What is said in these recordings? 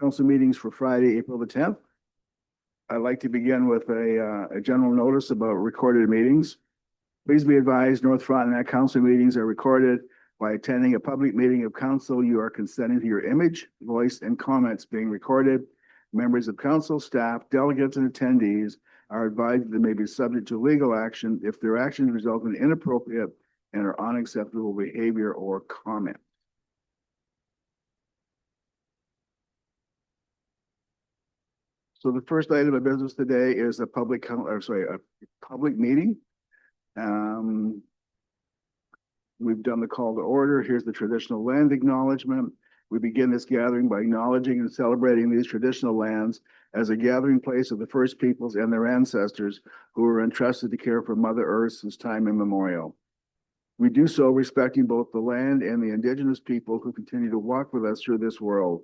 Council meetings for Friday, April the 10th. I'd like to begin with a general notice about recorded meetings. Please be advised, North Frontenac council meetings are recorded. By attending a public meeting of council, you are consenting to your image, voice, and comments being recorded. Members of council, staff, delegates, and attendees are advised that they may be subject to legal action if their actions result in inappropriate and are unacceptable behavior or comment. So the first item of business today is a public meeting. We've done the call to order. Here's the traditional land acknowledgement. We begin this gathering by acknowledging and celebrating these traditional lands as a gathering place of the first peoples and their ancestors who were entrusted to care for Mother Earth since time immemorial. We do so respecting both the land and the Indigenous people who continue to walk with us through this world.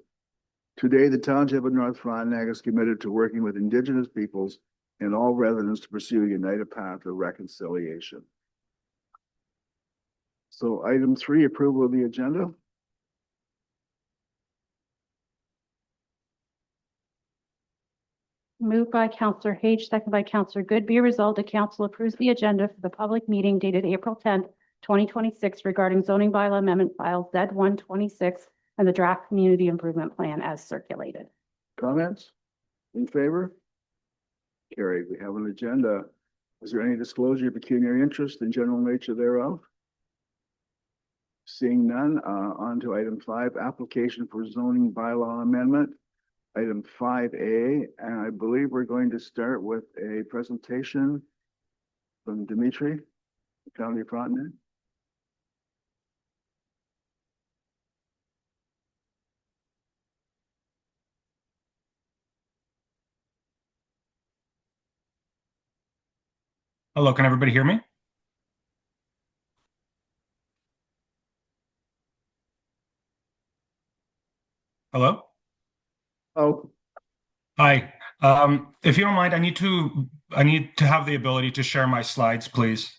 Today, the Township of North Frontenac is committed to working with Indigenous peoples and all residents to pursue a united path of reconciliation. So item 3, approval of the agenda. Moved by Councillor Hage, second by Councillor Good. Be resolved that council approves the agenda for the public meeting dated April 10th, 2026 regarding zoning bylaw amendment file Z126 and the draft community improvement plan as circulated. Comments? In favor? Carried. We have an agenda. Is there any disclosure of pecuniary interest and general nature thereof? Seeing none, on to item 5, application for zoning bylaw amendment. Item 5A, and I believe we're going to start with a presentation from Dimitri, County of Frontenac. Hello, can everybody hear me? Hello? Oh, Hi. If you don't mind, I need to have the ability to share my slides, please.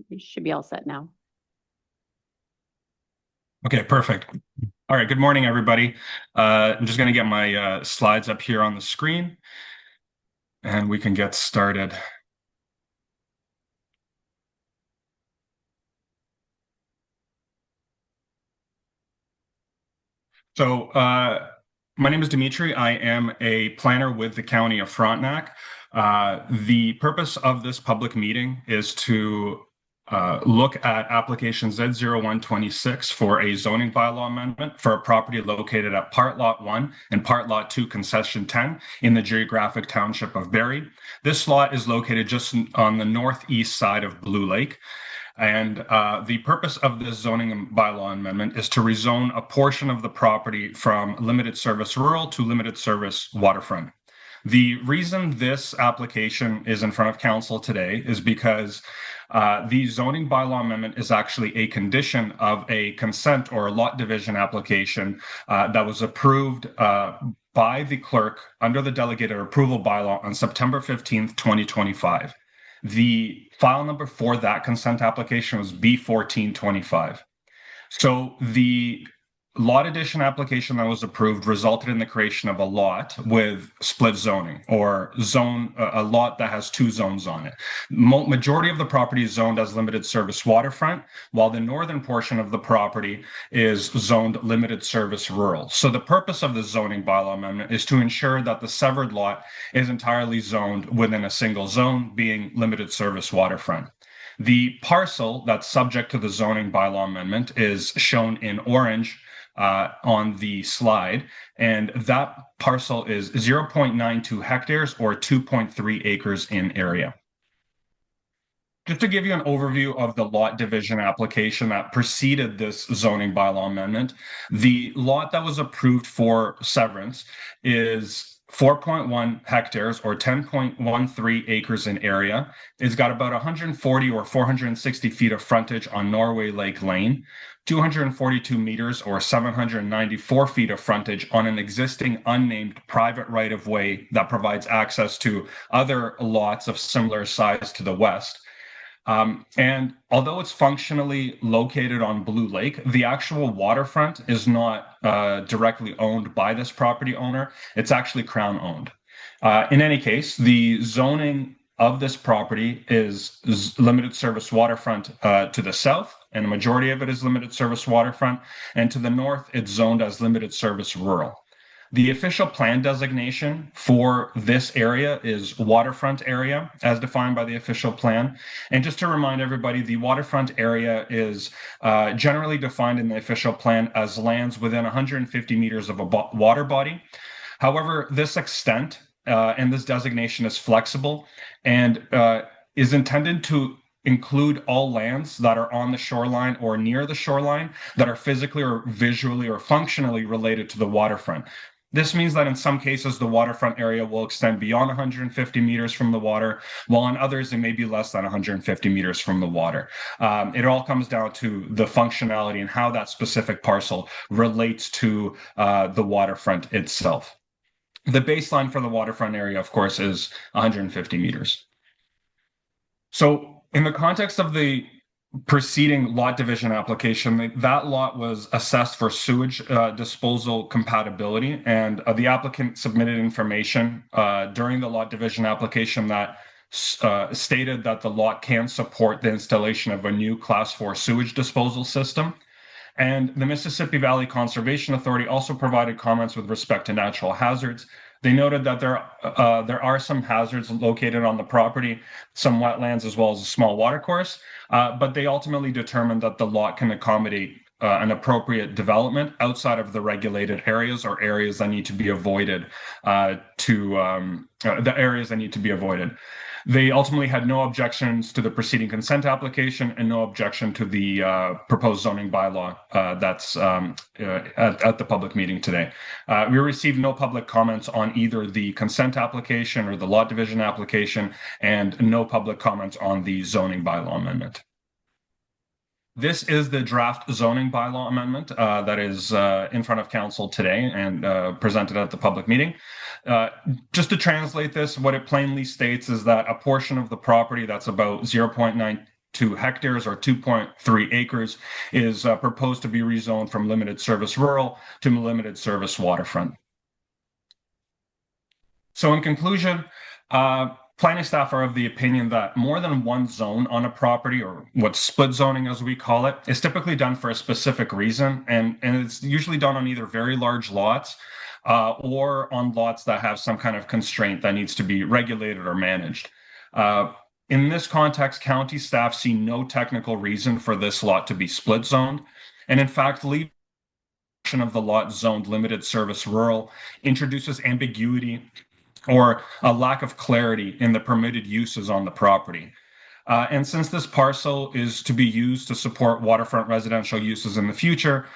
You should be all set now. Okay, perfect. All right, good morning, everybody. I'm just going to get my slides up here on the screen, and we can get started. So my name is Dimitri. I am a planner with the County of Frontenac. The purpose of this public meeting is to look at application Z0126 for a zoning bylaw amendment for a property located at Part Lot 1 and Part Lot 2 Concession 10 in the geographic township of Barrie. This lot is located just on the northeast side of Blue Lake. And the purpose of this zoning bylaw amendment is to rezone a portion of the property from limited service rural to limited service waterfront. The reason this application is in front of council today is because the zoning bylaw amendment is actually a condition of a consent or a lot division application that was approved by the clerk under the delegated approval bylaw on September 15th, 2025. The file number for that consent application was B1425. So the lot addition application that was approved resulted in the creation of a lot with split zoning, or a lot that has 2 zones on it. Majority of the property is zoned as limited service waterfront, while the northern portion of the property is zoned limited service rural. So the purpose of the zoning bylaw amendment is to ensure that the severed lot is entirely zoned within a single zone, being limited service waterfront. The parcel that's subject to the zoning bylaw amendment is shown in orange on the slide, and that parcel is 0.92 hectares or 2.3 acres in area. Just to give you an overview of the lot division application that preceded this zoning bylaw amendment, the lot that was approved for severance is 4.1 hectares or 10.13 acres in area. It's got about 140 or 460 feet of frontage on Norway Lake Lane, 242 meters or 794 feet of frontage on an existing unnamed private right-of-way that provides access to other lots of similar size to the west. And although it's functionally located on Blue Lake, the actual waterfront is not directly owned by this property owner. It's actually Crown owned. In any case, the zoning of this property is limited service waterfront to the south, and the majority of it is limited service waterfront. And to the north, it's zoned as limited service rural. The official plan designation for this area is waterfront area, as defined by the official plan. And just to remind everybody, the waterfront area is generally defined in the official plan as lands within 150 meters of a water body. However, this extent and this designation is flexible and is intended to include all lands that are on the shoreline or near the shoreline that are physically or visually or functionally related to the waterfront. This means that in some cases, the waterfront area will extend beyond 150 meters from the water, while in others, it may be less than 150 meters from the water. It all comes down to the functionality and how that specific parcel relates to the waterfront itself. The baseline for the waterfront area, of course, is 150 meters. So in the context of the preceding lot division application, that lot was assessed for sewage disposal compatibility, and the applicant submitted information during the lot division application that stated that the lot can support the installation of a new Class 4 sewage disposal system. And the Mississippi Valley Conservation Authority also provided comments with respect to natural hazards. They noted that there are some hazards located on the property, some wetlands, as well as a small watercourse, but they ultimately determined that the lot can accommodate an appropriate development outside of the regulated areas or areas that need to be avoided They ultimately had no objections to the preceding consent application and no objection to the proposed zoning bylaw that's at the public meeting today. We received no public comments on either the consent application or the lot division application, and no public comments on the zoning bylaw amendment. This is the draft zoning bylaw amendment that is in front of council today and presented at the public meeting. Just to translate this, what it plainly states is that a portion of the property that's about 0.92 hectares or 2.3 acres is proposed to be rezoned from limited service rural to limited service waterfront. So in conclusion, planning staff are of the opinion that more than one zone on a property, or what's split zoning as we call it, is typically done for a specific reason, and it's usually done on either very large lots or on lots that have some kind of constraint that needs to be regulated or managed. In this context, county staff see no technical reason for this lot to be split zoned, and in fact, leaving of the lot zoned limited service rural introduces ambiguity or a lack of clarity in the permitted uses on the property. And since this parcel is to be used to support waterfront residential uses in the future,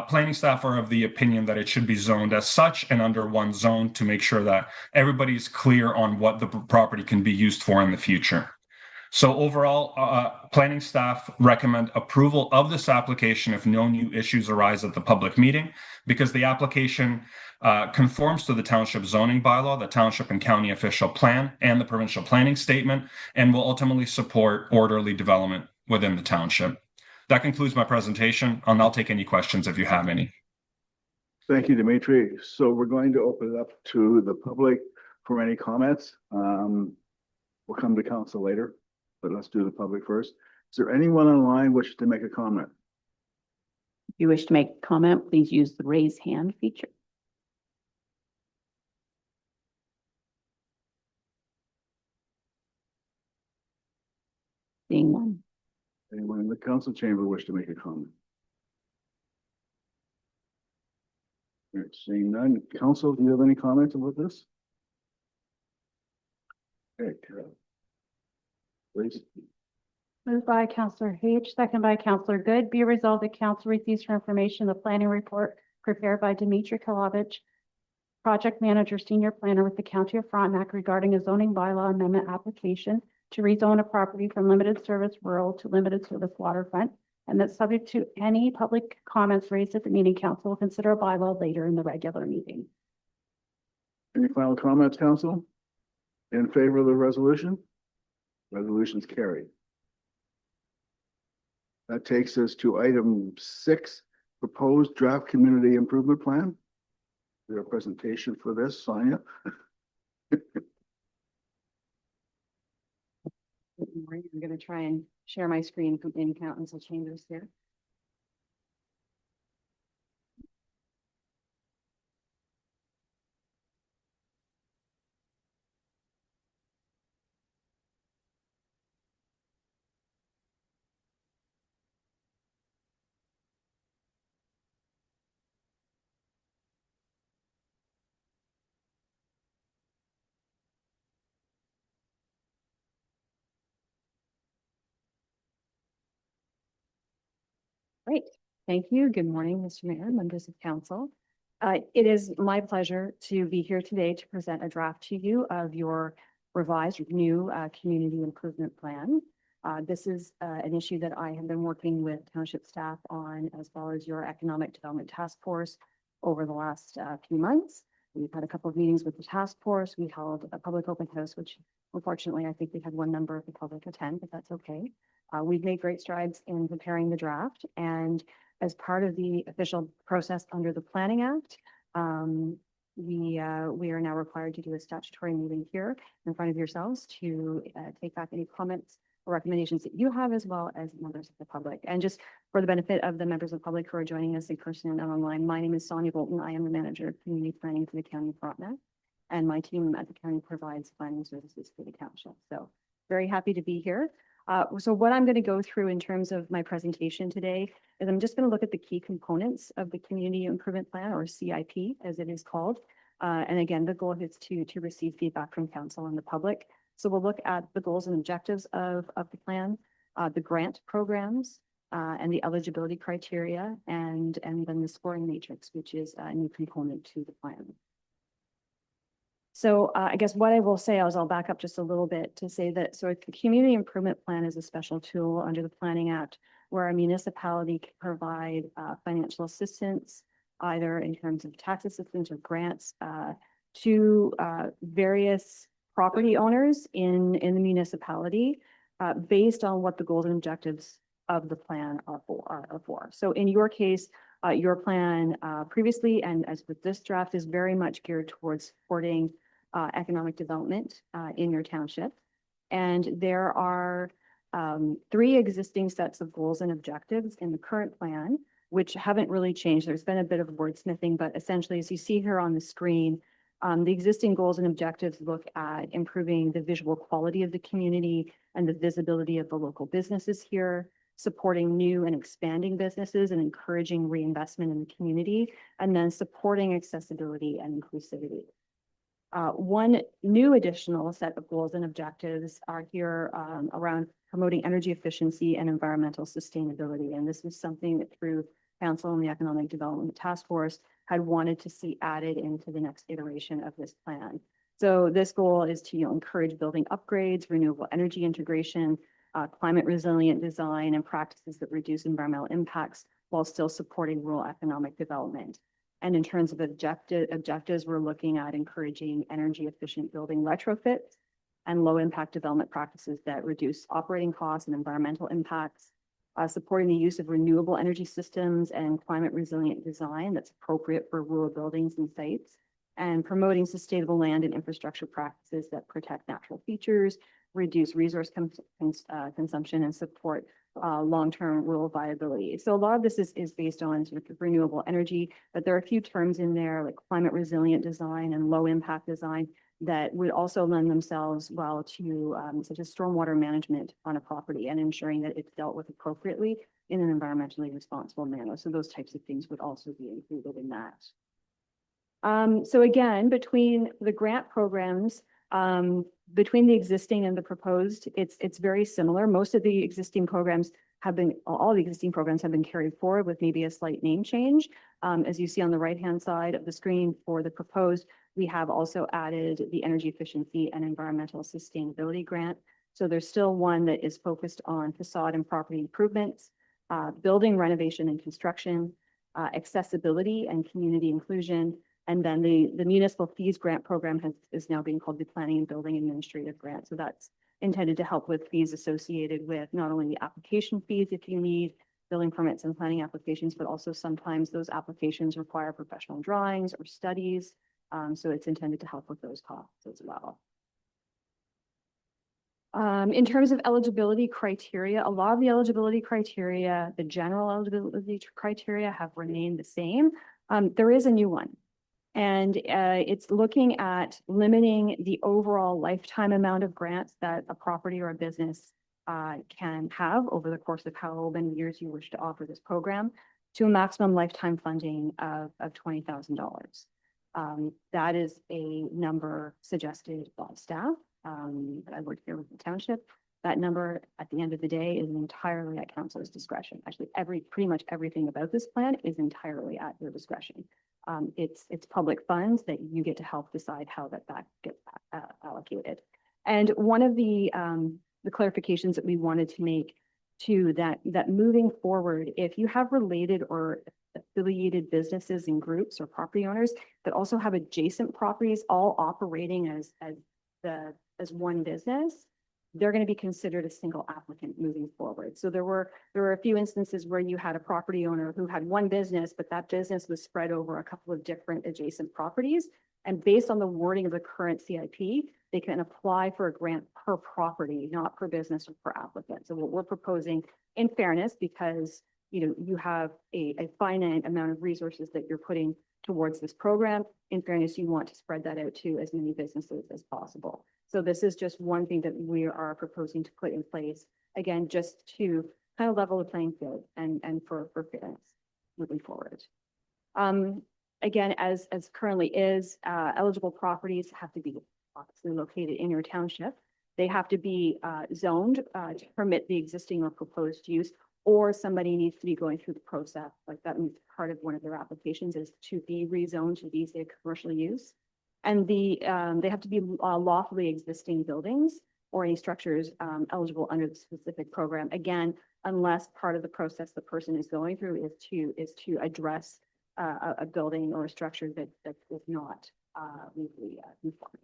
planning staff are of the opinion that it should be zoned as such and under one zone to make sure that everybody's clear on what the property can be used for in the future. So overall, planning staff recommend approval of this application if no new issues arise at the public meeting, because the application conforms to the township zoning bylaw, the township and county official plan, and the provincial planning statement, and will ultimately support orderly development within the township. That concludes my presentation. I'll now take any questions if you have any. Thank you, Dimitri. So we're going to open it up to the public for any comments. We'll come to council later, but let's do the public first. Is there anyone online wishing to make a comment? If you wish to make a comment, please use the raise hand feature. Seeing none. Anyone in the council chamber wish to make a comment? All right, seeing none. Council, do you have any comments about this? Okay, Carol. Please. Moved by Councillor Page, second by Councillor Good. Be resolved that council receives for information the planning report prepared by Dimitri Kalovich, project manager, senior planner with the County of Frontenac regarding a zoning bylaw amendment application to rezone a property from limited service rural to limited service waterfront, and that subject to any public comments raised at the meeting, council will consider a bylaw later in the regular meeting. Any final comments, council? In favor of the resolution? Resolution's carried. That takes us to item 6, proposed draft community improvement plan. Is there a presentation for this, Sonia? Good morning. I'm going to try and share my screen from in council chambers here. Great. Thank you. Good morning, Mr. Mayor, members of council. It is my pleasure to be here today to present a draft to you of your revised new community improvement plan. This is an issue that I have been working with township staff on, as well as your economic development task force over the last few months. We've had a couple of meetings with the task force. We held a public open house, which unfortunately I think we had one member of the public attend, but that's okay. We've made great strides in preparing the draft, and as part of the official process under the Planning Act, we are now required to do a statutory meeting here in front of yourselves to take back any comments or recommendations that you have, as well as members of the public. And just for the benefit of the members of the public who are joining us in person and online, my name is Sonia Bolton. I am the manager of community planning for the County of Frontenac, and my team at the county provides planning services for the township. So very happy to be here. So what I'm going to go through in terms of my presentation today is I'm just going to look at the key components of the Community Improvement Plan, or CIP as it is called. And again, the goal is to receive feedback from council and the public. So we'll look at the goals and objectives of the plan, the grant programs, and the eligibility criteria, and then the scoring matrix, which is a new component to the plan. So I guess what I will say is I'll back up just a little bit to say that the Community Improvement Plan is a special tool under the Planning Act where a municipality can provide financial assistance, either in terms of tax assistance or grants, to various property owners in the municipality based on what the goals and objectives of the plan are for. So in your case, your plan previously, and as with this draft, is very much geared towards supporting economic development in your township. And there are 3 existing sets of goals and objectives in the current plan, which haven't really changed. There's been a bit of wordsmithing, but essentially, as you see here on the screen, the existing goals and objectives look at improving the visual quality of the community and the visibility of the local businesses here, supporting new and expanding businesses and encouraging reinvestment in the community, and then supporting accessibility and inclusivity. One new additional set of goals and objectives are here around promoting energy efficiency and environmental sustainability. And this is something that through Council and the Economic Development Task Force had wanted to see added into the next iteration of this plan. So this goal is to encourage building upgrades, renewable energy integration, climate resilient design, and practices that reduce environmental impacts while still supporting rural economic development. And in terms of objectives, we're looking at encouraging energy efficient building retrofits and low impact development practices that reduce operating costs and environmental impacts, supporting the use of renewable energy systems and climate resilient design that's appropriate for rural buildings and sites, and promoting sustainable land and infrastructure practices that protect natural features, reduce resource consumption, and support long-term rural viability. So a lot of this is based on sort of renewable energy, but there are a few terms in there like climate resilient design and low impact design that would also lend themselves well to such as stormwater management on a property and ensuring that it's dealt with appropriately in an environmentally responsible manner. So those types of things would also be included in that. So again, between the grant programs, between the existing and the proposed, it's very similar. Most of the existing programs all the existing programs have been carried forward with maybe a slight name change. As you see on the right-hand side of the screen for the proposed, we have also added the energy efficiency and environmental sustainability grant. So there's still one that is focused on facade and property improvements. building renovation and construction, accessibility and community inclusion. And then the municipal fees grant program is now being called the Planning and Building Administrative Grant. So that's intended to help with fees associated with not only the application fees if you need building permits and planning applications, but also sometimes those applications require professional drawings or studies. So it's intended to help with those costs as well. In terms of eligibility criteria, a lot of the eligibility criteria, the general eligibility criteria have remained the same. There is a new one. And it's looking at limiting the overall lifetime amount of grants that a property or a business can have over the course of how many years you wish to offer this program to a maximum lifetime funding of $20,000. That is a number suggested by staff. I work here with the township. That number at the end of the day is entirely at council's discretion. Actually, pretty much everything about this plan is entirely at your discretion. It's public funds that you get to help decide how that gets allocated. And one of the clarifications that we wanted to make too, that moving forward, if you have related or affiliated businesses and groups or property owners that also have adjacent properties all operating as one business, they're going to be considered a single applicant moving forward. So there were a few instances where you had a property owner who had one business, but that business was spread over a couple of different adjacent properties. And based on the wording of the current CIP, they can apply for a grant per property, not per business or per applicant. So what we're proposing, in fairness, because you have a finite amount of resources that you're putting towards this program, in fairness, you want to spread that out to as many businesses as possible. So this is just one thing that we are proposing to put in place, again, just to kind of level the playing field and for fairness moving forward. Again, as currently is, eligible properties have to be obviously located in your township. They have to be zoned to permit the existing or proposed use, or somebody needs to be going through the process. Like that means part of one of their applications is to be rezoned to be say commercial use. And they have to be lawfully existing buildings or any structures eligible under the specific program. Again, unless part of the process the person is going through is to address a building or a structure that is not legally conforming.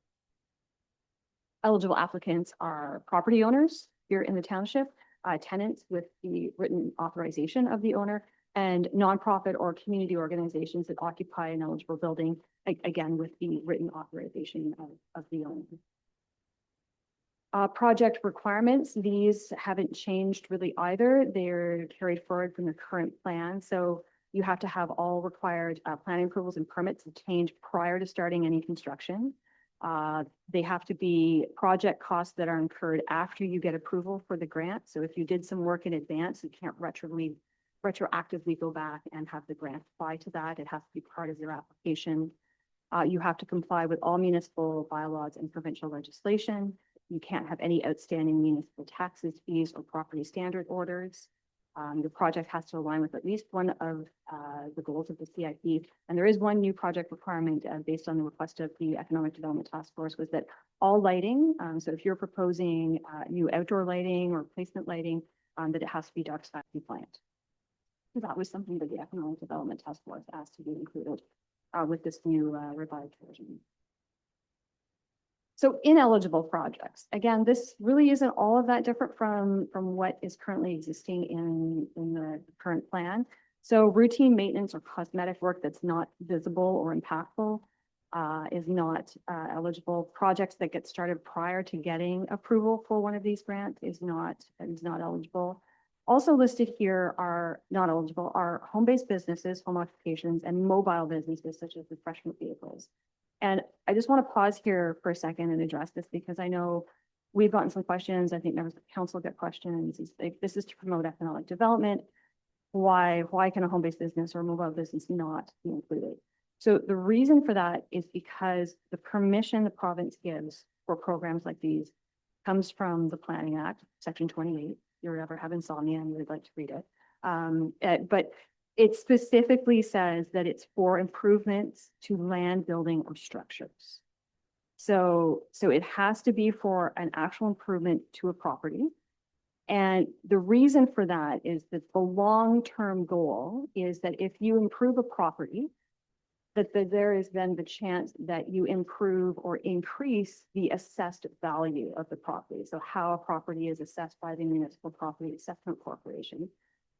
Eligible applicants are property owners here in the township, tenants with the written authorization of the owner, and nonprofit or community organizations that occupy an eligible building, again, with the written authorization of the owner. Project requirements, these haven't changed really either. They're carried forward from the current plan. So you have to have all required planning approvals and permits obtained prior to starting any construction. They have to be project costs that are incurred after you get approval for the grant. So if you did some work in advance, you can't retroactively go back and have the grant apply to that. It has to be part of your application. You have to comply with all municipal bylaws and provincial legislation. You can't have any outstanding municipal taxes, fees, or property standard orders. The project has to align with at least one of the goals of the CIP. And there is one new project requirement based on the request of the Economic Development Task Force, was that all lighting, so if you're proposing new outdoor lighting or placement lighting, that it has to be dark sky compliant. So that was something that the Economic Development Task Force asked to be included with this new revised version. So ineligible projects, again, this really isn't all of that different from what is currently existing in the current plan. So routine maintenance or cosmetic work that's not visible or impactful is not eligible. Projects that get started prior to getting approval for one of these grants is not eligible. Also listed here are not eligible are home-based businesses, home occupations, and mobile businesses such as refreshment vehicles. And I just want to pause here for a second and address this because I know we've gotten some questions. I think members of the council get questions. This is to promote economic development. Why can a home-based business or a mobile business not be included? So the reason for that is because the permission the province gives for programs like these comes from the Planning Act, Section 28. If you ever have insomnia and would like to read it. But it specifically says that it's for improvements to land, building, or structures. So it has to be for an actual improvement to a property. And the reason for that is that the long-term goal is that if you improve a property, there is then the chance that you improve or increase the assessed value of the property. So how a property is assessed by the Municipal Property Assessment Corporation,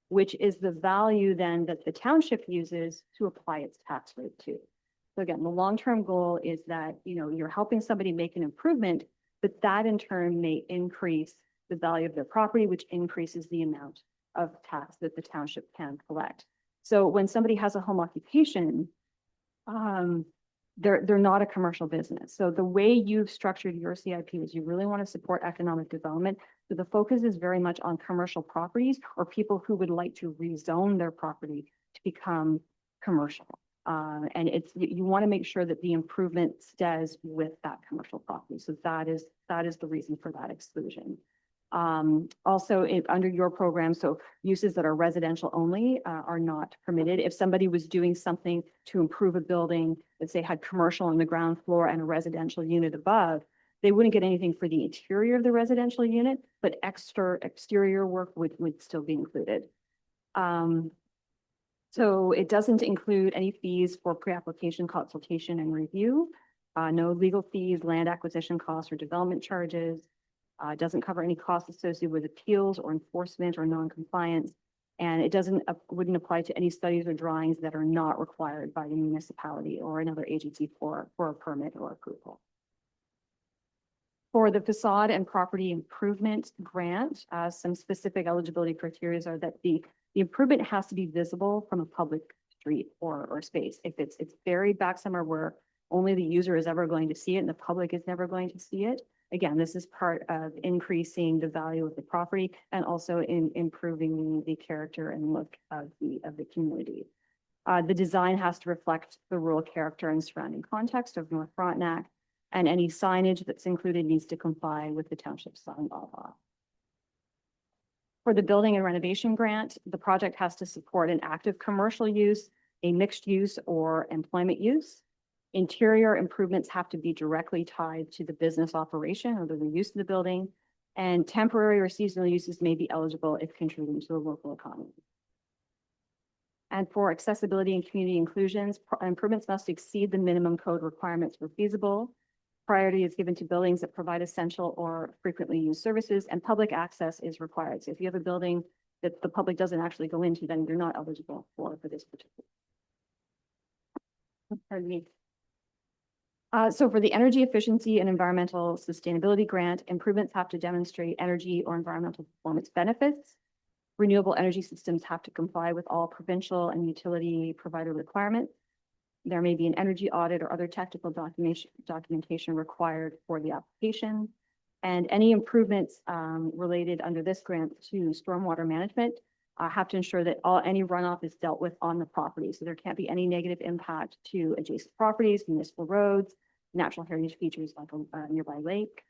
which is the value then that the township uses to apply its tax rate to. So again, the long-term goal is that, you know, you're helping somebody make an improvement, but that in turn may increase the value of their property, which increases the amount of tax that the township can collect. So when somebody has a home occupation, they're not a commercial business. So the way you've structured your CIP is you really want to support economic development. So the focus is very much on commercial properties or people who would like to rezone their property to become commercial. And you want to make sure that the improvement stays with that commercial property. So that is the reason for that exclusion. Also under your program, so uses that are residential only are not permitted. If somebody was doing something to improve a building, let's say had commercial on the ground floor and a residential unit above, they wouldn't get anything for the interior of the residential unit, but exterior work would still be included. So it doesn't include any fees for pre-application consultation and review, no legal fees, land acquisition costs, or development charges. It doesn't cover any costs associated with appeals or enforcement or non-compliance. And it wouldn't apply to any studies or drawings that are not required by the municipality or another agency for a permit or approval. For the facade and property improvement grant, some specific eligibility criteria are that the improvement has to be visible from a public street or space. If it's buried back somewhere where only the user is ever going to see it and the public is never going to see it, again, this is part of increasing the value of the property and also in improving the character and look of the community. The design has to reflect the rural character and surrounding context of North Frontenac, and any signage that's included needs to comply with the township sign bylaw. For the building and renovation grant, the project has to support an active commercial use, a mixed use, or employment use. Interior improvements have to be directly tied to the business operation or the use of the building, and temporary or seasonal uses may be eligible if contributing to the local economy. And for accessibility and community inclusions, improvements must exceed the minimum code requirements where feasible. Priority is given to buildings that provide essential or frequently used services, and public access is required. So if you have a building that the public doesn't actually go into, then you're not eligible for this particular. Pardon me. So for the energy efficiency and environmental sustainability grant, improvements have to demonstrate energy or environmental performance benefits. Renewable energy systems have to comply with all provincial and utility provider requirements. There may be an energy audit or other technical documentation required for the application. And any improvements related under this grant to stormwater management have to ensure that any runoff is dealt with on the property. So there can't be any negative impact to adjacent properties, municipal roads, natural heritage features like a nearby lake.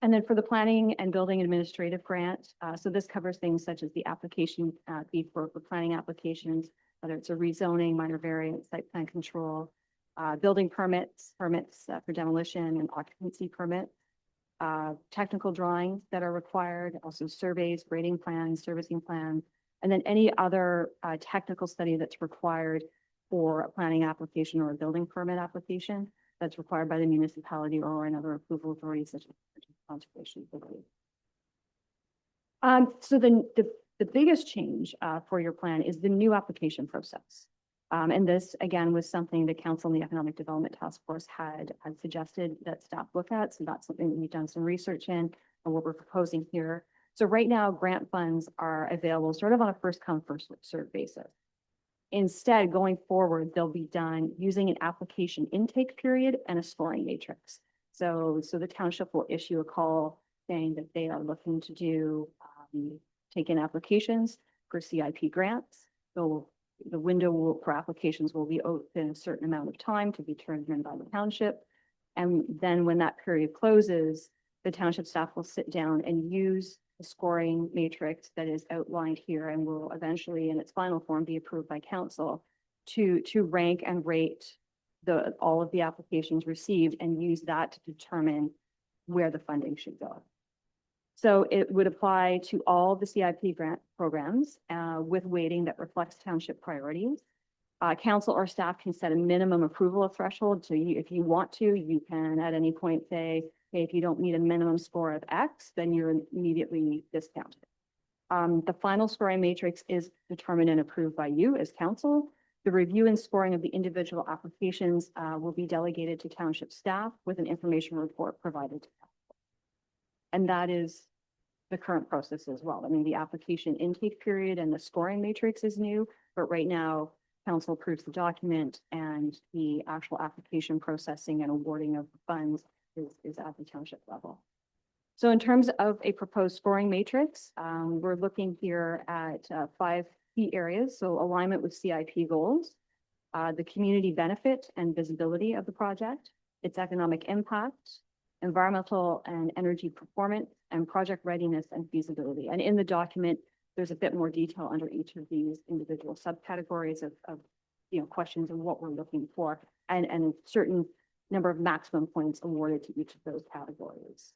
And then for the planning and building administrative grant, so this covers things such as the application fee for planning applications, whether it's a rezoning, minor variance, site plan control, building permits for demolition and occupancy permits, technical drawings that are required, also surveys, grading plans, servicing plans, and then any other technical study that's required for a planning application or a building permit application that's required by the municipality or another approval authority such as conservation authority. So the biggest change for your plan is the new application process. And this, again, was something the Council on the Economic Development Task Force had suggested that staff look at. So that's something that we've done some research in and what we're proposing here. So right now, grant funds are available sort of on a first come, first served basis. Instead, going forward, they'll be done using an application intake period and a scoring matrix. So the township will issue a call saying that they are looking to do take in applications for CIP grants. So the window for applications will be open a certain amount of time to be turned in by the township. And then when that period closes, the township staff will sit down and use the scoring matrix that is outlined here and will eventually in its final form be approved by council to rank and rate all of the applications received and use that to determine where the funding should go. So it would apply to all the CIP grant programs with weighting that reflects township priorities. Council or staff can set a minimum approval of threshold. So if you want to, you can at any point say, hey, if you don't meet a minimum score of X, then you're immediately discounted. The final scoring matrix is determined and approved by you as council. The review and scoring of the individual applications will be delegated to township staff with an information report provided to council. And that is the current process as well. I mean, the application intake period and the scoring matrix is new, but right now council approves the document and the actual application processing and awarding of funds is at the township level. So in terms of a proposed scoring matrix, we're looking here at 5 key areas. So alignment with CIP goals, the community benefit and visibility of the project, its economic impact, environmental and energy performance, and project readiness and feasibility. And in the document, there's a bit more detail under each of these individual subcategories of questions and what we're looking for, and a certain number of maximum points awarded to each of those categories.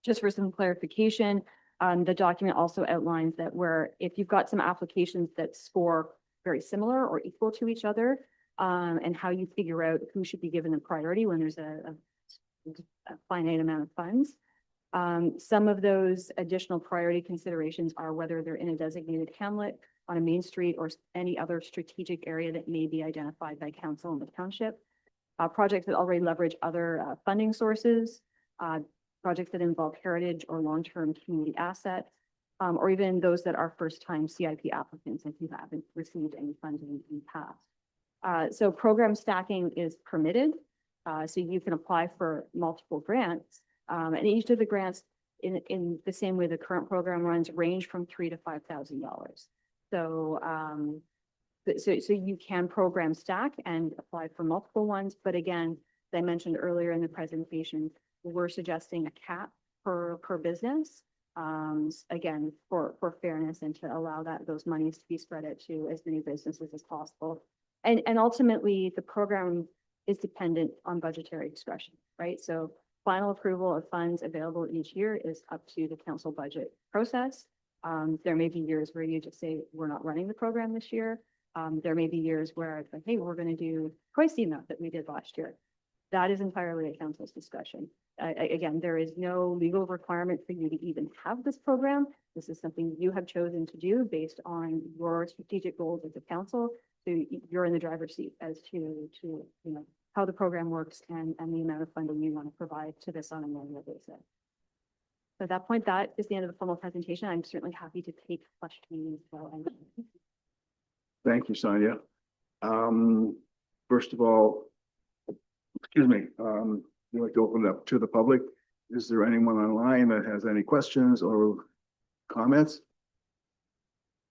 Just for some clarification, the document also outlines that if you've got some applications that score very similar or equal to each other, and how you figure out who should be given the priority when there's a finite amount of funds. Some of those additional priority considerations are whether they're in a designated hamlet, on a main street, or any other strategic area that may be identified by council in the township. Projects that already leverage other funding sources, projects that involve heritage or long-term community assets, or even those that are first-time CIP applicants if you haven't received any funding in the past. So program stacking is permitted. So you can apply for multiple grants, and each of the grants, in the same way the current program runs, range from $3,000 to $5,000. So, so you can program stack and apply for multiple ones. But again, as I mentioned earlier in the presentation, we're suggesting a cap per business. Again, for fairness and to allow those monies to be spread out to as many businesses as possible. And ultimately, the program is dependent on budgetary discretion, right? So final approval of funds available each year is up to the council budget process. There may be years where you just say, we're not running the program this year. There may be years where it's like, hey, we're going to do twice the amount that we did last year. That is entirely at council's discretion. Again, there is no legal requirement for you to even have this program. This is something you have chosen to do based on your strategic goals as a council. So you're in the driver's seat as to how the program works and the amount of funding you want to provide to this on an annual basis. So at that point, that is the end of the formal presentation. I'm certainly happy to take questions. Thank you, Sonia. First of all, excuse me, I'd like to open it up to the public. Is there anyone online that has any questions or comments?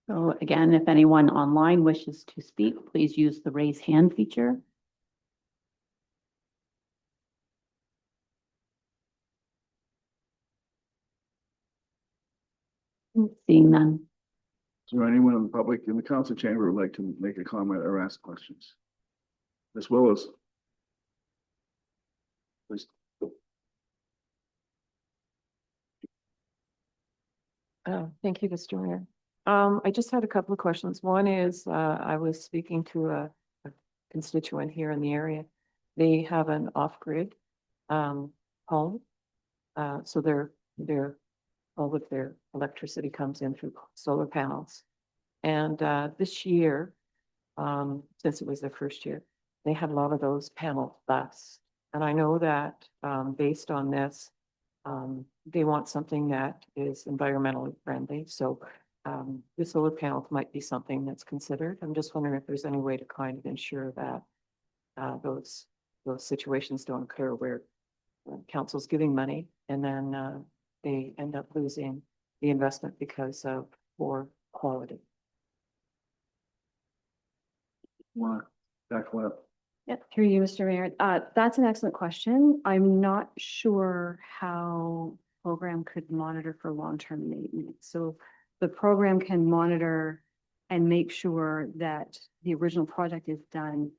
So again, if anyone online wishes to speak, please use the raise hand feature. Seeing none. Is there anyone in the public in the council chamber who would like to make a comment or ask questions? Ms. Willis. Please. Thank you, Mr. Mayor. I just had a couple of questions. One is, I was speaking to a constituent here in the area. They have an off-grid home. So all of their electricity comes in through solar panels. And this year, since it was their first year, they had a lot of those panels bust. And I know that based on this, they want something that is environmentally friendly. So the solar panels might be something that's considered. I'm just wondering if there's any way to kind of ensure that those situations don't occur where council's giving money and then they end up losing the investment because of poor quality. Back one up. Yeah, through you, Mr. Mayor. That's an excellent question. I'm not sure how the program could monitor for long-term maintenance. So the program can monitor and make sure that the original project is done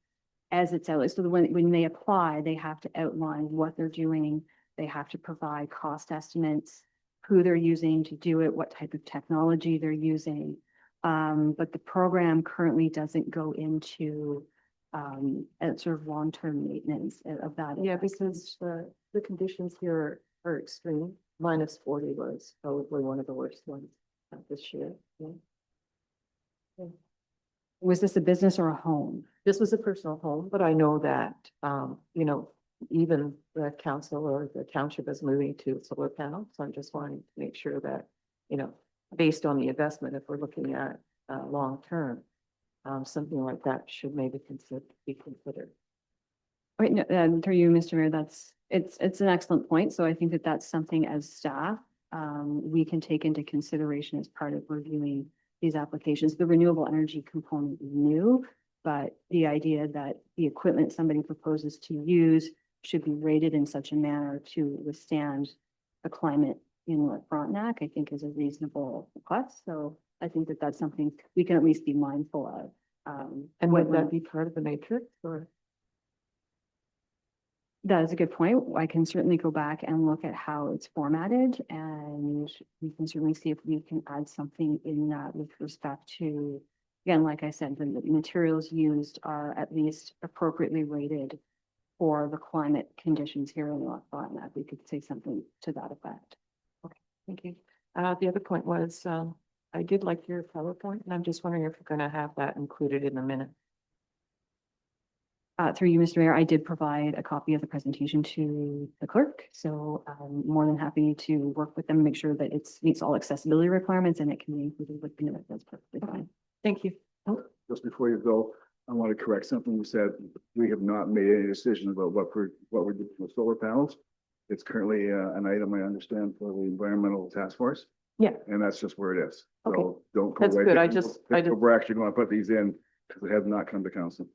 as it's outlined. So when they apply, they have to outline what they're doing. They have to provide cost estimates, who they're using to do it, what type of technology they're using. But the program currently doesn't go into a sort of long-term maintenance of that. Yeah, because the conditions here are extreme. -40 was probably one of the worst ones this year. Yeah. Was this a business or a home? This was a personal home, but I know that, even the council or the township is moving to solar panels. So I'm just wanting to make sure that, based on the investment, if we're looking at, long-term, something like that should maybe be considered. Wait, no, through you, Mr. Mayor, it's an excellent point. So I think that that's something as staff, we can take into consideration as part of reviewing these applications. The renewable energy component is new, but the idea that the equipment somebody proposes to use should be rated in such a manner to withstand the climate in North Frontenac, I think is a reasonable request. So I think that that's something we can at least be mindful of. And would when- that be part of the matrix or? That is a good point. I can certainly go back and look at how it's formatted, and we can certainly see if we can add something in that with respect to, again, like I said, the materials used are at least appropriately rated for the climate conditions here in North Frontenac. We could say something to that effect. Thank you. The other point was, I did like your PowerPoint, and I'm just wondering if you're going to have that included in the minute. Through you, Mr. Mayor, I did provide a copy of the presentation to the clerk, so I'm more than happy to work with them, make sure that it meets all accessibility requirements and it can be included with the minute. That's perfectly fine. Thank you. Just before you go, I want to correct something you said. We have not made any decision about what we're doing with solar panels. It's currently an item I understand for the environmental task force. Yeah. And that's just where it is. Okay. So don't. go That's right good. there. I just- We're actually going to put these in because it has not come to council.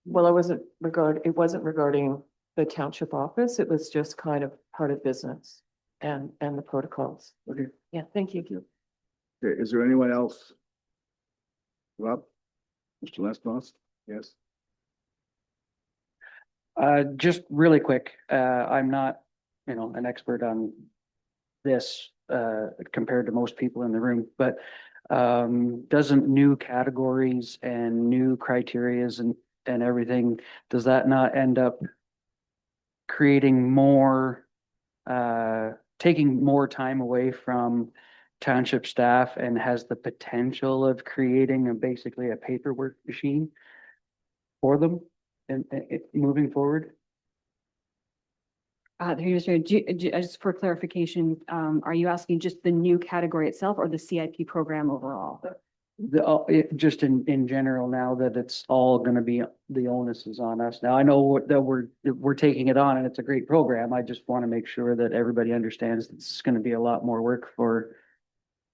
Well, it wasn't regarding the township office. It was just kind of part of business and the protocols. Okay. Yeah, thank you. Okay, is there anyone else? Rob? Mr. Lesbos? Yes. Just really quick, I'm not, an expert on this, compared to most people in the room, but, doesn't new categories and new criterias and everything, does that not end up creating more, taking more time away from township staff and has the potential of creating basically a paperwork machine for them and moving forward? Just for clarification, are you asking just the new category itself or the CIP program overall? Just in general, now that it's all gonna be, the onus is on us. Now, I know that we're taking it on and it's a great program. I just want to make sure that everybody understands that it's gonna be a lot more work for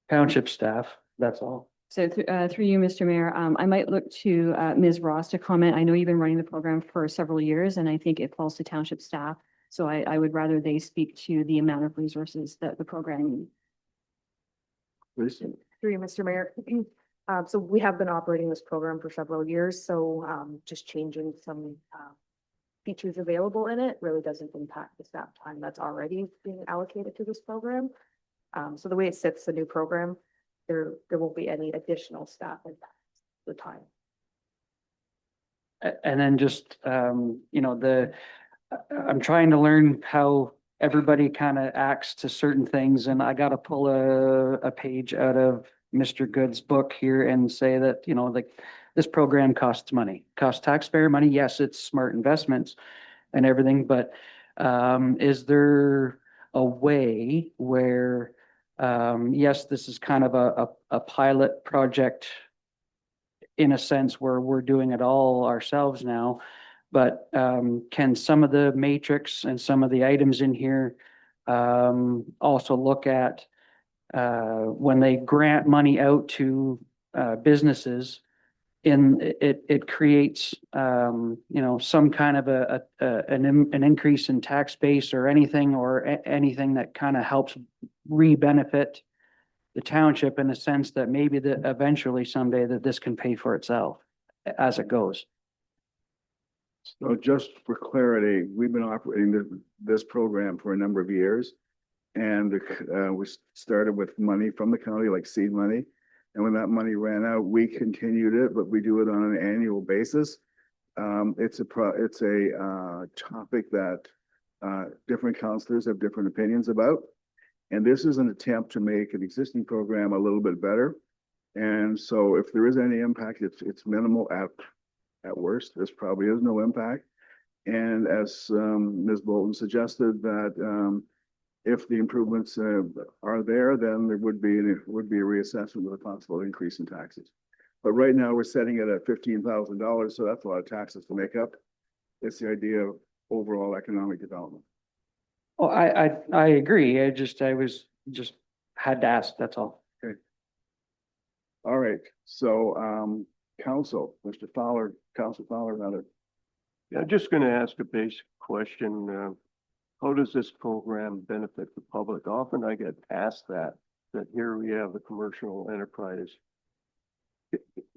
township staff. That's all. So through you, Mr. Mayor, I might look to Ms. Ross to comment. I know you've been running the program for several years and I think it falls to township staff. So I would rather they speak to the amount of resources that the program needs. Please. Through you, Mr. Mayor. So we have been operating this program for several years, so just changing some features available in it really doesn't impact the staff time that's already being allocated to this program. So the way it sits, the new program, there won't be any additional staff impact the time. And then just, I'm trying to learn how everybody kind of acts to certain things, and I got to pull a page out of Mr. Good's book here and say that, this program costs money, costs taxpayer money. Yes, it's smart investments and everything, but is there a way where, yes, this is kind of a pilot project in a sense where we're doing it all ourselves now, but can some of the matrix and some of the items in here also look at when they grant money out to businesses, it creates some kind of an increase in tax base or anything anything that kind of helps re-benefit the township in a sense that maybe that eventually someday that this can pay for itself as it goes. So just for clarity, we've been operating this program for a number of years. And we started with money from the county, like seed money. And when that money ran out, we continued it, but we do it on an annual basis. It's a topic that different counselors have different opinions about. And this is an attempt to make an existing program a little bit better. And so if there is any impact, it's minimal at worst. There's probably is no impact. And as Ms. Bolton suggested, that if the improvements are there, then there would be a reassessment with a possible increase in taxes. But right now, we're setting it at $15,000, so that's a lot of taxes to make up. It's the idea of overall economic development. Oh, I agree. I was just had to ask, that's all. All right, so Council Fowler, rather. Yeah, I'm just gonna ask a basic question. How does this program benefit the public? Often I get asked that here we have the commercial enterprise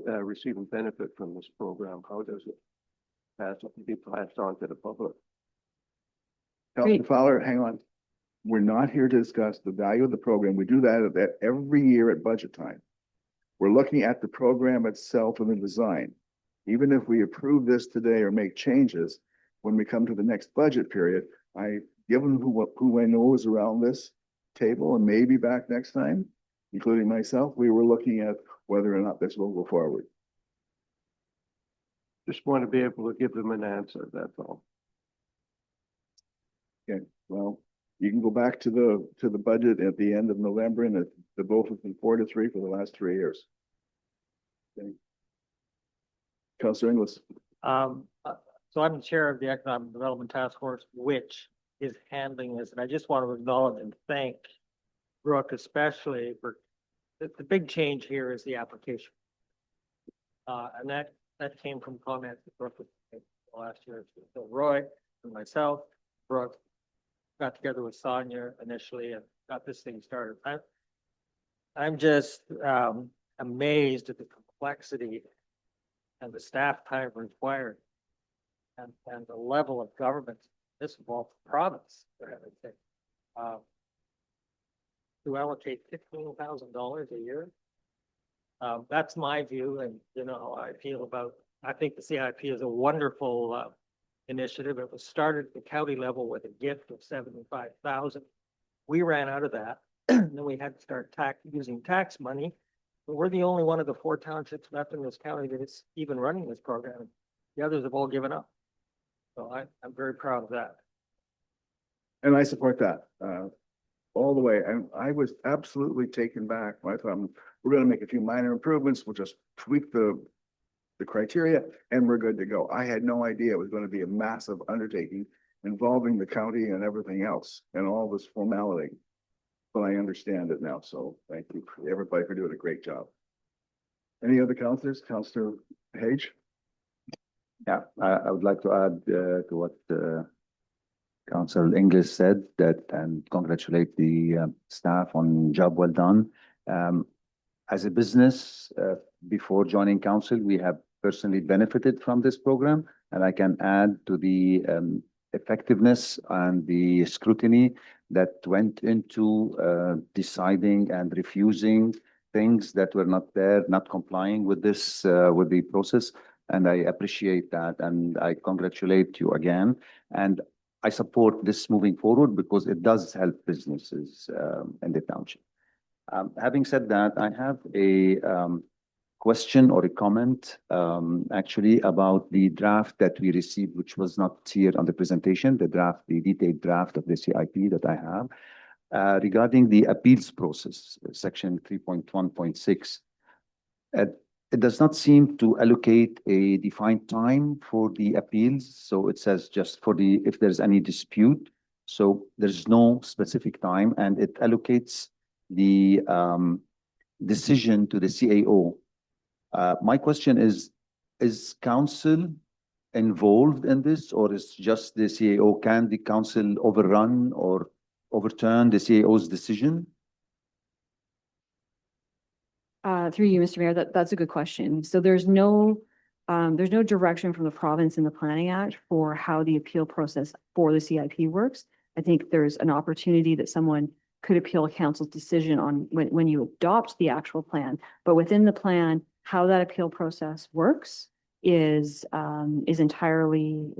receiving benefit from this program. How does it be passed on to the public? Councilor Fowler, hang on. We're not here to discuss the value of the program. We do that every year at budget time. We're looking at the program itself and the design. Even if we approve this today or make changes, when we come to the next budget period, given who I know is around this table and maybe back next time, including myself, we were looking at whether or not this will go forward. Just want to be able to give them an answer, that's all. Okay, well, you can go back to the budget at the end of November, and the vote has been 4-3 for the last 3 years. Okay. Councilor Inglis. So I'm the chair of the Economic Development Task Force, which is handling this, and I just want to acknowledge and thank Brooke especially for the big change here is the application. And that came from comments that Brooke was making last year. So Roy and myself, Brooke, got together with Sonia initially and got this thing started. I'm just amazed at the complexity and the staff time required and the level of government, this involves province, to allocate $15,000 a year. That's my view, and you know how I feel about. I think the CIP is a wonderful initiative. It was started at the county level with a gift of $75,000. We ran out of that, and then we had to start using tax money. But we're the only one of the 4 townships left in this county that is even running this program. The others have all given up. So I'm very proud of that. And I support that all the way. And I was absolutely taken back. I thought we're going to make a few minor improvements. We'll just tweak the criteria and we're good to go. I had no idea it was going to be a massive undertaking involving the county and everything else and all this formality. But I understand it now. So thank you everybody for doing a great job. Any other councilors? Councilor Hage? Yeah, I would like to add to what Councilor Inglis said and congratulate the staff on job well done. As a business, before joining council, we have personally benefited from this program, and I can add to the effectiveness and the scrutiny that went into deciding and refusing things that were not there, not complying with this, with the process. And I appreciate that, and I congratulate you again. And I support this moving forward because it does help businesses in the township. Having said that, I have a question or a comment actually about the draft that we received, which was not here on the presentation, the detailed draft of the CIP that I have regarding the appeals process, section 3.1.6. It does not seem to allocate a defined time for the appeals. So it says just for if there's any dispute. So there's no specific time, and it allocates the decision to the CAO. My question is council involved in this, or is just the CAO? Can the council overrun or overturn the CAO's decision? Through you, Mr. Mayor, that's a good question. So there's no direction from the province in the Planning Act for how the appeal process for the CIP works. I think there's an opportunity that someone could appeal council's decision on when you adopt the actual plan. But within the plan, how that appeal process works is entirely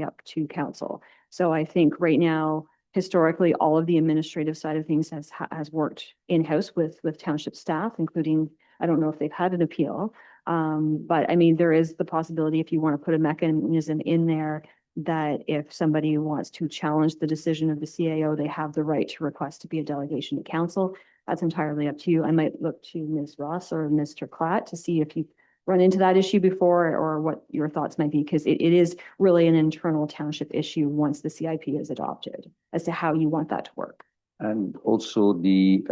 up to council. So I think right now, historically, all of the administrative side of things has worked in-house with township staff, including, I don't know if they've had an appeal. But I mean, there is the possibility if you want to put a mechanism in there that if somebody wants to challenge the decision of the CAO, they have the right to request to be a delegation to council. That's entirely up to you. I might look to Ms. Ross or Mr. Klatt to see if you've run into that issue before or what your thoughts might be, because it is really an internal township issue once the CIP is adopted as to how you want that to work. And also the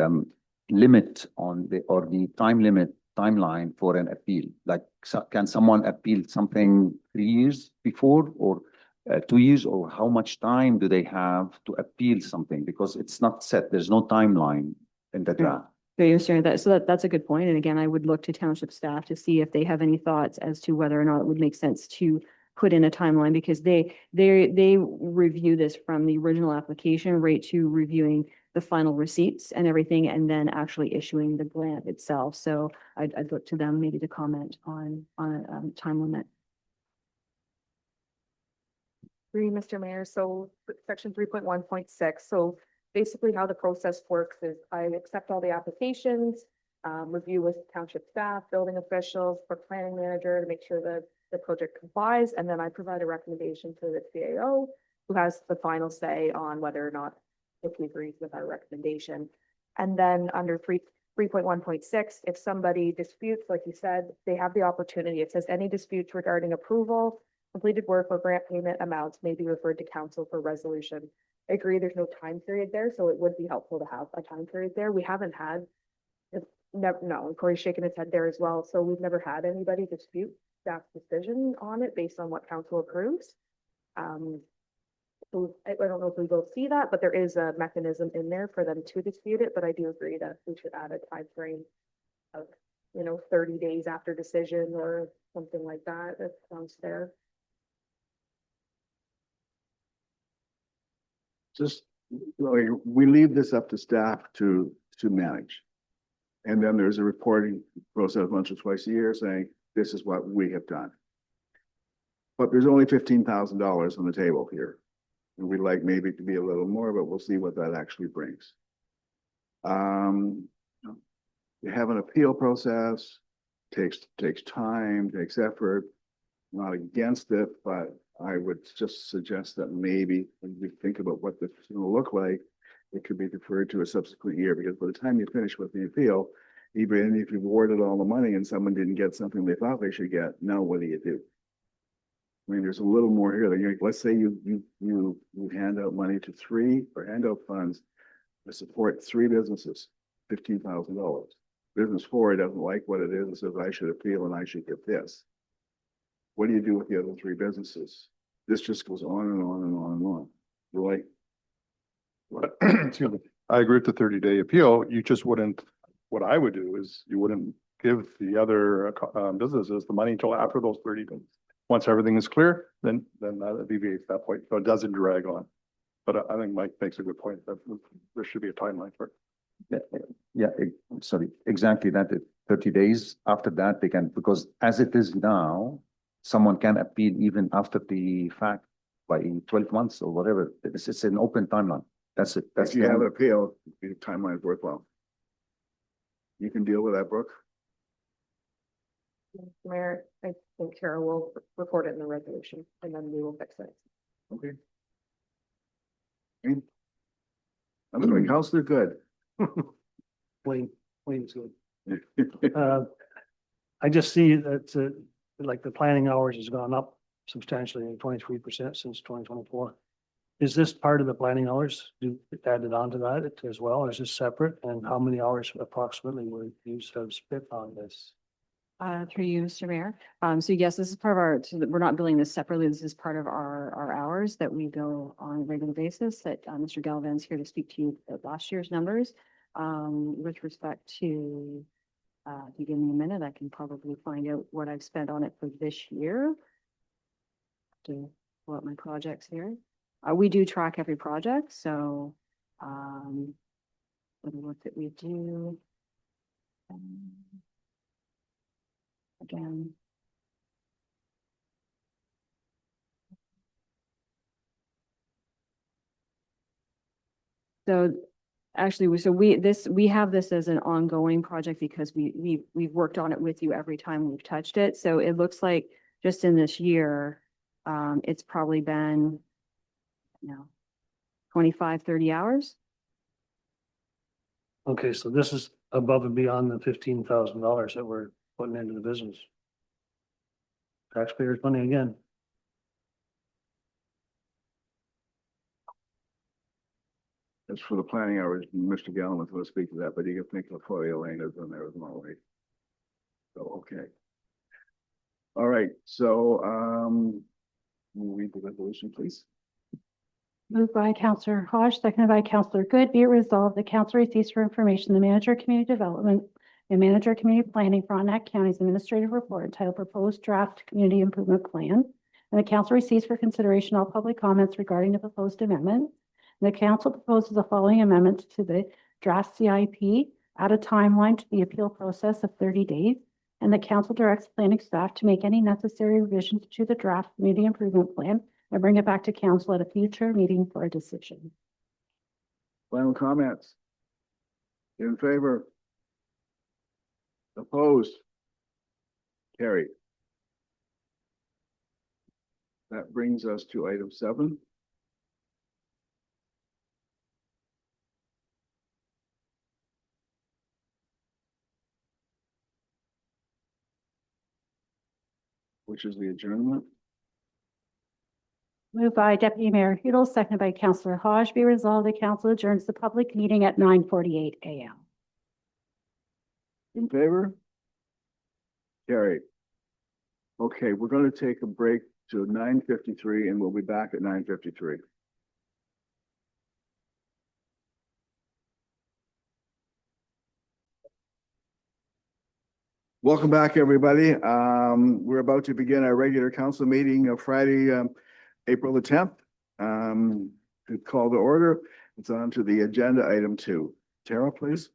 limit on the timeline for an appeal. Like, can someone appeal something 3 years before or 2 years, or how much time do they have to appeal something? Because it's not set. There's no timeline in the draft. So you understand that? So that's a good point. And again, I would look to township staff to see if they have any thoughts as to whether or not it would make sense to put in a timeline, because they review this from the original application right to reviewing the final receipts and everything, and then actually issuing the grant itself. So I'd look to them maybe to comment on a time limit. Agree, Mr. Mayor. So section 3.1.6. So basically how the process works is I accept all the applications, review with township staff, building officials, for planning manager to make sure that the project complies. And then I provide a recommendation to the CAO, who has the final say on whether or not if he agrees with our recommendation. And then under 3.1.6, if somebody disputes, like you said, they have the opportunity. It says any disputes regarding approval, completed work, or grant payment amounts may be referred to council for resolution. I agree, there's no time period there, so it would be helpful to have a time period there. We haven't had, no, Corey's shaking his head there as well. So we've never had anybody dispute staff's decision on it based on what council approves. So I don't know if we will see that, but there is a mechanism in there for them to dispute it. But I do agree that we should add a time frame of, 30 days after decision or something like that. That sounds fair. Just, like, we leave this up to staff to manage. And then there's a reporting process once or twice a year saying, this is what we have done. But there's only $15,000 on the table here. And we'd like maybe to be a little more, but we'll see what that actually brings. You have an appeal process, takes time, takes effort. Not against it, but I would just suggest that maybe when we think about what this is going to look like, it could be deferred to a subsequent year, because by the time you finish with the appeal, even if you've awarded all the money and someone didn't get something they thought they should get, now what do you do? I mean, there's a little more here than let's say you hand out money to hand out funds to support 3 businesses, $15,000. Business 4 doesn't like what it is and says, I should appeal and I should get this. What do you do with the other 3 businesses? This just goes on and on and on and on. Roy? Excuse me. I agree with the 30-day appeal. You just wouldn't, what I would do is you wouldn't give the other businesses the money until after those 30 days. Once everything is clear, then that alleviates that point. So it doesn't drag on. But I think Mike makes a good point that there should be a timeline for it. Sorry, exactly that. 30 days after that, they can, because as it is now, someone can appeal even after the fact by 12 months or whatever. It's an open timeline. That's it. That's If you have an appeal, the timeline is worthwhile. You can deal with that, Brooke? Mr. Mayor, I think Kara will report it in the resolution and then we will fix it. Okay. Okay. I'm going, Counselor Good. Wayne's good. I just see that, like the planning hours has gone up substantially, 23% since 2024. Is this part of the planning hours added onto that as well, or is this separate? And how many hours approximately were you have spent on this? Through you, Mr. Mayor. So yes, this is part of our, we're not billing this separately. This is part of our hours that we bill on a regular basis that Mr. Galvan's here to speak to you about last year's numbers. With respect to, if you give me a minute, I can probably find out what I've spent on it for this year. To pull up my projects here. We do track every project, so for the work that we do. Again. So actually, we have this as an ongoing project because we've worked on it with you every time we've touched it. So it looks like just in this year, it's probably been, 25, 30 hours. Okay, so this is above and beyond the $15,000 that we're putting into the business. Taxpayers' money again. As for the planning hours, Mr. Galvin was going to speak to that, but you can think of Claudia Lane is in there as well, right? So, okay. All right, so, we'll read the resolution, please. Moved by Counselor Hodge, seconded by Counselor Good. Be it resolved, the council receives for information the manager of community development and manager of community planning for Frontenac County's administrative report entitled Proposed Draft Community Improvement Plan. And the council receives for consideration all public comments regarding the proposed amendment. And the council proposes the following amendments to the draft CIP, add a timeline to the appeal process of 30 days. And the council directs planning staff to make any necessary revisions to the draft community improvement plan and bring it back to council at a future meeting for a decision. Final comments? In favor? Opposed? Carried. That brings us to item 7. Which is the adjournment. Moved by Deputy Mayor Hudel, seconded by Councillor Hodge. Be resolved, the council adjourns the public meeting at 9:48 a.m. In favor? Carried. Okay, we're going to take a break to 9:53 and we'll be back at 9:53. Welcome back, everybody. We're about to begin our regular council meeting of Friday, April the 10th. To call to order, it's on to the agenda item 2. Tara, please.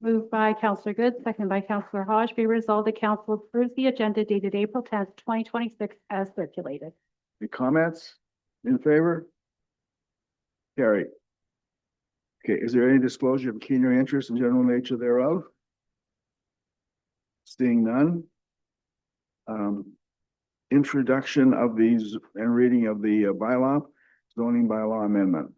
Moved by Councillor Good, seconded by Councillor Hodge. Be resolved, the council approves the agenda dated April 10th, 2026 as circulated. Any comments? In favor? Carried. Okay, is there any disclosure of pecuniary interest and general nature thereof? Seeing none. Introduction of these and reading of the zoning bylaw amendment.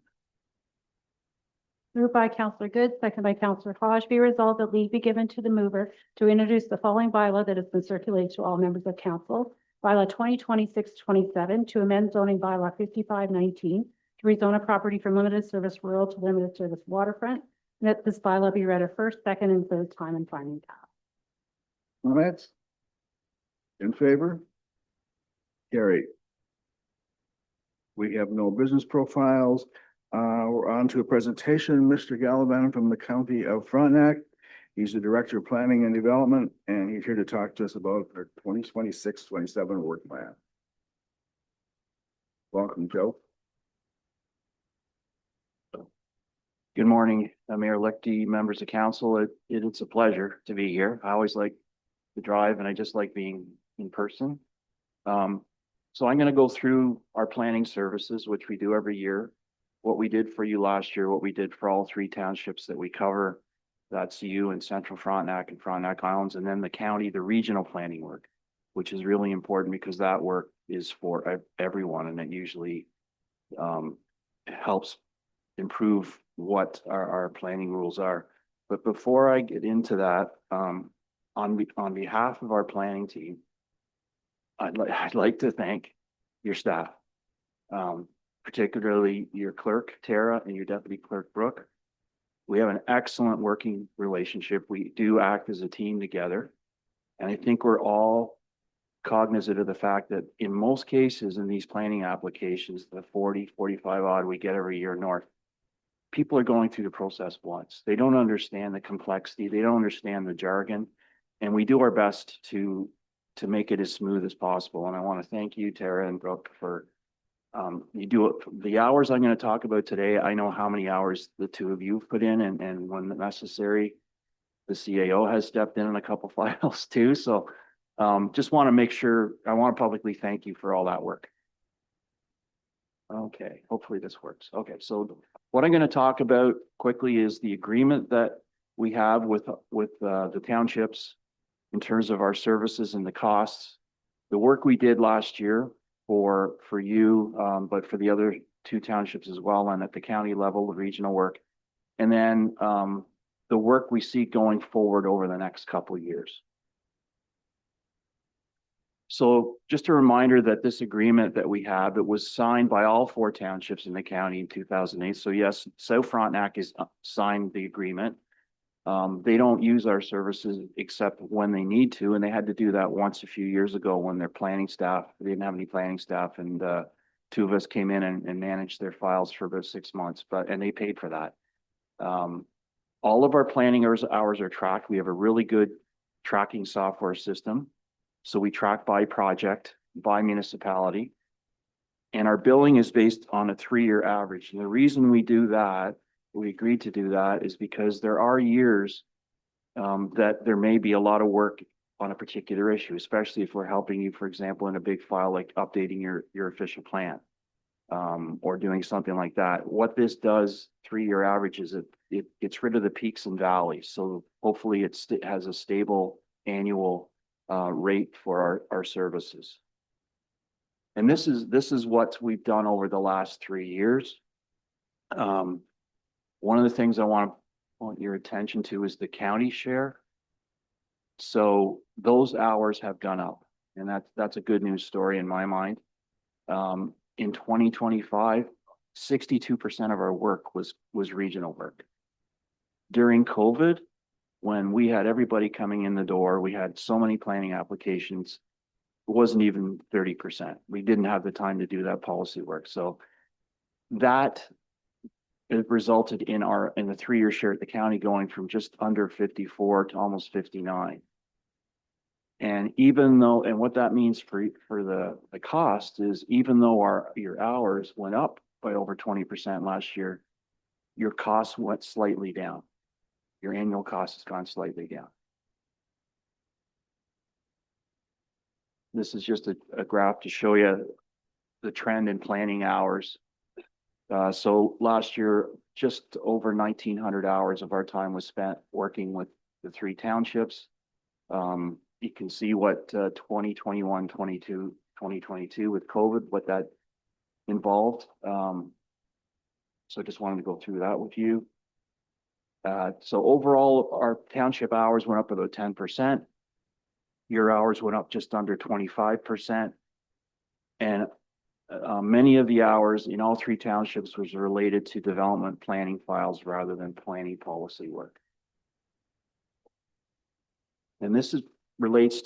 Moved by Councillor Good, seconded by Councillor Hodge. Be resolved that leave be given to the mover to introduce the following bylaw that has been circulated to all members of council. Bylaw 2026-27 to amend zoning bylaw 5519 to rezone a property from limited service rural to limited service waterfront. And that this bylaw be read a first, second, and third time and finding passed. Comments? In favor? Carried. We have no business profiles. We're on to a presentation. Mr. Gallivan from the County of Frontenac. He's the Director of Planning and Development, and he's here to talk to us about our 2026-27 work plan. Welcome, Joe. Good morning, Mayor-elect, members of council. It's a pleasure to be here. I always like to drive and I just like being in person. So I'm going to go through our planning services, which we do every year, what we did for you last year, what we did for all 3 townships that we cover. That's you and Central Frontenac and Frontenac Islands, and then the county, the regional planning work, which is really important because that work is for everyone and it usually helps improve what our planning rules are. But before I get into that, on behalf of our planning team, I'd like to thank your staff, particularly your clerk, Tara, and your deputy clerk, Brooke. We have an excellent working relationship. We do act as a team together. And I think we're all cognizant of the fact that in most cases in these planning applications, the 40, 45 odd we get every year north, people are going through the process once. They don't understand the complexity. They don't understand the jargon. And we do our best to make it as smooth as possible. And I want to thank you, Tara and Brooke, for You do it, the hours I'm going to talk about today, I know how many hours the two of you put in and when necessary, the CAO has stepped in a couple files too. So just want to make sure, I want to publicly thank you for all that work. Okay, hopefully this works. Okay, so what I'm going to talk about quickly is the agreement that we have with the townships in terms of our services and the costs. The work we did last year for you, but for the other two townships as well, and at the county level, the regional work. And then the work we see going forward over the next couple of years. So just a reminder that this agreement that we have, it was signed by all four townships in the county in 2008. So yes, South Frontenac is signed the agreement. They don't use our services except when they need to, and they had to do that once a few years ago when their planning staff, they didn't have any planning staff, and two of us came in and managed their files for about 6 months, and they paid for that. All of our planning hours are tracked. We have a really good tracking software system. So we track by project, by municipality, and our billing is based on a 3-year average. And the reason we do that, we agreed to do that, is because there are years that there may be a lot of work on a particular issue, especially if we're helping you, for example, in a big file like updating your official plan or doing something like that. What this does, 3-year average, is it gets rid of the peaks and valleys. So hopefully it has a stable annual rate for our services. And this is what we've done over the last 3 years. One of the things I want your attention to is the county share. So those hours have gone up, and that's a good news story in my mind. In 2025, 62% of our work was regional work. During COVID, when we had everybody coming in the door, we had so many planning applications, it wasn't even 30%. We didn't have the time to do that policy work. So that it resulted in the 3-year share at the county going from just under 54 to almost 59. And even though, and what that means for the cost is, even though your hours went up by over 20% last year, your costs went slightly down. Your annual cost has gone slightly down. This is just a graph to show you the trend in planning hours. So last year, just over 1,900 hours of our time was spent working with the 3 townships. You can see what 2021, 22, 2022 with COVID, what that involved. So just wanted to go through that with you. So overall, our township hours went up about 10%. Your hours went up just under 25%. And many of the hours in all 3 townships was related to development planning files rather than planning policy work. And this relates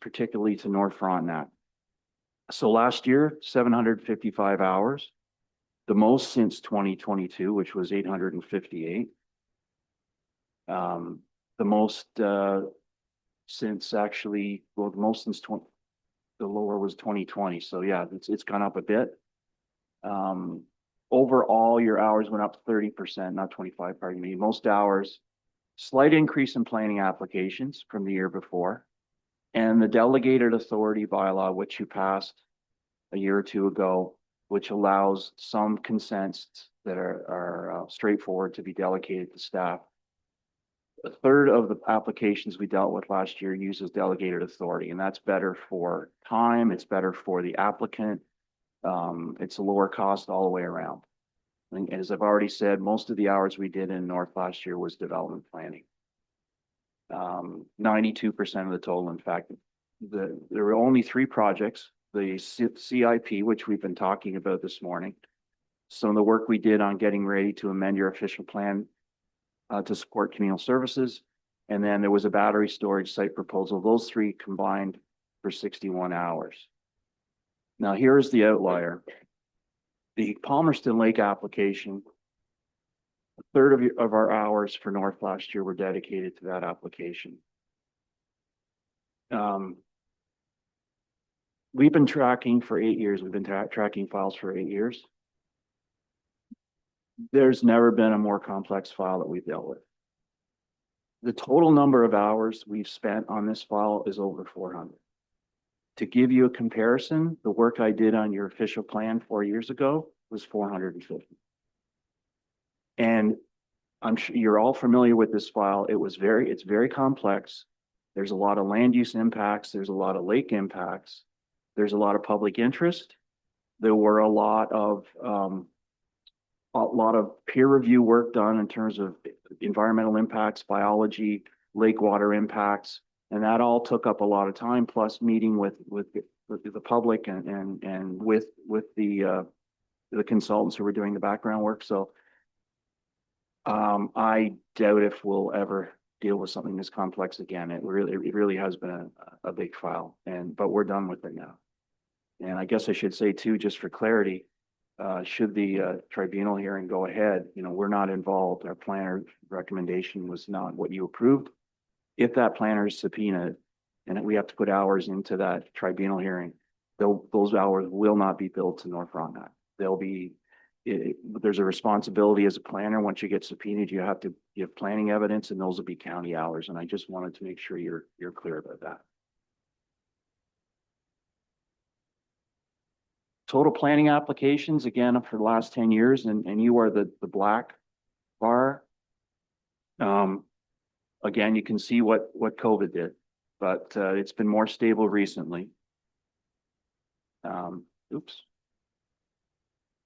particularly to North Frontenac. So last year, 755 hours, the most since 2022, which was 858. The most since actually, well, the most since the lower was 2020. So yeah, it's gone up a bit. Overall, your hours went up 30%, not 25, pardon me. Most hours, slight increase in planning applications from the year before. And the delegated authority bylaw, which you passed a year or 2 ago, which allows some consents that are straightforward to be delegated to staff. 1/3 of the applications we dealt with last year uses delegated authority, and that's better for time. It's better for the applicant. It's a lower cost all the way around. And as I've already said, most of the hours we did in North last year was development planning. 92% of the total. In fact, there were only 3 projects, the CIP, which we've been talking about this morning. Some of the work we did on getting ready to amend your official plan to support communal services. And then there was a battery storage site proposal. Those 3 combined for 61 hours. Now here's the outlier. The Palmerston Lake application, 1/3 of our hours for North last year were dedicated to that application. we've been tracking for 8 years. We've been tracking files for 8 years. There's never been a more complex file that we've dealt with. The total number of hours we've spent on this file is over 400. To give you a comparison, the work I did on your official plan 4 years ago was 450. And I'm sure you're all familiar with this file. It's very complex. There's a lot of land use impacts. There's a lot of lake impacts. There's a lot of public interest. There were a lot of peer review work done in terms of environmental impacts, biology, lake water impacts, and that all took up a lot of time. Plus, meeting with the public and with the consultants who were doing the background work. So I doubt if we'll ever deal with something this complex again. It really has been a big file, but we're done with it now. And I guess I should say too, just for clarity, should the tribunal hearing go ahead, we're not involved. Our planner recommendation was not what you approved. If that planner is subpoenaed and we have to put hours into that tribunal hearing, those hours will not be billed to North Frontenac. There's a responsibility as a planner. Once you get subpoenaed, you have to give planning evidence, and those will be county hours. And I just wanted to make sure you're clear about that. Total planning applications, again, for the last 10 years, and you are the black bar. Again, you can see what COVID did, but it's been more stable recently.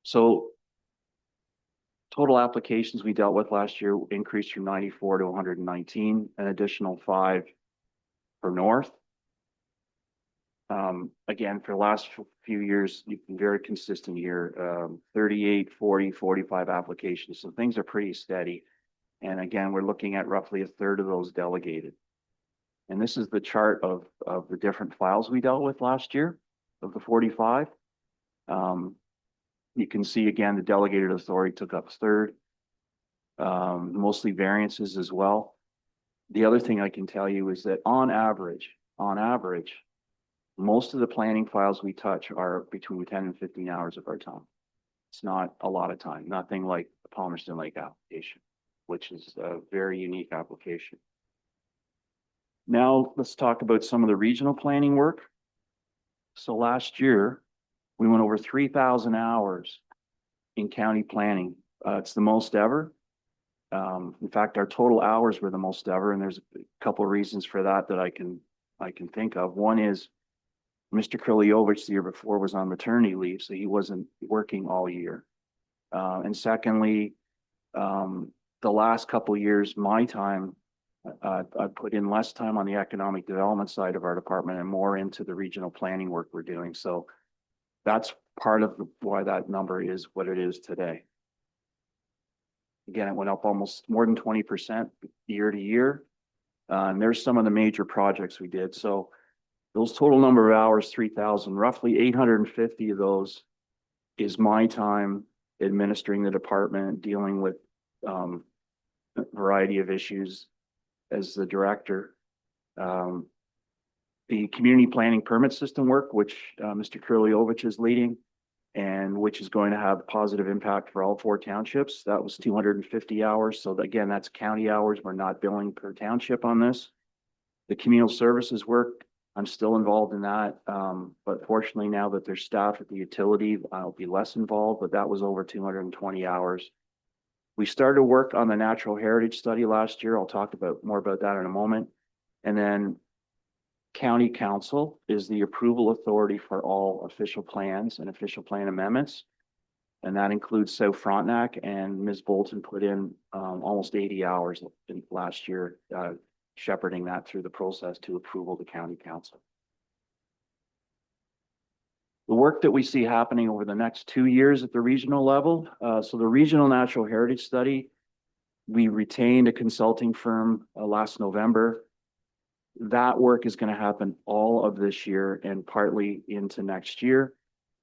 So total applications we dealt with last year increased from 94 to 119, an additional 5 for North. Again, for the last few years, you've been very consistent here, 38, 40, 45 applications. So things are pretty steady. And again, we're looking at roughly a third of those delegated. And this is the chart of the different files we dealt with last year of the 45. You can see again, the delegated authority took up a third, mostly variances as well. The other thing I can tell you is that on average, most of the planning files we touch are between 10 and 15 hours of our time. It's not a lot of time, nothing like the Palmerston Lake application, which is a very unique application. Now let's talk about some of the regional planning work. So last year, we went over 3,000 hours in county planning. It's the most ever. In fact, our total hours were the most ever, and there's a couple of reasons for that I can think of. One is Mr. Kriliovich the year before was on maternity leave, so he wasn't working all year. And secondly, the last couple of years, my time, I put in less time on the economic development side of our department and more into the regional planning work we're doing. So that's part of why that number is what it is today. Again, it went up almost more than 20% year to year. And there's some of the major projects we did. So those total number of hours, 3,000, roughly 850 of those is my time administering the department, dealing with a variety of issues as the director. The community planning permit system work, which Mr. Kriliovich is leading, and which is going to have a positive impact for all 4 townships. That was 250 hours. So again, that's county hours. We're not billing per township on this. The communal services work, I'm still involved in that. But fortunately, now that there's staff at the utility, I'll be less involved, but that was over 220 hours. We started work on the natural heritage study last year. I'll talk more about that in a moment. And then County Council is the approval authority for all official plans and official plan amendments. And that includes South Frontenac, and Ms. Bolton put in almost 80 hours last year, shepherding that through the process to approval to County Council. The work that we see happening over the next 2 years at the regional level. So the Regional Natural Heritage Study, we retained a consulting firm last November. That work is going to happen all of this year and partly into next year.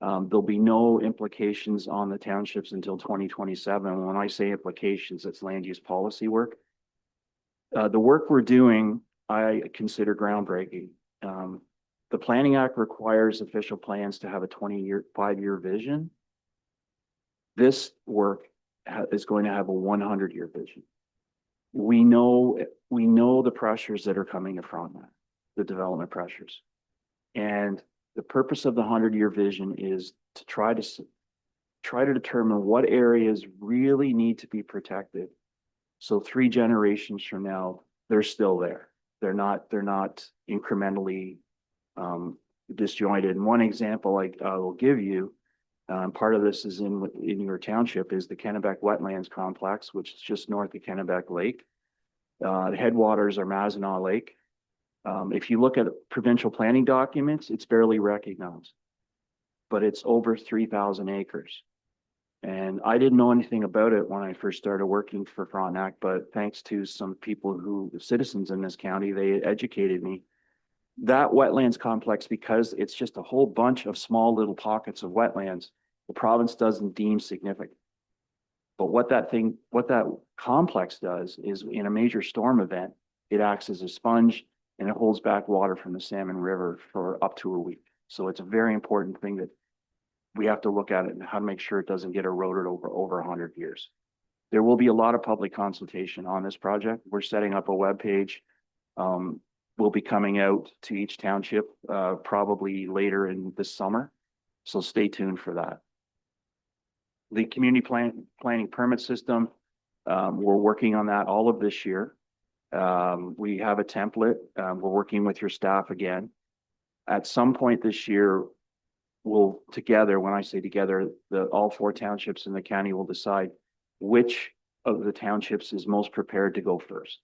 There'll be no implications on the townships until 2027. When I say implications, it's land use policy work. The work we're doing, I consider groundbreaking. the Planning Act requires official plans to have a 20-year, 5-year vision. This work is going to have a 100-year vision. We know the pressures that are coming in front of that, the development pressures. And the purpose of the 100-year vision is to try to determine what areas really need to be protected. So 3 generations from now, they're still there. They're not incrementally disjointed. And one example I will give you, part of this is in your township, is the Kennebec Wetlands Complex, which is just north of Kennebec Lake. The headwaters are Mazenau Lake. If you look at provincial planning documents, it's barely recognized, but it's over 3,000 acres. And I didn't know anything about it when I first started working for Frontenac, but thanks to some people citizens in this county, they educated me. That wetlands complex, because it's just a whole bunch of small little pockets of wetlands, the province doesn't deem significant. But what that complex does is, in a major storm event, it acts as a sponge and it holds back water from the Salmon River for up to a week. So it's a very important thing that we have to look at it and how to make sure it doesn't get eroded over 100 years. There will be a lot of public consultation on this project. We're setting up a webpage. Will be coming out to each township probably later in this summer. So stay tuned for that. The community planning permit system, we're working on that all of this year. We have a template. We're working with your staff again. At some point this year, we'll together, when I say together, all 4 townships in the county will decide which of the townships is most prepared to go first.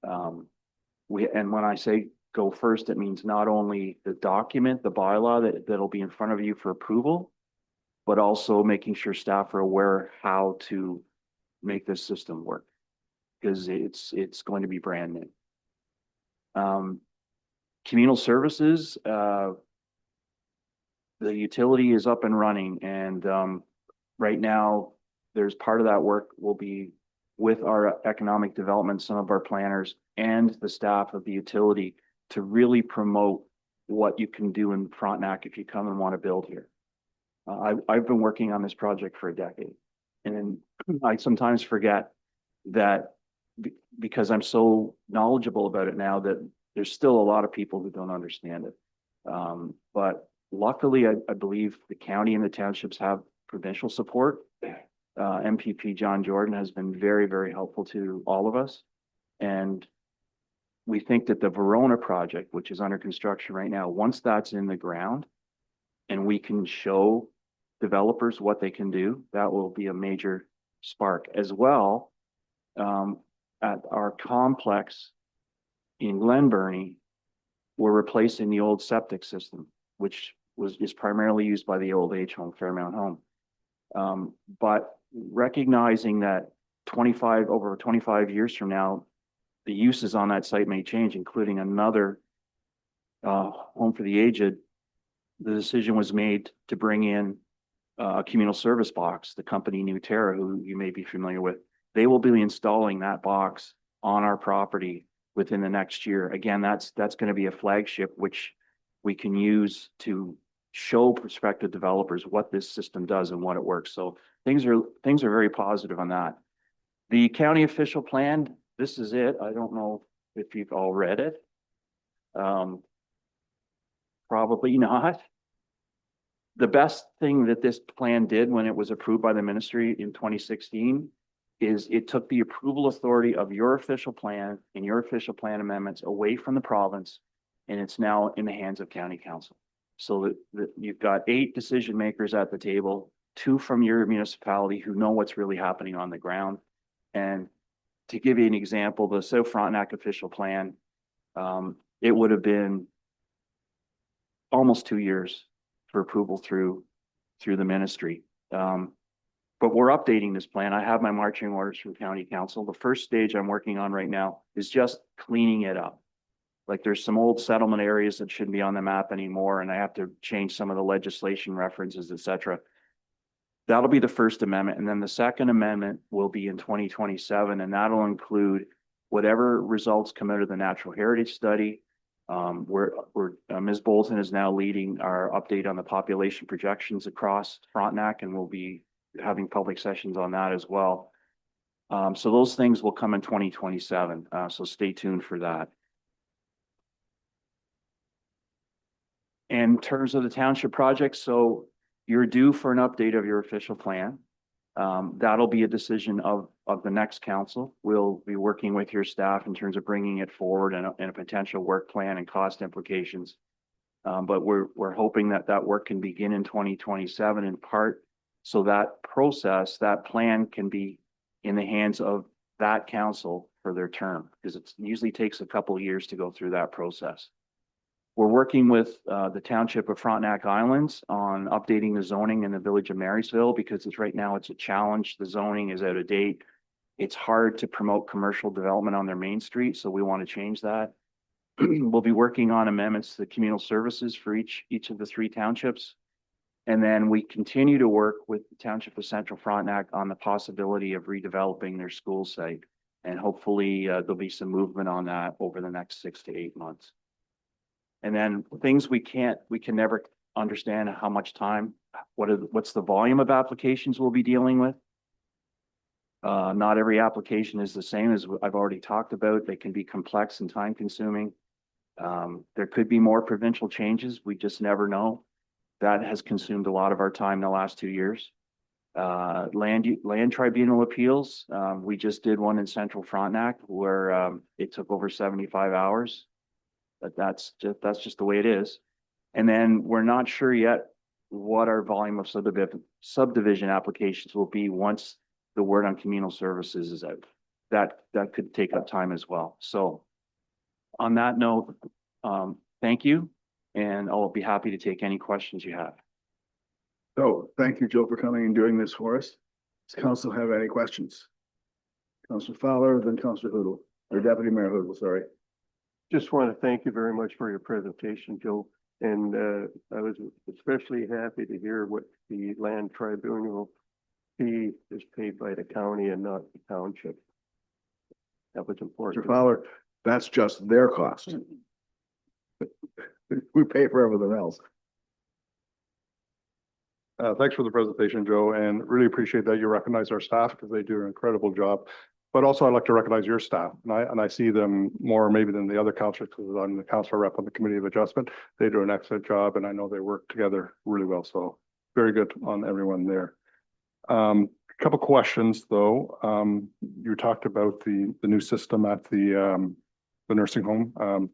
And when I say go first, it means not only the document, the bylaw that'll be in front of you for approval, but also making sure staff are aware how to make this system work, because it's going to be brand new. Communal services, the utility is up and running, and right now there's part of that work will be with our economic development, some of our planners and the staff of the utility to really promote what you can do in Frontenac if you come and want to build here. I've been working on this project for a decade, and I sometimes forget that because I'm so knowledgeable about it now, that there's still a lot of people who don't understand it. But luckily, I believe the county and the townships have provincial support. MPP John Jordan has been very, very helpful to all of us. And we think that the Verona project, which is under construction right now, once that's in the ground and we can show developers what they can do, that will be a major spark. As well, at our complex in Glen Burnie, we're replacing the old septic system, which is primarily used by the old age home, Fairmount Home. But recognizing that over 25 years from now, the uses on that site may change, including another home for the aged, the decision was made to bring in a communal service box, the company Newterra, who you may be familiar with. They will be installing that box on our property within the next year. Again, that's going to be a flagship, which we can use to show prospective developers what this system does and what it works. So things are very positive on that. The county official plan, this is it. I don't know if you've all read it. Probably not. The best thing that this plan did when it was approved by the ministry in 2016 is it took the approval authority of your official plan and your official plan amendments away from the province, and it's now in the hands of county council. So that you've got 8 decision makers at the table, 2 from your municipality who know what's really happening on the ground. And to give you an example, the South Frontenac official plan, it would have been almost 2 years for approval through the ministry. But we're updating this plan. I have my marching orders from county council. The first stage I'm working on right now is just cleaning it up. Like there's some old settlement areas that shouldn't be on the map anymore, and I have to change some of the legislation references, etc. That'll be the first amendment. And then the second amendment will be in 2027, and that'll include whatever results come out of the natural heritage study, Ms. Bolton is now leading our update on the population projections across Frontenac, and we'll be having public sessions on that as well. So those things will come in 2027. So stay tuned for that. In terms of the township project, so you're due for an update of your official plan. That'll be a decision of the next council. We'll be working with your staff in terms of bringing it forward and a potential work plan and cost implications. But we're hoping that work can begin in 2027 in part, so that process, that plan can be in the hands of that council for their term, because it usually takes a couple of years to go through that process. We're working with the Township of Frontenac Islands on updating the zoning in the village of Marysville, because right now it's a challenge. The zoning is out of date. It's hard to promote commercial development on their main street, so we want to change that. We'll be working on amendments to the communal services for each of the 3 townships. And then we continue to work with the Township of Central Frontenac on the possibility of redeveloping their school site. And hopefully there'll be some movement on that over the next 6 to 8 months. And then things we can never understand how much time, what's the volume of applications we'll be dealing with. Not every application is the same, as I've already talked about. They can be complex and time consuming. There could be more provincial changes. We just never know. That has consumed a lot of our time the last 2 years. Land tribunal appeals. We just did one in Central Frontenac where it took over 75 hours. But that's just the way it is. And then we're not sure yet what our volume of subdivision applications will be once the word on communal services is out. That could take up time as well. So on that note, thank you, and I'll be happy to take any questions you have. So thank you, Joe, for coming and doing this for us. Does council have any questions? Councilor Fowler, then Councilor Hoodle, or Deputy Mayor Hoodle, sorry. Just want to thank you very much for your presentation, Joe. And I was especially happy to hear what the land tribunal fee is paid by the county and not the township. That was important. Mr. Fowler, that's just their cost. We pay for everything else. Thanks for the presentation, Joe, and really appreciate that you recognize our staff because they do an incredible job. But also I'd like to recognize your staff, and I see them more maybe than the other councilors, because I'm the councilor rep on the Committee of Adjustment. They do an excellent job, and I know they work together really well. So very good on everyone there. A couple questions though. You talked about the new system at the nursing home.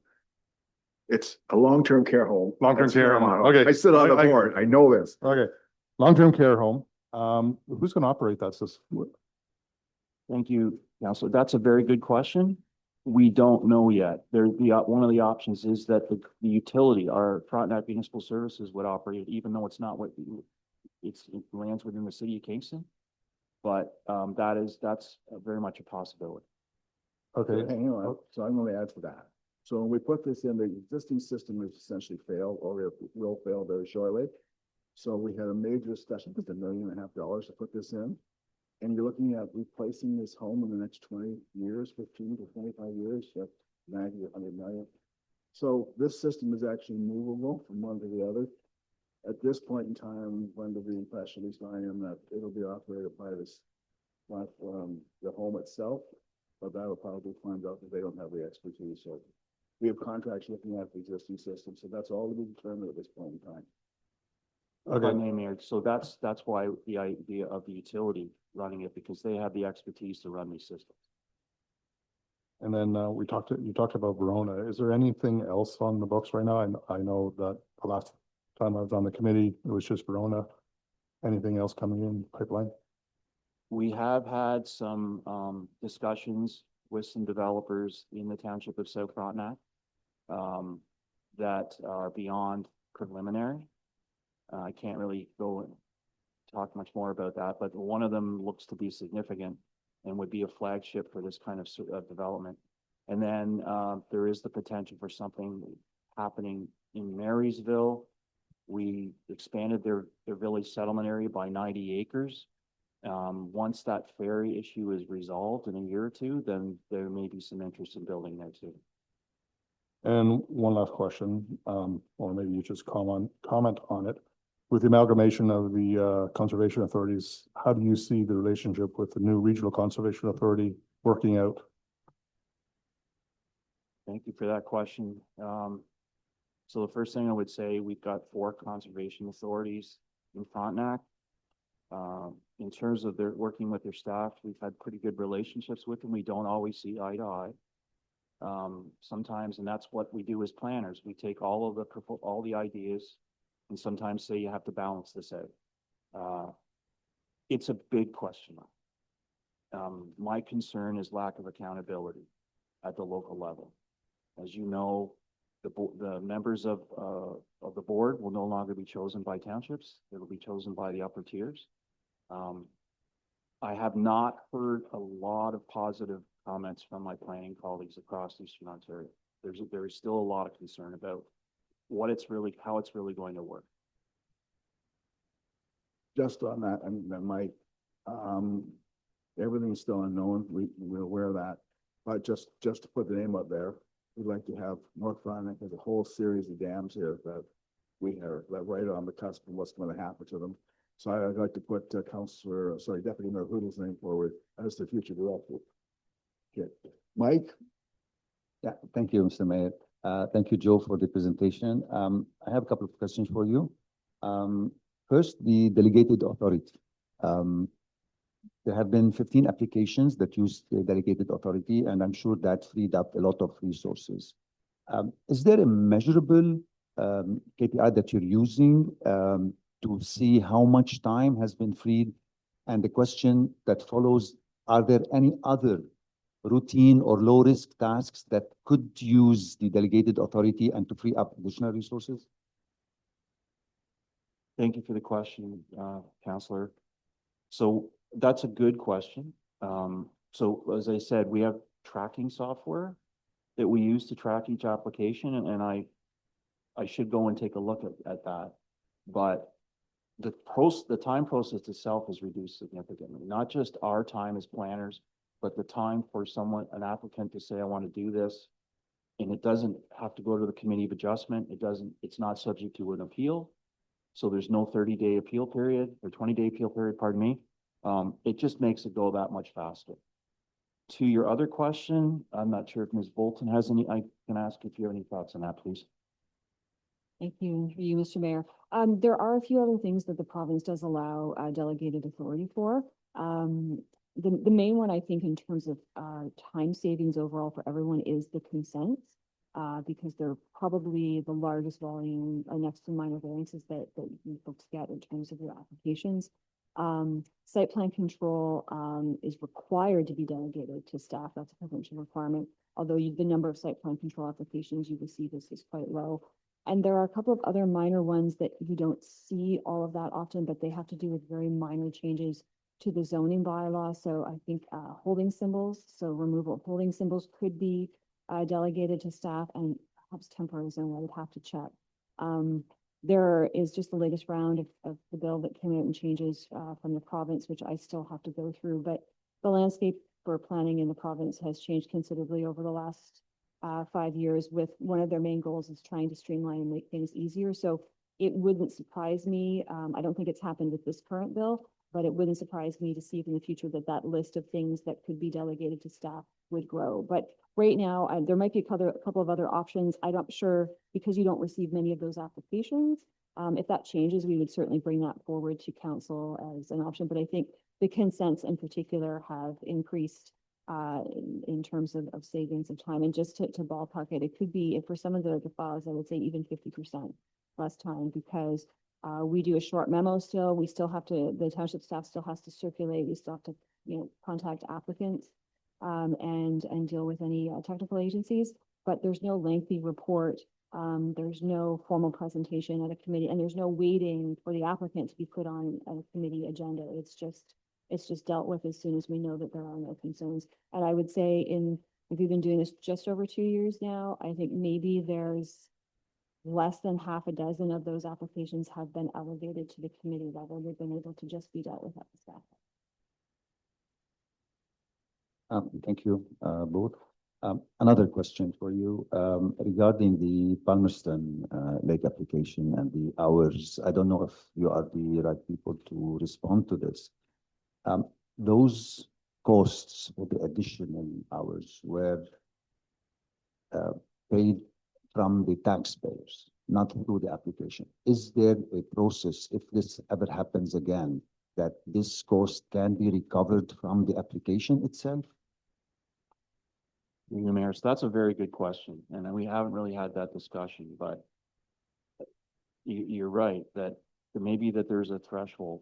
It's a long-term care home. Long-term care home. Okay. I sit on the board. I know this. Okay. Long-term care home. Who's going to operate that system? Thank you, Councilor. That's a very good question. We don't know yet. One of the options is that the utility, our Frontenac Municipal Services, would operate, even though it's not it lands within the city of Kingston. But that's very much a possibility. Okay. Hang on. So I'm going to add to that. So when we put this in, the existing system has essentially failed, or it will fail very shortly. So we had a major discussion, just $1.5 million to put this in. And you're looking at replacing this home in the next 20 years, 15 to 25 years, 90 to 100 million. So this system is actually movable from one to the other. At this point in time, under the impression, at least I am, that it'll be operated by this platform, the home itself, but that'll probably find out that they don't have the expertise. So we have contracts looking at the existing system, so that's all to be determined at this point in time. Okay, Mayor. So that's why the idea of the utility running it, because they have the expertise to run these systems. And then you talked about Verona. Is there anything else on the books right now? I know that the last time I was on the committee, it was just Verona. Anything else coming in pipeline? We have had some discussions with some developers in the township of South Frontenac that are beyond preliminary. I can't really go and talk much more about that, but one of them looks to be significant and would be a flagship for this kind of development. And then there is the potential for something happening in Marysville. We expanded their village settlement area by 90 acres. Once that ferry issue is resolved in a year or two, then there may be some interest in building there too. And one last question, or maybe you just comment on it. With the amalgamation of the conservation authorities, how do you see the relationship with the new regional conservation authority working out? Thank you for that question. So the first thing I would say, we've got 4 conservation authorities in Frontenac. In terms of their working with their staff, we've had pretty good relationships with them. We don't always see eye to eye. Sometimes, and that's what we do as planners. We take all the ideas and sometimes say you have to balance this out. It's a big question. My concern is lack of accountability at the local level. As you know, the members of the board will no longer be chosen by townships. It'll be chosen by the upper tiers. I have not heard a lot of positive comments from my planning colleagues across Eastern Ontario. There is still a lot of concern about how it's really going to work. Just on that, and then Mike, everything's still unknown. We're aware of that. But just to put the name up there, we'd like to have North Frontenac has a whole series of dams here that we are right on the cusp of what's going to happen to them. So I'd like to put Deputy Mayor Hoodle's name forward as the future director. Okay, Mike? Yeah, thank you, Mr. Mayor. Thank you, Joe, for the presentation. I have a couple of questions for you. First, the delegated authority. There have been 15 applications that use the delegated authority, and I'm sure that freed up a lot of resources. Is there a measurable KPI that you're using to see how much time has been freed? And the question that follows, are there any other routine or low-risk tasks that could use the delegated authority and to free up additional resources? Thank you for the question, Councillor. So that's a good question. So as I said, we have tracking software that we use to track each application, and I should go and take a look at that. But the time process itself is reduced significantly, not just our time as planners, but the time for an applicant to say, I want to do this, and it doesn't have to go to the committee of adjustment. It's not subject to an appeal. So there's no 30-day appeal period or 20-day appeal period, pardon me. It just makes it go that much faster. To your other question, I'm not sure if Ms. Bolton has any, I can ask if you have any thoughts on that, please. Thank you, for you, Mr. Mayor. There are a few other things that the province does allow delegated authority for. The main one, I think, in terms of time savings overall for everyone is the consents, because they're probably the largest volume next to minor variances that you folks get in terms of your applications. Site plan control is required to be delegated to staff. That's a provincial requirement, although the number of site plan control applications you receive is quite low. And there are a couple of other minor ones that you don't see all of that often, but they have to do with very minor changes to the zoning bylaw. So I think holding symbols, so removal of holding symbols could be delegated to staff, and perhaps temporary zone, I would have to check. There is just the latest round of the bill that came out and changes from the province, which I still have to go through, but the landscape for planning in the province has changed considerably over the last 5 years, with one of their main goals is trying to streamline and make things easier. So it wouldn't surprise me. I don't think it's happened with this current bill, but it wouldn't surprise me to see in the future that list of things that could be delegated to staff would grow. But right now, there might be a couple of other options. I'm not sure, because you don't receive many of those applications. If that changes, we would certainly bring that forward to council as an option. But I think the consents in particular have increased in terms of savings of time. And just to ballpark it, it could be, for some of the files, I would say even 50% less time, because we do a short memo still. We still have to, the township staff still has to circulate. We still have to, contact applicants and deal with any technical agencies, but there's no lengthy report. There's no formal presentation at a committee, and there's no waiting for the applicant to be put on a committee agenda. It's just dealt with as soon as we know that there are no concerns. And I would say if you've been doing this just over 2 years now, I think maybe there's less than half a dozen of those applications have been elevated to the committee level. They've been able to just be dealt with at the staff. Thank you, both. Another question for you, regarding the Palmerston, Lake application and the hours. I don't know if you are the right people to respond to this. Those costs for the additional hours were paid from the taxpayers, not through the application. Is there a process, if this ever happens again, that this cost can be recovered from the application itself? Your Mayor, so that's a very good question, and we haven't really had that discussion, but you're right, that maybe that there's a threshold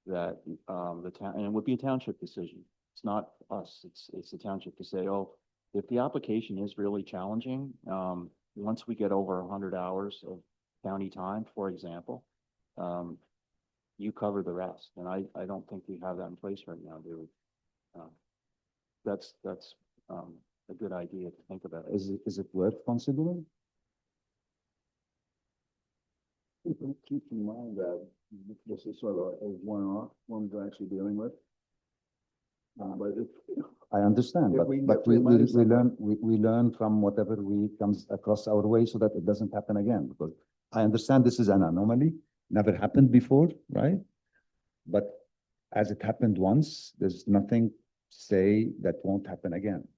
that, the town, and it would be a township decision. It's not us, it's the township to say, oh, if the application is really challenging, once we get over 100 hours of county time, for example, you cover the rest, and I don't think we have that in place right now, do we? That's a good idea to think about. Is it worth considering? Keep in mind that this is sort of a one-off, one we're actually dealing with. But if, I understand, If but, we can but get we, free money we somewhere. learn, we learn from whatever we comes across our way so that it doesn't happen again, because I understand this is an anomaly, never happened before, right? But as it happened once, there's nothing to say that won't happen again.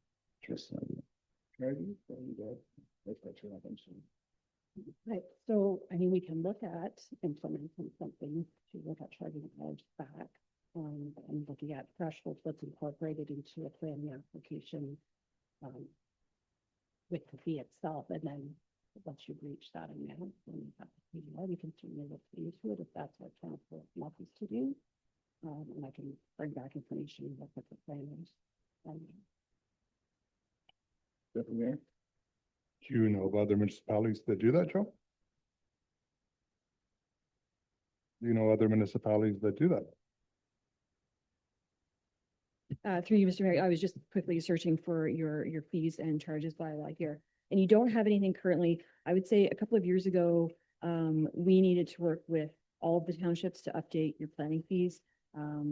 Just, Right, so, I mean, we can look at implementing something to look at charging hours back. And looking at thresholds that's incorporated into a planning application. With the fee itself, and then once you reach that amount, then you have to pay more. We can certainly look into it if that's what council wants us to do. And I can bring back information and look at the planners. Deputy Mayor? Do you know of other municipalities that do that, Joe? Do you know other municipalities that do that? Through you, Mr. Mayor, I was just quickly searching for your fees and charges bylaw here. And you don't have anything currently. I would say a couple of years ago, we needed to work with all of the townships to update your planning fees.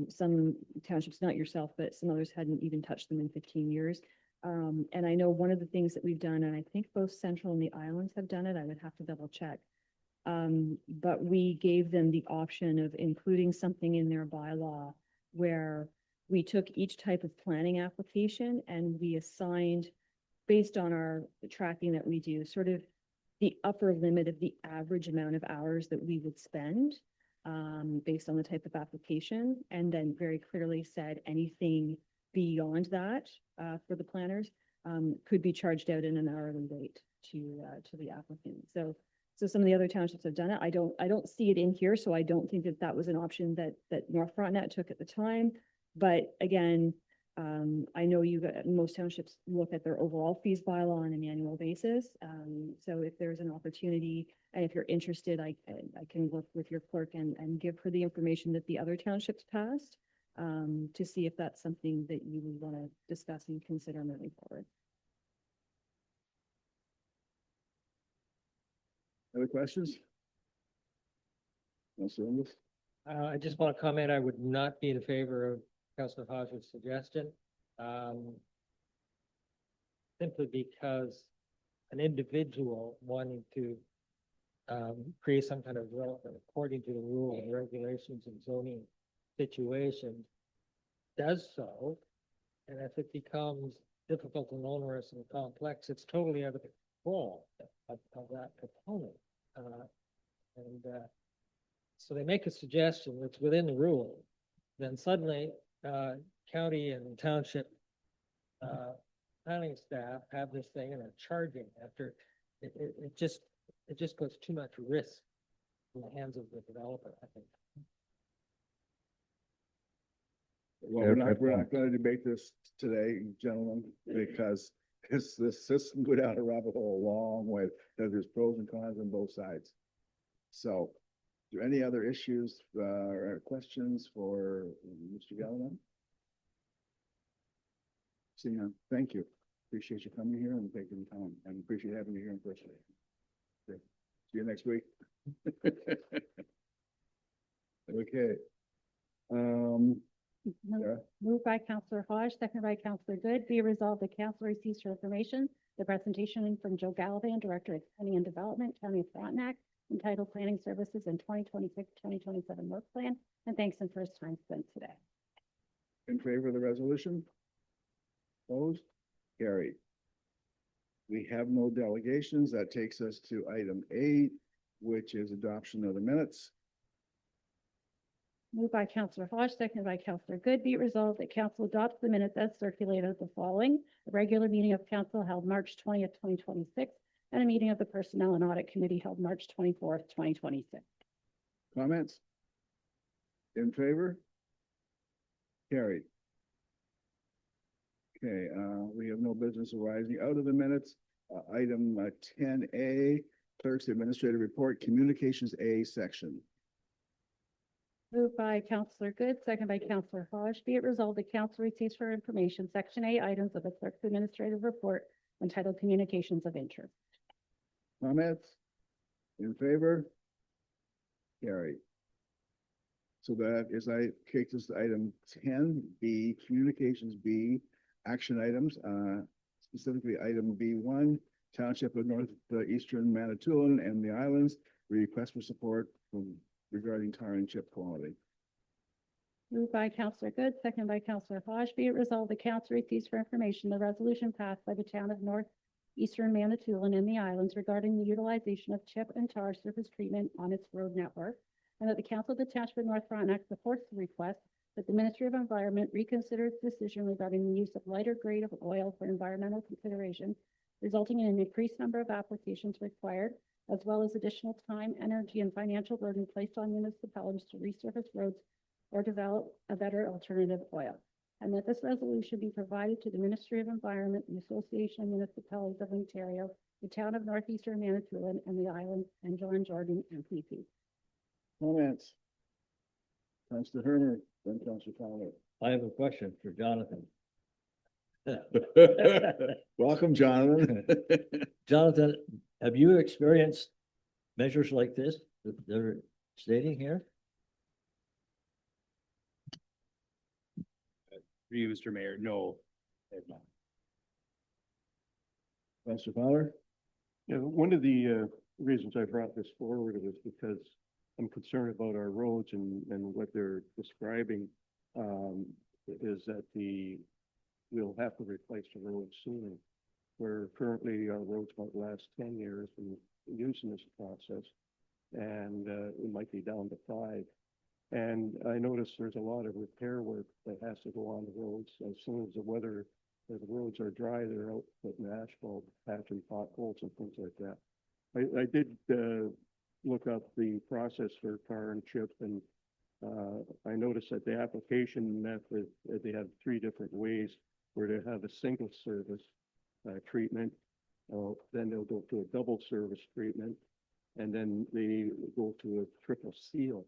Some townships, not yourself, but some others hadn't even touched them in 15 years. And I know one of the things that we've done, and I think both Central and the Islands have done it, I would have to double check. But we gave them the option of including something in their bylaw where we took each type of planning application and we assigned, based on our tracking that we do, sort of the upper limit of the average amount of hours that we would spend based on the type of application, and then very clearly said anything beyond that for the planners could be charged out in an hourly rate to the applicant. So some of the other townships have done it. I don't see it in here, so I don't think that was an option that North Frontenac took at the time. But again, I know most townships look at their overall fees bylaw on an annual basis. So if there's an opportunity, and if you're interested, I can work with your clerk and give her the information that the other townships passed to see if that's something that you would want to discuss and consider moving forward. Other questions? Councilor Inglis? I just want to comment, I would not be in favor of Councilor Hodge's suggestion. Simply because an individual wanting to create some kind of development according to the rules and regulations and zoning situation does so. And if it becomes difficult and onerous and complex, it's totally out of the control of that proponent. So they make a suggestion that's within the rule, then suddenly county and township planning staff have this thing and are charging after it just puts too much risk in the hands of the developer, I think. Well, we're not going to debate this today, gentlemen, because this system go down a rabbit hole a long way. There's pros and cons on both sides. So, are there any other issues or questions for Mr. Gallivan? Seeing none, thank you. Appreciate you coming here and taking the time, and appreciate having you here in person. Okay. See you next week. Okay. Sarah? Moved by Counselor Hodge, seconded by Counselor Good. Be it resolved that council receives for information the presentation from Joe Gallivan, Director of Planning and Development, County of Frontenac, entitled Planning Services in 2026-2027 Work Plan, and thanks and for his time spent today. In favor of the resolution? Opposed? Carried. We have no delegations. That takes us to item 8, which is adoption of the minutes. Moved by Counselor Hodge, seconded by Counselor Good. Be it resolved that council adopts the minutes as circulated the following: a regular meeting of council held March 20th, 2026, and a meeting of the Personnel and Audit Committee held March 24th, 2026. Comments? In favor? Carried. Okay, we have no business arising out of the minutes. Item 10A, Clerk's Administrative Report, Communications A section. Moved by Counselor Good, seconded by Counselor Hodge. Be it resolved that council receives for information Section A items of the Clerk's Administrative Report entitled Communications of Interest. Comments? In favor? Carried. So that is, I take this to item 10B, Communications B, action items, specifically item B1, Township of Northeastern Manitoulin and the Islands, request for support from regarding tar and chip quality. Moved by Counselor Good, seconded by Counselor Hodge. Be it resolved the council receives for information the resolution passed by the town of Northeastern Manitoulin and the Islands regarding the utilization of chip and tar surface treatment on its road network, and that the council of the Township of North Frontenac supports the request that the Ministry of Environment reconsider its decision regarding the use of lighter grade of oil for environmental consideration, resulting in an increased number of applications required, as well as additional time, energy, and financial burden placed on municipalities to resurface roads or develop a better alternative oil. And that this resolution be provided to the Ministry of Environment, the Association of Municipalities of Ontario, the town of Northeastern Manitoulin and the Islands, and John Jordan, MPP. Comments? Councilor Herner, then Councilor Fowler. I have a question for Jonathan. Welcome, Jonathan. Jonathan, have you experienced measures like this that they're stating here? For you, Mr. Mayor, no, I have not. Councilor Fowler? Yeah, one of the reasons I brought this forward was because I'm concerned about our roads and what they're describing is that we'll have to replace the roads sooner. Where currently our roads might last 10 years in using this process, and it might be down to 5. And I noticed there's a lot of repair work that has to go on the roads as soon as the roads are dry, they're out putting asphalt, patching potholes and things like that. I did look up the process for tar and chip, and I noticed that the application method, they have 3 different ways where they have a single service treatment, then they'll go to a double service treatment, and then they go to a triple seal.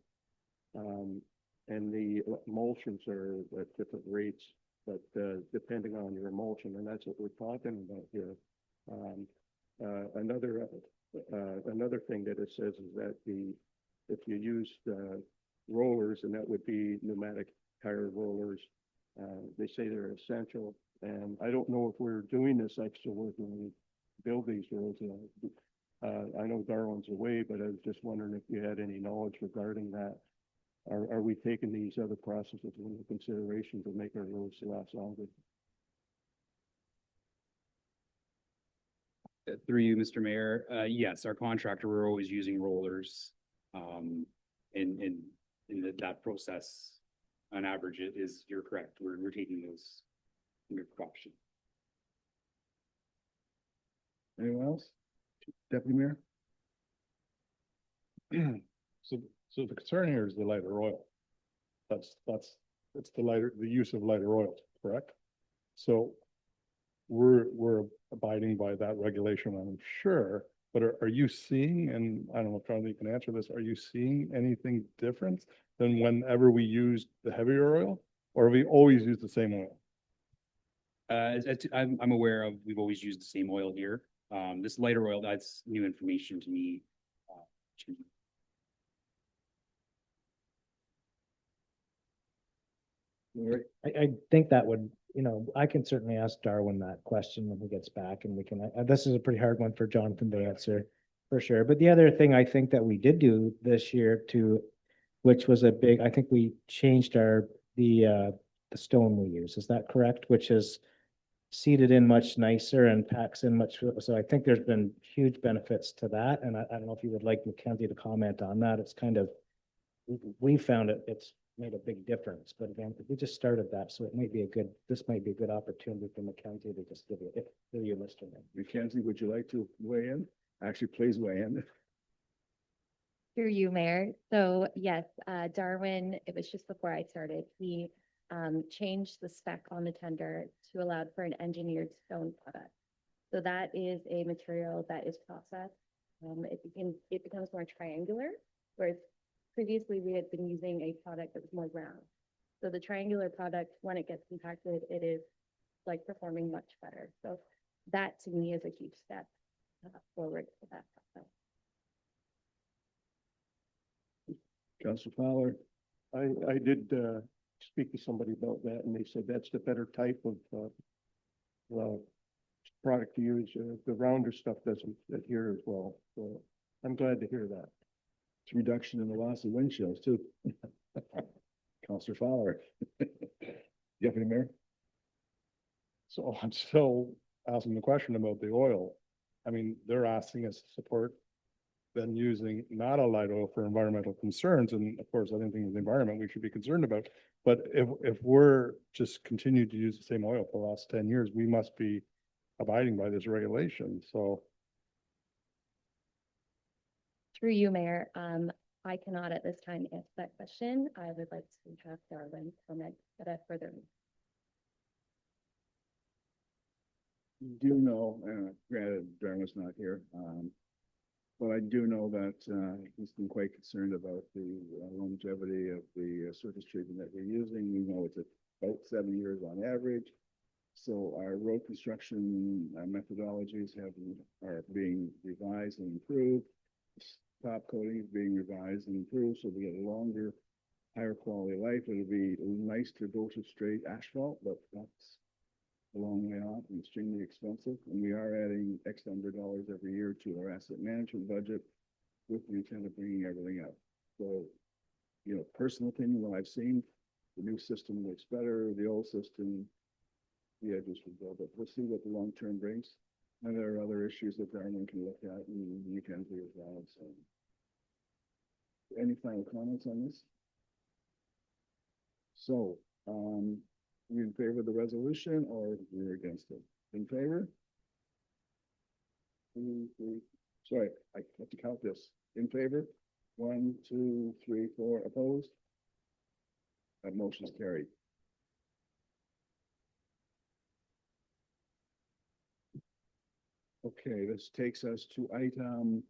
And the emulsions are at different rates, but depending on your emulsion, and that's what we're talking about here. Another thing that it says is that if you use rollers, and that would be pneumatic tire rollers, they say they're essential. And I don't know if we're doing this extra work when we build these roads. I know Darwin's away, but I was just wondering if you had any knowledge regarding that. Are we taking these other processes into consideration to make our roads last longer? Through you, Mr. Mayor, yes, our contractor, we're always using rollers. In that process, on average, you're correct. We're taking those under precaution. Anyone else? Deputy Mayor? So the concern here is the lighter oil. It's the use of lighter oil, correct? So we're abiding by that regulation, I'm sure, but are you seeing, and I don't know if Charlie can answer this, are you seeing anything different than whenever we used the heavier oil, or have we always used the same oil? I'm aware of, we've always used the same oil here. This lighter oil, that's new information to me. I think that would, I can certainly ask Darwin that question when he gets back and we can, this is a pretty hard one for Jonathan to answer for sure. But the other thing I think that we did do this year too, which was a big, I think we changed the stone we use. Is that correct? Which is seeded in much nicer and packs in much. So I think there's been huge benefits to that. And I don't know if you would like Mackenzie to comment on that. It's kind of, we found it's made a big difference, but again, we just started that, so it might be this might be a good opportunity for Mackenzie to just give you a list of them. Mackenzie, would you like to weigh in? Actually, please weigh in. Through you, Mayor. So yes, Darwin, it was just before I started, he changed the spec on the tender to allow for an engineered stone product. So that is a material that is processed. It becomes more triangular, whereas previously we had been using a product that was more round. So the triangular product, when it gets compacted, it is like performing much better. So that to me is a huge step forward for that process. Councilor Fowler. I did speak to somebody about that and they said that's the better type of product to use. The rounder stuff doesn't adhere as well. So I'm glad to hear that. It's reduction in the loss of windshields too. Councilor Fowler. Deputy Mayor. So I'm still asking the question about the oil. I mean, they're asking us to support them using not a light oil for environmental concerns. And of course, anything with the environment we should be concerned about. But if we're just continuing to use the same oil for the last 10 years, we must be abiding by this regulation. So Through you, Mayor, I cannot at this time answer that question. I would like to have Darwin comment at a further. Do know, granted, Darwin's not here, but I do know that he's been quite concerned about the longevity of the surface treatment that we're using. We know it's about 7 years on average. So our road construction methodologies are being revised and improved. Top coating is being revised and improved, so we get a longer, higher quality life. It'll be nice to go to straight asphalt, but that's a long way off and extremely expensive. And we are adding X number of dollars every year to our asset management budget with the intent of bringing everything up. So, personal opinion, what I've seen, the new system looks better. The old system, the edges would go, but we'll see what the long term brings. And there are other issues that Darwin can look at and you can do as well. So, any final comments on this? So, you in favor of the resolution or you're against it? In favor? 2, 3. Sorry, I have to count this. In favor? 1, 2, 3, 4. Opposed? That motion is carried. Okay, this takes us to item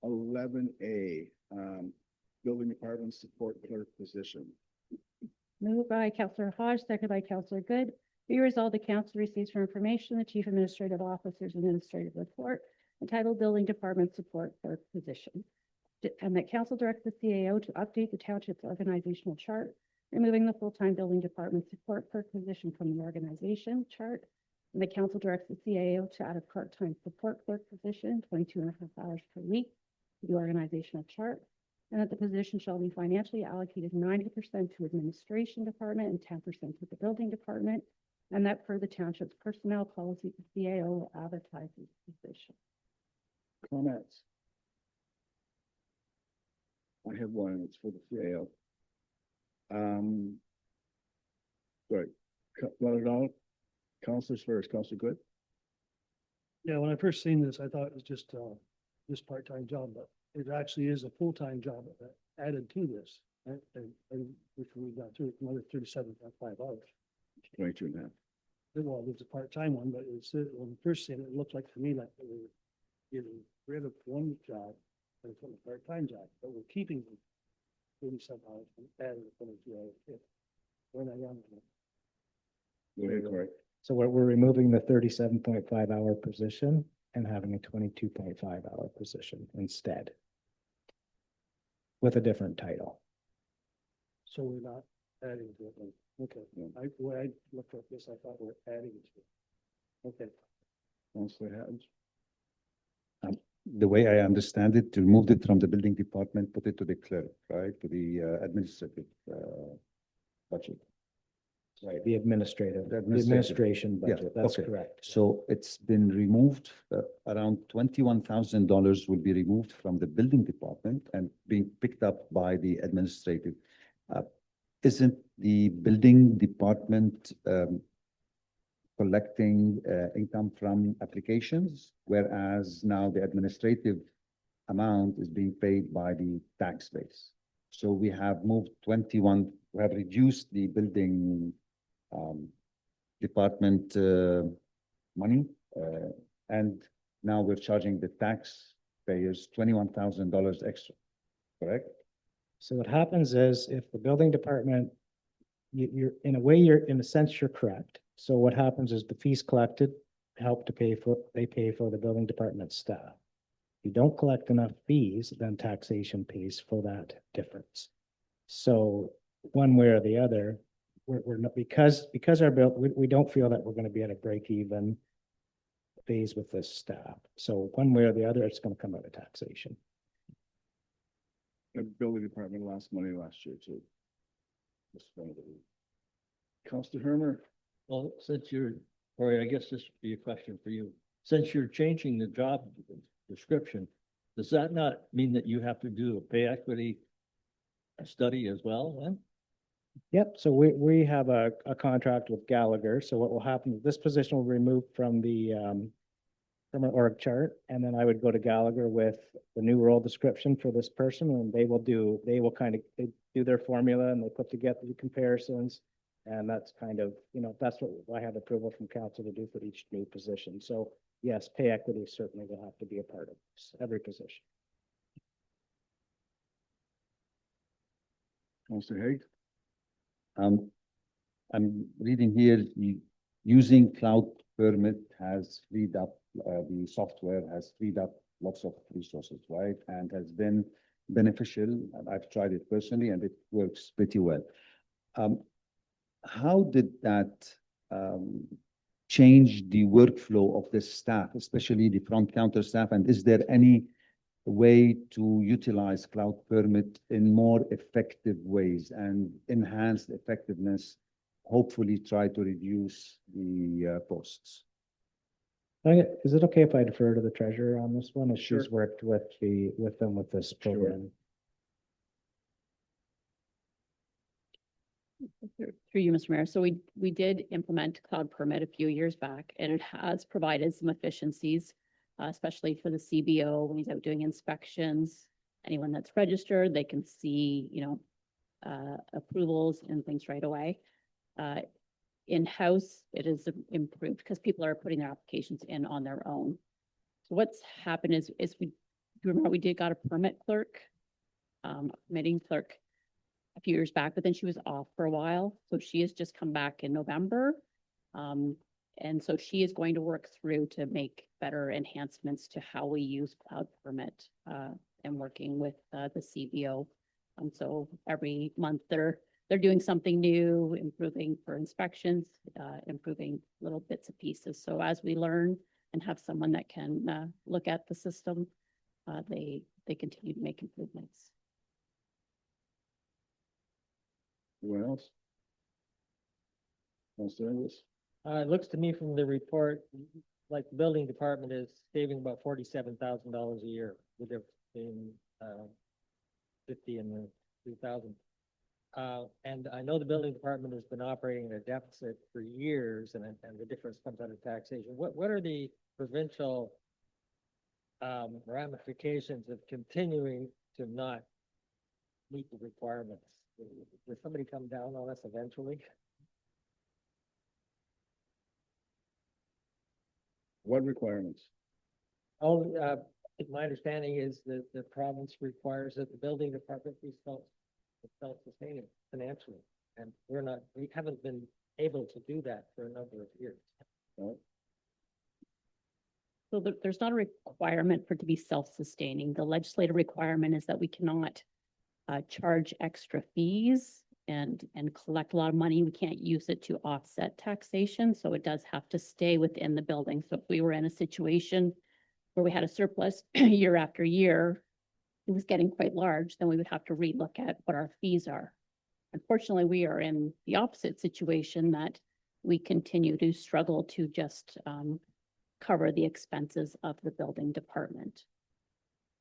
11A, building department support clerk position. Moved by Councillor Hodge, seconded by Councillor Good. Be resolved, the council receives for information the chief administrative officer's administrative report entitled Building Department Support Clerk Position. And that council directs the CAO to update the township's organizational chart, removing the full-time building department support clerk position from the organization chart. And the council directs the CAO to add a part-time support clerk position, 22.5 hours per week, to the organizational chart. And that the position shall be financially allocated 90% to administration department and 10% to the building department. And that per the township's personnel policy, the CAO will advertise this position. Comments? I have one, and it's for the CAO. Sorry, let it out. Councilors first. Councilor Good. Yeah, when I first seen this, I thought it was just this part-time job, but it actually is a full-time job added to this. And which we got to another 37.5 hours. 22.5. Well, there's a part-time one, but when we first seen it, it looked like to me like they were getting rid of one job and putting a part-time job, but we're keeping 37 hours and adding 22 hours. We're not young enough. Go ahead, Corey. So we're removing the 37.5 hour position and having a 22.5 hour position instead. With a different title. So we're not adding to it. Then. Okay, when I looked at this, I thought we were adding to it. Okay. Councillor Hatch. The way I understand it, removed it from the building department, put it to the clerk, right, to the administrative budget. Right, the administrative, the administrative. administration Yeah, budget, that's okay. correct. So it's been removed, around $21,000 will be removed from the building department and being picked up by the administrative. Isn't the building department collecting income from applications, whereas now the administrative amount is being paid by the tax base? So we have moved we have reduced the building department money, and now we're charging the taxpayers $21,000 extra, correct? So what happens is if the building department, you're, in a way, in a sense, you're correct. So what happens is the fees collected help to pay for, they pay for the building department staff. If you don't collect enough fees, then taxation pays for that difference. So one way or the other, we're not, because our bill, we don't feel that we're going to be at a break even phase with this staff. So one way or the other, it's going to come out of taxation. The building department lost money last year too. Councillor Hermer. Well, since you're, or I guess this would be a question for you. Since you're changing the job description, does that not mean that you have to do a pay equity study as well then? Yep, so we have a contract with Gallagher, so what will happen, this position will be removed from from our org chart, and then I would go to Gallagher with the new role description for this person, and they will do their formula, and they put together the comparisons, and that's kind of, that's what I have approval from council to do for each new position. So yes, pay equity certainly will have to be a part of this, every position. Councillor Hague. I'm reading here, using cloud permit has freed up, the software has freed up lots of resources, right? And has been beneficial. And I've tried it personally and it works pretty well. How did that change the workflow of the staff, especially the front counter staff? And is there any way to utilize cloud permit in more effective ways and enhance the effectiveness, hopefully try to reduce the costs? Is it okay if I defer to the treasurer on this one, as Sure. she's worked with them with this program? Through you, Mr. Mayor. So we did implement Cloud Permit a few years back, and it has provided some efficiencies, especially for the CBO when he's out doing inspections. Anyone that's registered, they can see, approvals and things right away. In-house, it is improved because people are putting their applications in on their own. So what's happened is you remember we got a permit clerk, permitting clerk a few years back, but then she was off for a while. So she has just come back in November. And so she is going to work through to make better enhancements to how we use Cloud Permit, and working with the CBO. So every month they're doing something new, improving for inspections, improving little bits and pieces. So as we learn and have someone that can look at the system, they continue to make improvements. Anyone else? Councillor Inglis. It looks to me from the report, like the building department is saving about $47,000 a year with their being 50 and the 2,000. And I know the building department has been operating in a deficit for years, and the difference comes out of taxation. What are the provincial ramifications of continuing to not meet the requirements? Does somebody come down on us eventually? What requirements? Oh, my understanding is that the province requires that the building department be self-sustaining financially, and we haven't been able to do that for a number of years. Right. So there's not a requirement for it to be self-sustaining. The legislative requirement is that we cannot charge extra fees and collect a lot of money. We can't use it to offset taxation, so it does have to stay within the building. So if we were in a situation where we had a surplus year after year, it was getting quite large, then we would have to relook at what our fees are. Unfortunately, we are in the opposite situation that we continue to struggle to just cover the expenses of the building department.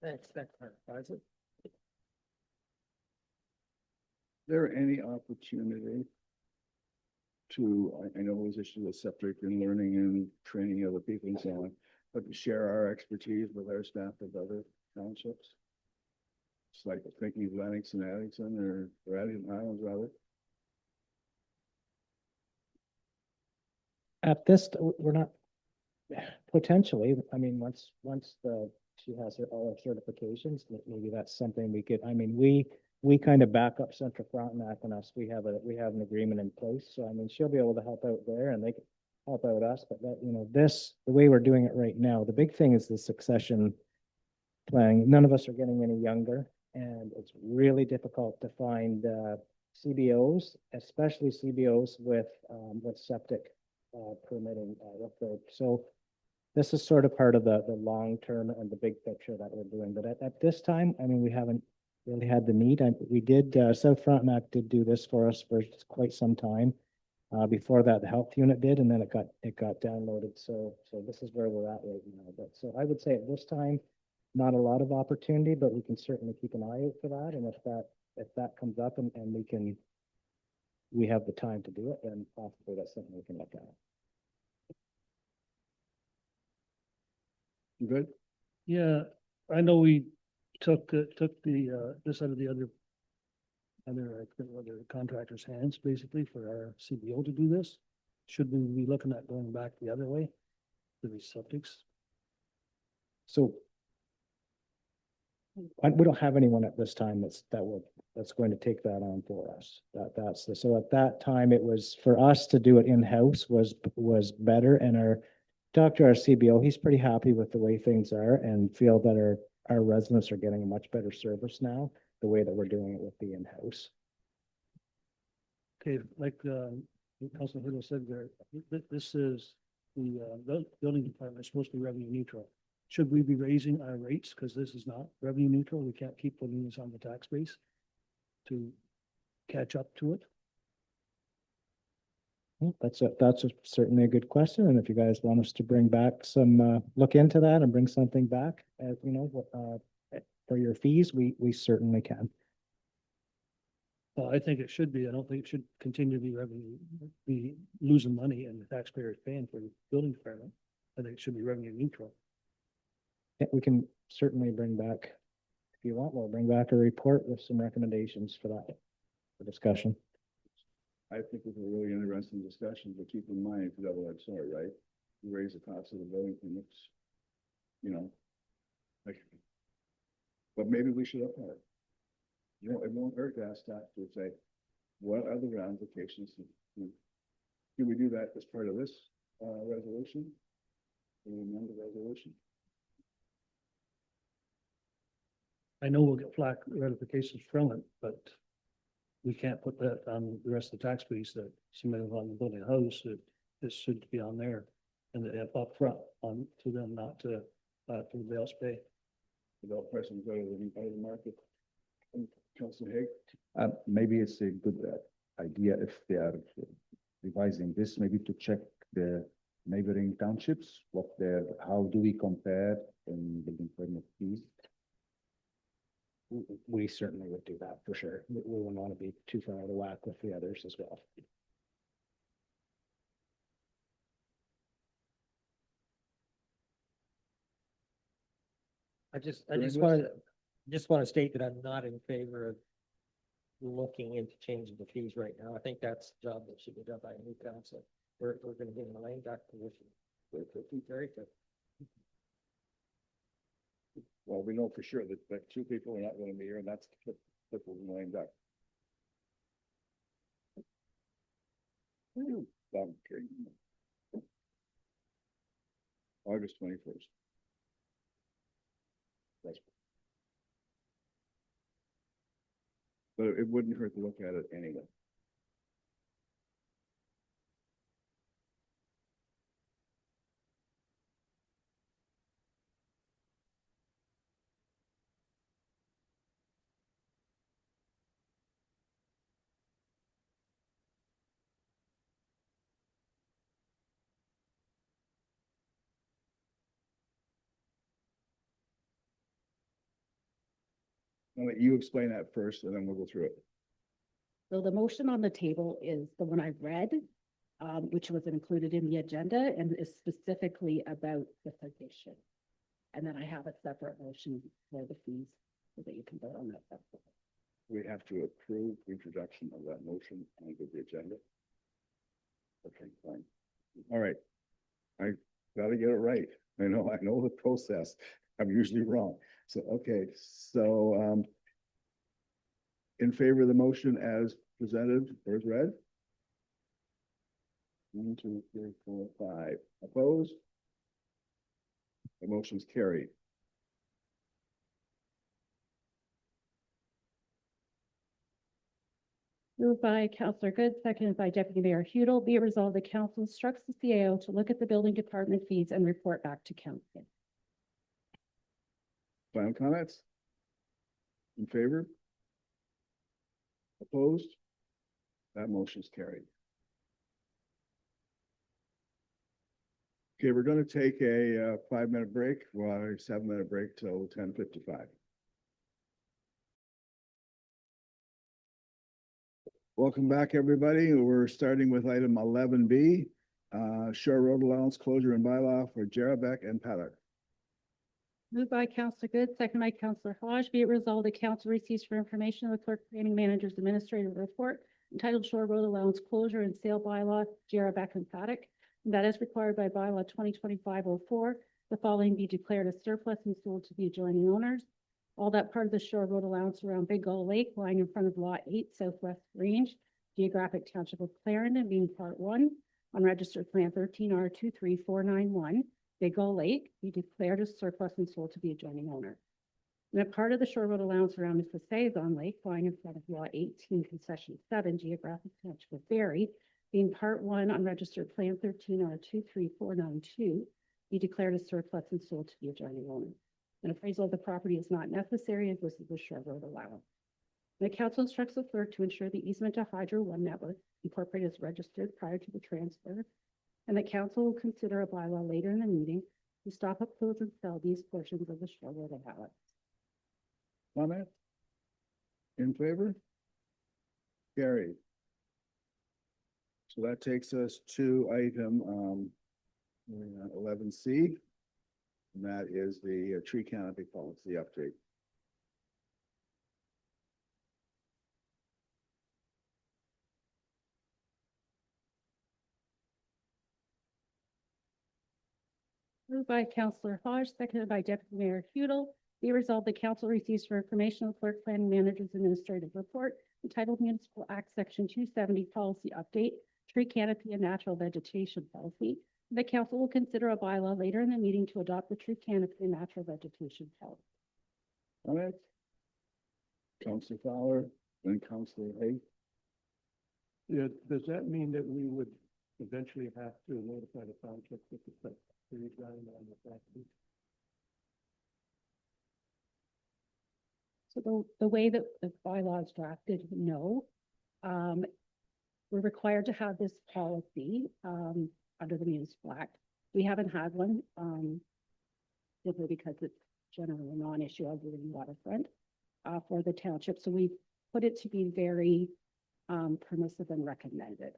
Thanks, that clarifies it. There any opportunity to, I know it was issued with septic and learning and training other people and so on, but to share our expertise with our staff of other townships? It's like thinking of Lennox and Addington or Addington Islands rather. At this, we're not, potentially, I mean, once she has all her certifications, maybe that's something we could, I mean, we kind of back up Central Frontenac on us. We have an agreement in place. So I mean, she'll be able to help out there and they can help out us, but that, you know, the way we're doing it right now, the big thing is the succession planning. None of us are getting any younger and it's really difficult to find, CBOs, especially CBOs with septic, permitting, record. So this is sort of part of the long-term and the big picture that we're doing. But at this time, I mean, we haven't really had the need. We did, South Frontenac did do this for us for quite some time. Before that, the health unit did, and then it got downloaded. So this is where we're at right now. But so I would say at this time, not a lot of opportunity, but we can certainly keep an eye out for that. And if that comes up and we have the time to do it, then possibly that's something we can look at. Good. Yeah, I know we took this out of the other contractors' hands, basically, for our CBO to do this. Should we be looking at going back the other way to these septics? So we don't have anyone at this time that's going to take that on for us. So at that time, it was for us to do it in-house was better. And our CBO, he's pretty happy with the way things are and feel that our residents are getting a much better service now, the way that we're doing it with the in-house. Okay, like Councilor Hurdle said there, this is the building department is supposed to be revenue neutral. Should we be raising our rates because this is not revenue neutral? We can't keep putting this on the tax base to catch up to it. Well, that's certainly a good question. And if you guys want us to bring back some, look into that and bring something back, you know, for your fees, we certainly can. Well, I think it should be. I don't think it should continue to be revenue, be losing money and the taxpayer is paying for the building department. I think it should be revenue neutral. Yeah, we can certainly bring back, if you want, we'll bring back a report with some recommendations for that, for discussion. I think it's a really interesting discussion, but keep in mind, it's a double-edged sword, right? You raise the cost of the building permits, you know. Like, but maybe we should up it. You know, it won't hurt to ask that to say, what are the ramifications? Can we do that as part of this resolution? Can we amend the resolution? I know we'll get flack ratifications from it, but we can't put that on the rest of the tax base that submitted on the building house. This should be on there and the up front on to them, not to the else pay. Without pressing go to the market. Councilor Hague? Maybe it's a good idea if they are revising this, maybe to check the neighboring townships, how do we compare in building permit fees? We certainly would do that for sure. We wouldn't want to be too far out of whack with the others as well. I just want to state that I'm not in favor of looking into changing the fees right now. I think that's the job that should be done by a new council. We're going to get in the lame duck position. Very good. Well, we know for sure that two people are not going to be here, and that's the flip of the lame duck. August 21st. But it wouldn't hurt to look at it anyway. I'll let you explain that first and then we'll go through it. So the motion on the table is the one I read, which was included in the agenda and is specifically about the position. And then I have a separate motion for the fees so that you can vote on that separately. We have to approve the introduction of that motion onto the agenda. Okay, fine. All right. I gotta get it right. I know the process. I'm usually wrong. So, okay, so, in favor of the motion as presented or as read? 1, 2, 3, 4, 5. Opposed? The motion's carried. Moved by Councillor Good, seconded by Deputy Mayor Hudel. Be it resolved, the council instructs the CAO to look at the building department fees and report back to council. Final comments? In favor? Opposed? That motion's carried. Okay, we're gonna take a 5-minute break, well, a 7-minute break till 10:55. Welcome back, everybody. We're starting with item 11B, Shore Road Allowance Closure and Bylaw for Jarabec and Paddock. Moved by Councillor Good, seconded by Councillor Hodge. Be it resolved, the council receives for information the clerk planning manager's administrative report entitled Shore Road Allowance Closure and Sale Bylaw, Jarabec and Paddock. And that is required by bylaw 2025-04. The following be declared as surplus and sold to the adjoining owners. All that part of the Shore Road Allowance around Big Gull Lake lying in front of Lot 8 Southwest Range, Geographic Township of Clarendon being Part 1 on Registered Plan 13R23491, Big Gull Lake be declared as surplus and sold to the adjoining owner. And a part of the Shore Road Allowance around Mississauga Lake lying in front of Lot 18 Concession 7, Geographic Township of Barrie being Part 1 on Registered Plan 13R23492 be declared as surplus and sold to the adjoining owner. An appraisal of the property is not necessary as this is the Shore Road Allowance. The council instructs the clerk to ensure the easement to Hydro One Network Incorporated is registered prior to the transfer, and the council will consider a bylaw later in the meeting to stop, up, close, and sell these portions of the Shore Road Allowance. Comment? In favor? Carried. So that takes us to item 11C. And that is the tree canopy policy update. Moved by Councillor Hodge, seconded by Deputy Mayor Hudel. Be resolved, the council receives for information the clerk planning manager's administrative report entitled Municipal Act Section 270 Policy Update, Tree Canopy and Natural Vegetation Policy. The council will consider a bylaw later in the meeting to adopt the tree canopy and natural vegetation policy. Comments? Councillor Fowler and Councillor Hay. Yeah, does that mean that we would eventually have to notify the township with the tree down on the property? So the way that the bylaw is drafted, no. We're required to have this policy under the Municipal Act. We haven't had one simply because it's generally a non-issue other than waterfront for the township. So we put it to be very permissive and recommended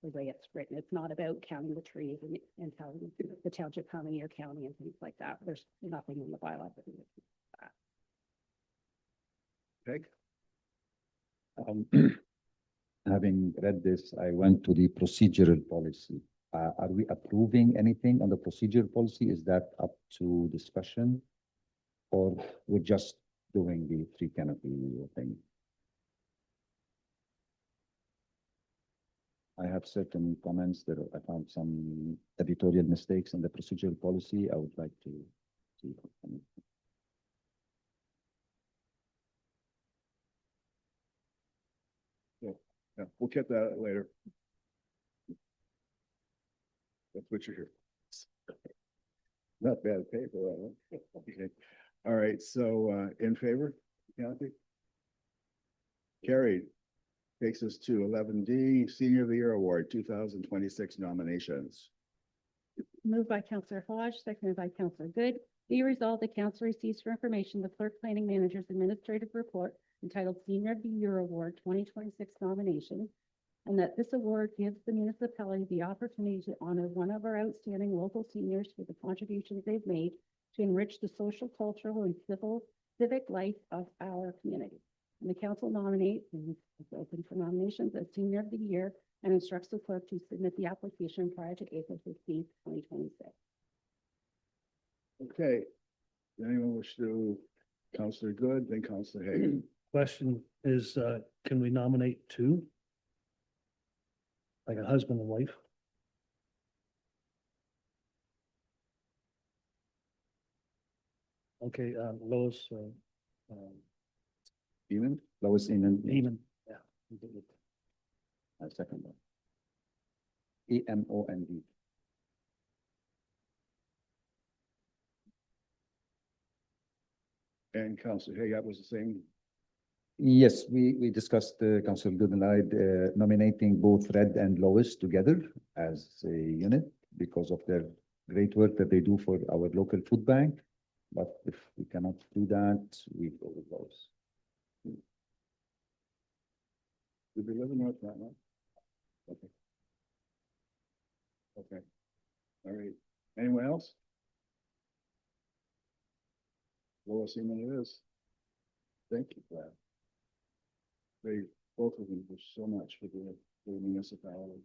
the way it's written. It's not about counting the trees and telling the township how many are counting and things like that. There's nothing in the bylaw that Peg? Having read this, I went to the procedural policy. Are we approving anything on the procedural policy? Is that up to discussion? Or we're just doing the tree canopy thing? I have certain comments that I found some editorial mistakes in the procedural policy. I would like to see. Yeah, we'll get that later. That's what you're here. Not bad paper, right? Okay. All right, so in favor, Kathy? Carried. Takes us to 11D, Senior of the Year Award, 2026 nominations. Moved by Councillor Hodge, seconded by Councillor Good. Be resolved, the council receives for information the clerk planning manager's administrative report entitled Senior of the Year Award 2026 nomination, and that this award gives the municipality the opportunity to honor one of our outstanding local seniors for the contributions they've made to enrich the social, cultural, and civic life of our community. And the council nominates, and it's open for nominations, as Senior of the Year and instructs the clerk to submit the application prior to April 15th, 2026. Okay. Does anyone wish to, Counselor Good, then Counselor Hagan? Question is, can we nominate two? Like a husband and wife? Okay, Lois, Eamon? Lois Eamon. Eamon, yeah. Second one. EMOND. And Counselor Hagan was the same. Yes, we discussed, Council Good and I, nominating both Red and Lois together as a unit because of their great work that they do for our local food bank. But if we cannot do that, we go with Lois. Did they live in North Mountain? Okay. Okay. All right. Anyone else? Lois Eamon it is. Thank you for that. They, both of them do so much for the municipality.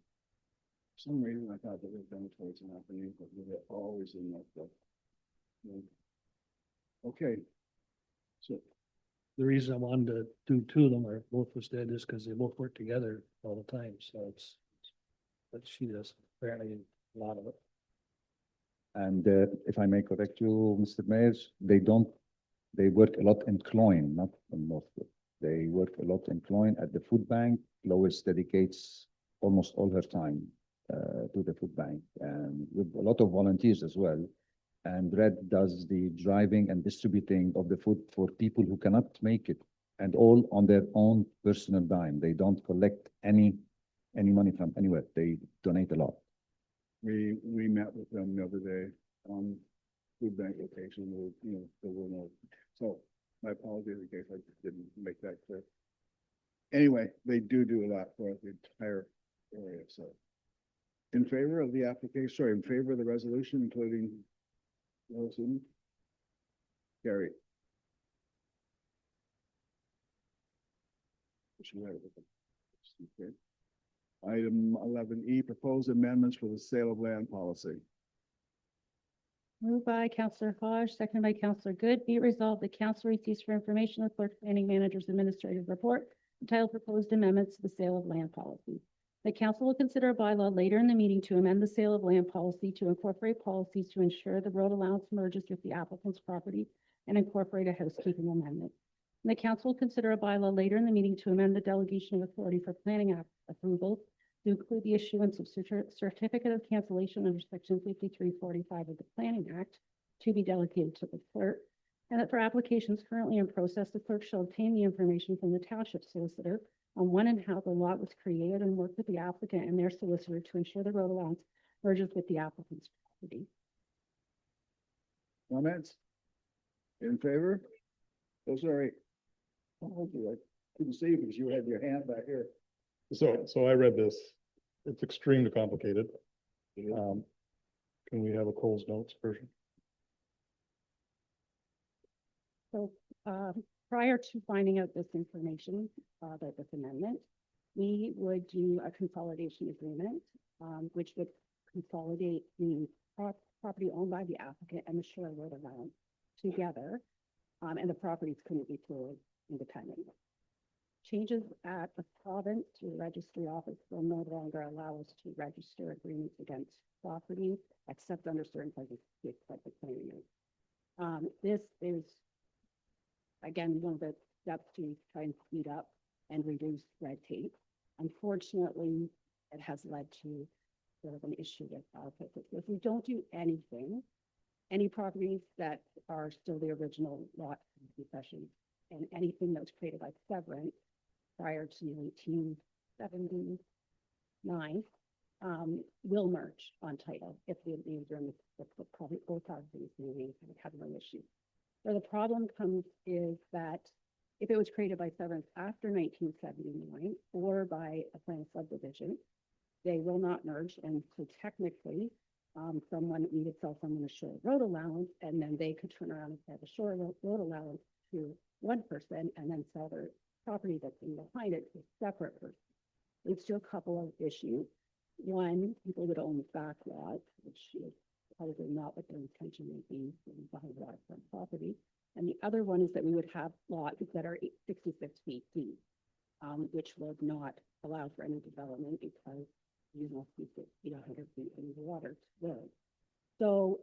For some reason, I thought that they've done it towards an afternoon, but they're always in that stuff. Okay. So, the reason I wanted to do two of them are both was dead is because they both work together all the time, so it's, but she does apparently a lot of it. And if I may correct you, Mr. Mayor, they work a lot in Cloyne, not in Northwood. They work a lot in Cloyne at the food bank. Lois dedicates almost all her time to the food bank and with a lot of volunteers as well. And Red does the driving and distributing of the food for people who cannot make it, and all on their own personal dime. They don't collect any money from anywhere. They donate a lot. we met with them the other day on food bank location, there were no, so my apologies in case I didn't make that clear. Anyway, they do a lot for the entire area, so. In favor of the application, sorry, in favor of the resolution, including Lois Eamon? Carried. Okay. Item 11E, proposed amendments for the sale of land policy. Moved by Councillor Hodge, seconded by Councillor Good. Be it resolved, the council receives for information the clerk planning manager's administrative report entitled Proposed Amendments to the Sale of Land Policy. The council will consider a bylaw later in the meeting to amend the sale of land policy to incorporate policies to ensure the road allowance merges with the applicant's property and incorporate a housekeeping amendment. And the council will consider a bylaw later in the meeting to amend the delegation of authority for planning approval to include the issuance of certificate of cancellation under section 5345 of the Planning Act to be delegated to the clerk, and that for applications currently in process, the clerk shall obtain the information from the township solicitor on when and how the lot was created and work with the applicant and their solicitor to ensure the road allowance merges with the applicant's property. Comments? In favor? Oh, sorry. Oh, I couldn't see you because you had your hand back here. So I read this. It's extremely complicated. Can we have a Cole's Notes version? So prior to finding out this information, this amendment, we would do a consolidation agreement, which would consolidate the property owned by the applicant and the shore road allowance together, and the properties couldn't be sold independently. Changes at the province to the registry office will no longer allow us to register agreements against property, except under certain circumstances, like the claimant. This is, again, one of the steps to try and speed up and reduce red tape. Unfortunately, it has led to sort of an issue with our purpose. If we don't do anything, any properties that are still the original lot possession and anything that was created by severance prior to 1879 will merge on title if the names are in the probably both properties maybe have no issue. Where the problem comes is that if it was created by severance after 1979 or by a planned subdivision, they will not merge. And so technically, someone, we would sell someone a shore road allowance, and then they could turn around and sell the shore road allowance to one person and then sell their property that's in behind it to a separate person. Leads to a couple of issues. One, people would own back lots, which is probably not what their intention would be behind the waterfront property. And the other one is that we would have lots that are 66 feet deep, which would not allow for any development because you know, 100 feet in the water to live. So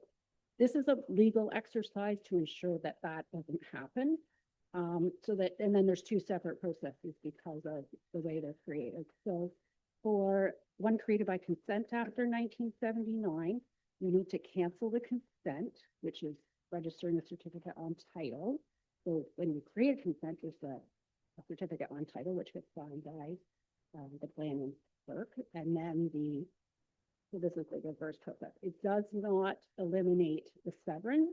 this is a legal exercise to ensure that that doesn't happen. So that, and then there's two separate processes because of the way they're created. So for one created by consent after 1979, you need to cancel the consent, which is registering the certificate on title. So when you create a consent, there's a certificate on title, which gets signed by the planning clerk, and then so this is the reverse process. It does not eliminate the severance.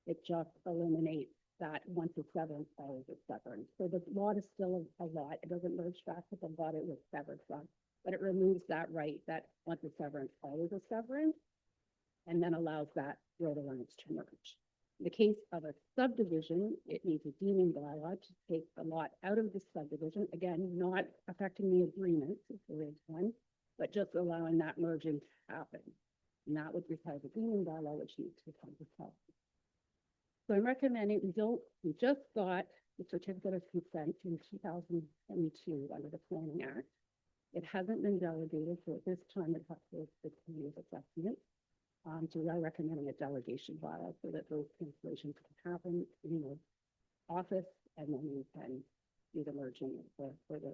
It just eliminates that once the severance follows the severance. So the lot is still a lot. It doesn't merge back with the lot it was severed from, but it removes that right that once the severance follows a severance, and then allows that road allowance to merge. In the case of a subdivision, it needs a deeming bylaw to take the lot out of the subdivision. Again, not affecting the agreement if there is one, but just allowing that merging to happen. And that would require the deeming bylaw, which needs to come to help. So I'm recommending we just got the certificate of consent in 2022 under the Planning Act. It hasn't been delegated, so at this time it has to go to the committee of assessment. So we are recommending a delegation bylaw so that those cancellations can happen in the office, and then we can do the merging for the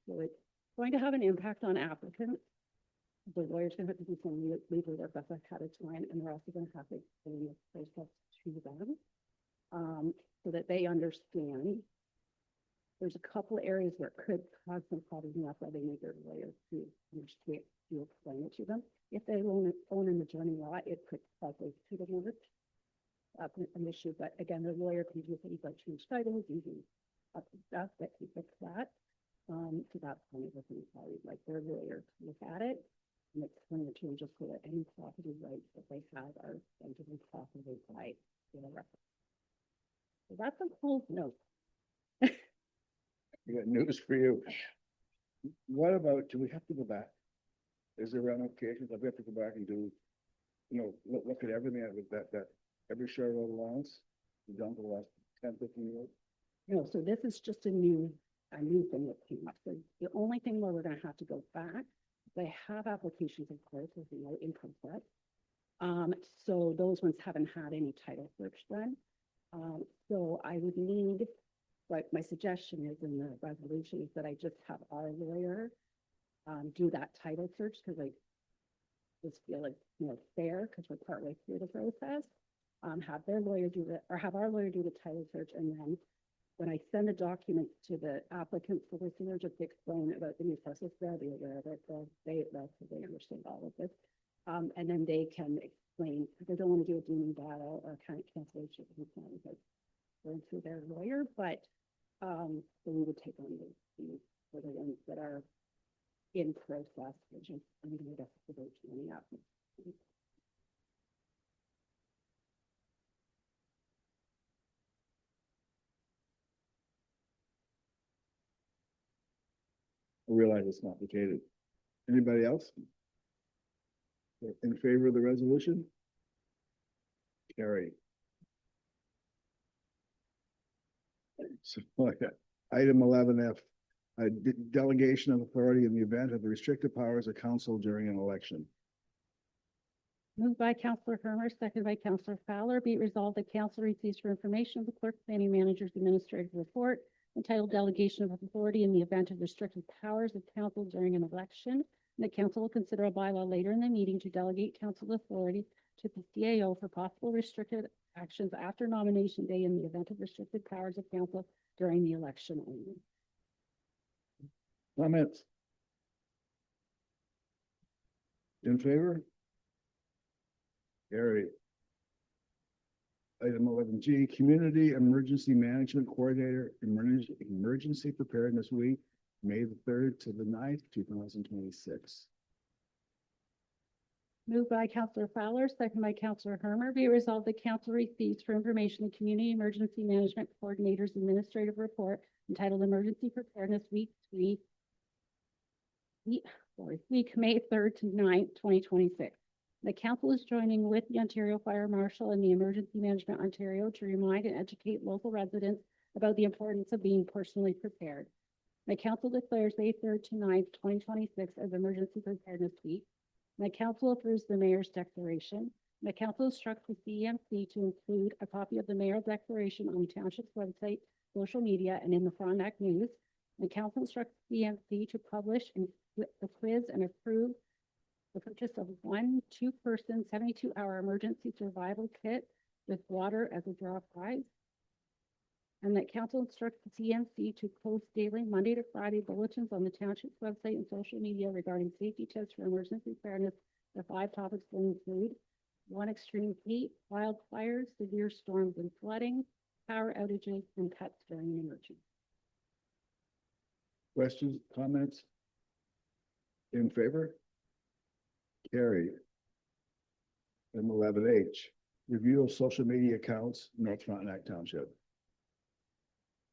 so it's going to have an impact on applicants. The lawyer's going to have to do some legal work ahead of time, and we're also going to have to explain the process to them so that they understand. There's a couple areas where it could cause some problems, and that's why they need their lawyer to understand, to explain it to them. If they own an adjoining lot, it could cause those two to merge. An issue, but again, the lawyer can do things like change titles, using stuff that can fix that. So that's one of the things I would like their lawyer to look at it and explain it to them, just so that any property rights that they have are to be properly by the record. So that's a whole note. I got news for you. What about, do we have to go back? Is there ramifications? Like we have to go back and do, look at everything that every share of allowance we've done for the last 10, 15 years? No, so this is just a new thing that came up. So the only thing where we're going to have to go back, they have applications, of course, as you know, income tax. So those ones haven't had any title search done. So I would need, like my suggestion is in the resolution is that I just have our lawyer do that title search, because I just feel like fair, because we're partway through the process. Have their lawyer do the, or have our lawyer do the title search, and then when I send the document to the applicant solicitor, just explain about the new process, they'll be aware of it. They understand all of this, and then they can explain. They don't want to do a deeming battle or kind of cancellation because going through their lawyer, but so we would take on the ones that are in process, which is I'm going to the vote to any applicant. I realize it's complicated. Anybody else? In favor of the resolution? Carry. So, item 11F, delegation of authority in the event of the restricted powers of council during an election. Moved by Councillor Hermer, second by Councillor Fowler. Be it resolved that council receives for information of the clerk, planning manager's administrative report entitled Delegation of Authority in the event of restricted powers of council during an election. And the council will consider a bylaw later in the meeting to delegate council authority to the CAO for possible restricted actions after nomination day in the event of restricted powers of council during the election only. Comments? In favor? Carried. Item 11G, Community Emergency Management Coordinator, Emergency Preparedness Week, May the 3rd to the 9th, 2026. Moved by Counselor Fowler, second by Counselor Hermer. Be it resolved that council receives for information the Community Emergency Management Coordinator's Administrative Report entitled Emergency Preparedness Week, May 3rd to 9th, 2026. The council is joining with the Ontario Fire Marshal and the Emergency Management Ontario to remind and educate local residents about the importance of being personally prepared. The council declares May 3rd to 9th, 2026 as Emergency Preparedness Week. The council approves the mayor's declaration. The council instructs the CEMC to include a copy of the mayor's declaration on the township's website, social media, and in the Frontenac News. The council instructs the CEMC to publish the quiz and approve the purchase of one two-person 72-hour emergency survival kit with water as a draw prize. And that council instructs the CMC to post daily Monday to Friday bulletins on the township's website and social media regarding safety tips for emergency preparedness. The 5 topics will include 1, extreme heat, wildfires, severe storms and flooding, power outages, and pets during an emergency. Questions, comments? In favor? Carried. Item 11H, review of social media accounts, North Frontenac Township.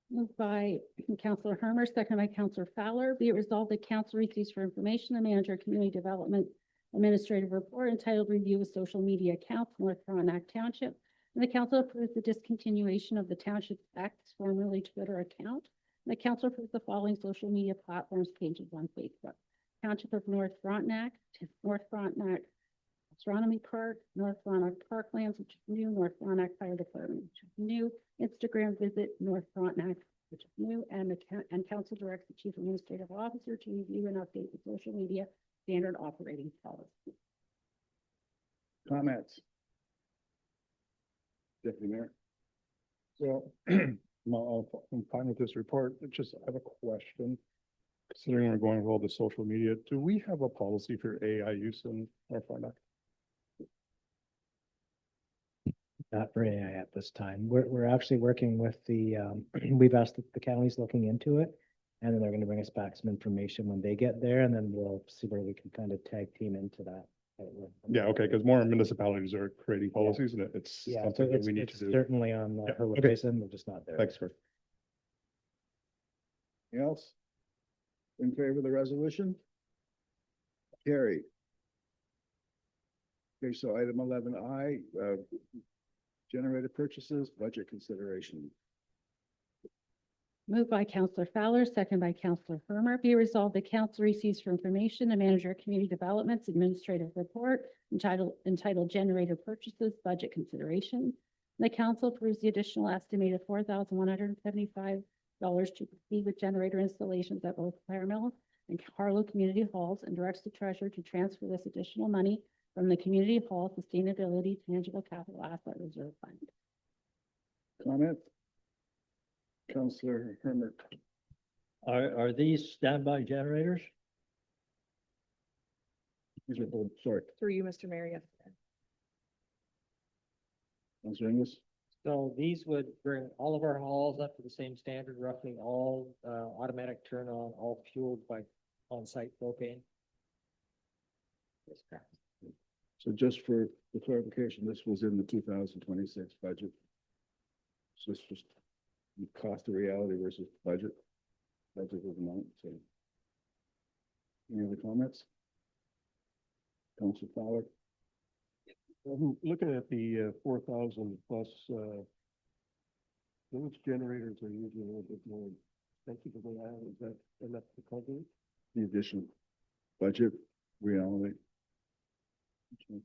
Moved by Counselor Hermer, second by Counselor Fowler. Be it resolved that council receives for information the Manager of Community Development Administrative Report entitled Review of Social Media Accounts, North Frontenac Township. And the council approves the discontinuation of the Township's X, formerly Twitter account. And the council approves the following social media platforms pages on Facebook: Township of North Frontenac, North Frontenac Astronomy Park, North Frontenac Parklands, which is new, North Frontenac Fire Department, which is new, Instagram visit North Frontenac, which is new, and council directs the Chief Administrative Officer to review and update the social media standard operating policy. Comments? Deputy Mayor. So, no, I'm fine with this report. I have a question. Considering we're going with all the social media, do we have a policy for AI use in our Frontenac? Not for AI at this time. We're actually working with the, we've asked the counties looking into it. And then they're going to bring us back some information when they get there, and then we'll see where we can kind of tag team into that. Yeah, okay, because more municipalities are creating policies and it's Yeah, so something that it's we need to do. certainly on Yeah, her okay. location, we're just not there. Thanks, sir. Anything else? In favor of the resolution? Carried. Okay, so item 11I, generator purchases, budget consideration. Moved by Counselor Fowler, second by Counselor Hermer. Be resolved that council receives for information the Manager of Community Development's Administrative Report entitled Generator Purchases, Budget Consideration. The council approves the additional estimated $4,175 to proceed with generator installations at both Clare Mill and Harlow Community Halls, and directs the treasurer to transfer this additional money from the Community Hall Sustainability Tangible Capital Asset Reserve Fund. Comment? Counselor Hermer. Are these standby generators? These are both short. Through you, Mr. Mayor, yes. Counselor Inglis. So these would bring all of our halls up to the same standard, roughly all automatic turn on, all fueled by on-site propane. Yes, correct. So just for the clarification, this was in the 2026 budget. So it's just the cost of reality versus budget. Budget was amount, so. Any other comments? Councilor Fowler. Looking at the 4,000 plus, those generators are usually a little bit more expensive than that. Is that enough to cover it? The additional budget reality. Okay.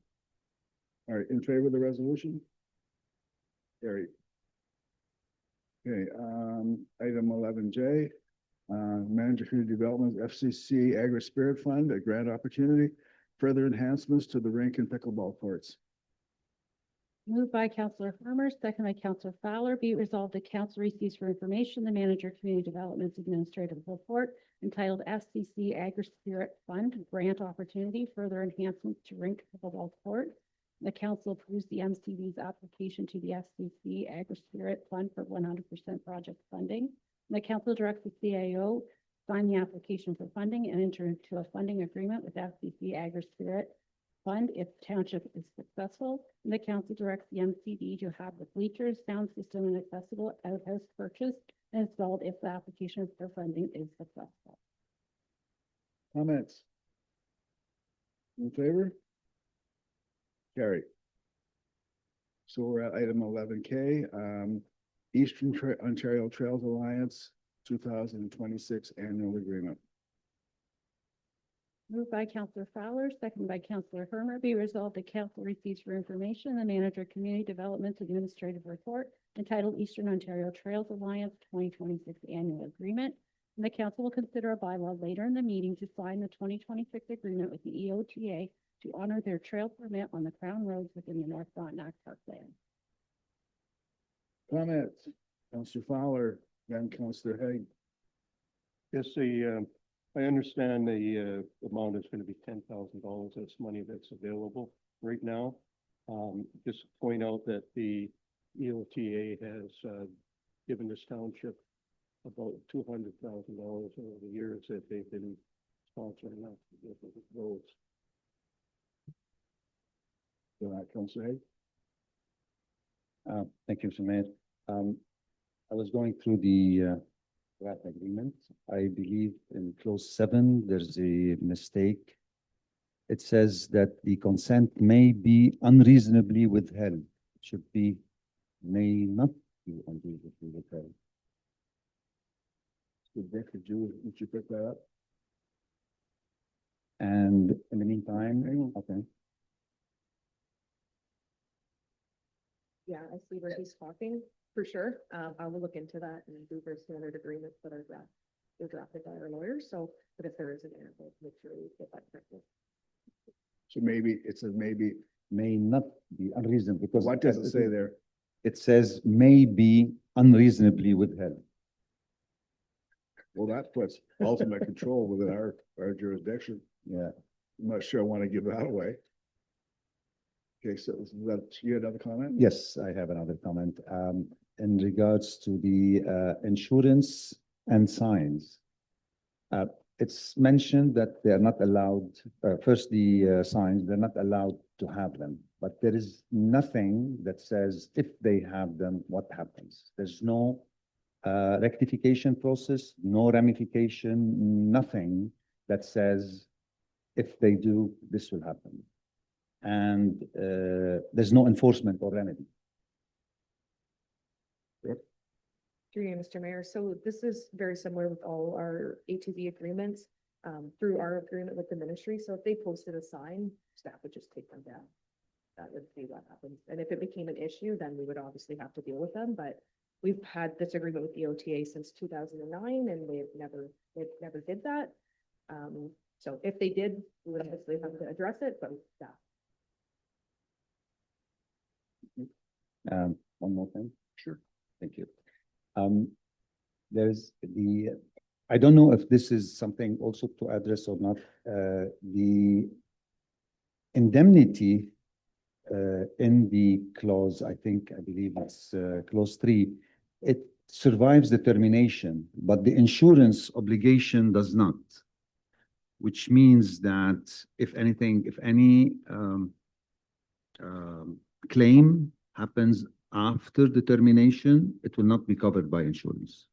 All right, in favor of the resolution? Carried. Okay, item 11J, Manager Community Development, FCC Agri Spirit Fund, a grant opportunity, further enhancements to the rink and pickleball courts. Moved by Counselor Farmer, second by Counselor Fowler. Be it resolved that council receives for information the Manager Community Development's Administrative Report entitled SCC Agri-Spirit Fund Grant Opportunity Further Enhancements to Rink Pickleball Court. The council approves the MCD's application to the SCC Agri-Spirit Fund for 100% project funding. The council directs the CAO sign the application for funding and enter into a funding agreement with FCC Agri-Spirit Fund if township is successful. And the council directs the MCD to have the bleachers, sound system, and accessible outhouse purchased and installed if the application for funding is successful. Comments? In favor? Carry. So we're at item 11K, Eastern Ontario Trails Alliance 2026 Annual Agreement. Moved by Counselor Fowler, second by Counselor Hermer. Be resolved that council receives for information the Manager Community Development Administrative Report entitled Eastern Ontario Trails Alliance 2026 Annual Agreement. And the council will consider a bylaw later in the meeting to sign the 2026 agreement with the EOTA to honor their trail permit on the Crown Roads within the North Frontenac Parkland. Comments? Counselor Fowler, then Counselor Haig. Yes, I understand the amount is gonna be $10,000. That's money that's available right now. Just point out that the EOTA has given this township about $200,000 over the years that they've been sponsoring us with the roads. Counselor Haig. Thank you, Mr. Mayor. I was going through the draft agreement. I believe in clause 7, there's a mistake. It says that the consent may be unreasonably withheld. It should be may not be unreasonably withheld. Dick, would you pick that up? And in the meantime, okay. Yeah, I see where he's talking, for sure. I will look into that and do their standard agreements that are they're drafted by our lawyers, so, but if there is an error, we'll make sure we get that corrected. So maybe, it says maybe, May not be unreasonable because. what does it say there? It says may be unreasonably withheld. Well, that puts ultimate control within our jurisdiction. Yeah. I'm not sure I want to give that away. Okay, so that, you had another comment? Yes, I have another comment. In regards to the insurance and signs. It's mentioned that they are not allowed, first the signs, they're not allowed to have them. But there is nothing that says if they have them, what happens? There's no rectification process, no ramification, nothing that says if they do, this will happen. And there's no enforcement or remedy. Through you, Mr. Mayor. So this is very similar with all our ATV agreements, through our agreement with the ministry. So if they posted a sign, staff would just take them down. That would be what happens. And if it became an issue, then we would obviously have to deal with them, but we've had this agreement with the OTA since 2009 and they never did that. So if they did, we would obviously have to address it, but yeah. One more thing. Sure. Thank you. There's I don't know if this is something also to address or not, the indemnity in the clause, I believe it's clause 3, it survives the termination, but the insurance obligation does not, which means that if anything, if any claim happens after the termination, it will not be covered by insurance.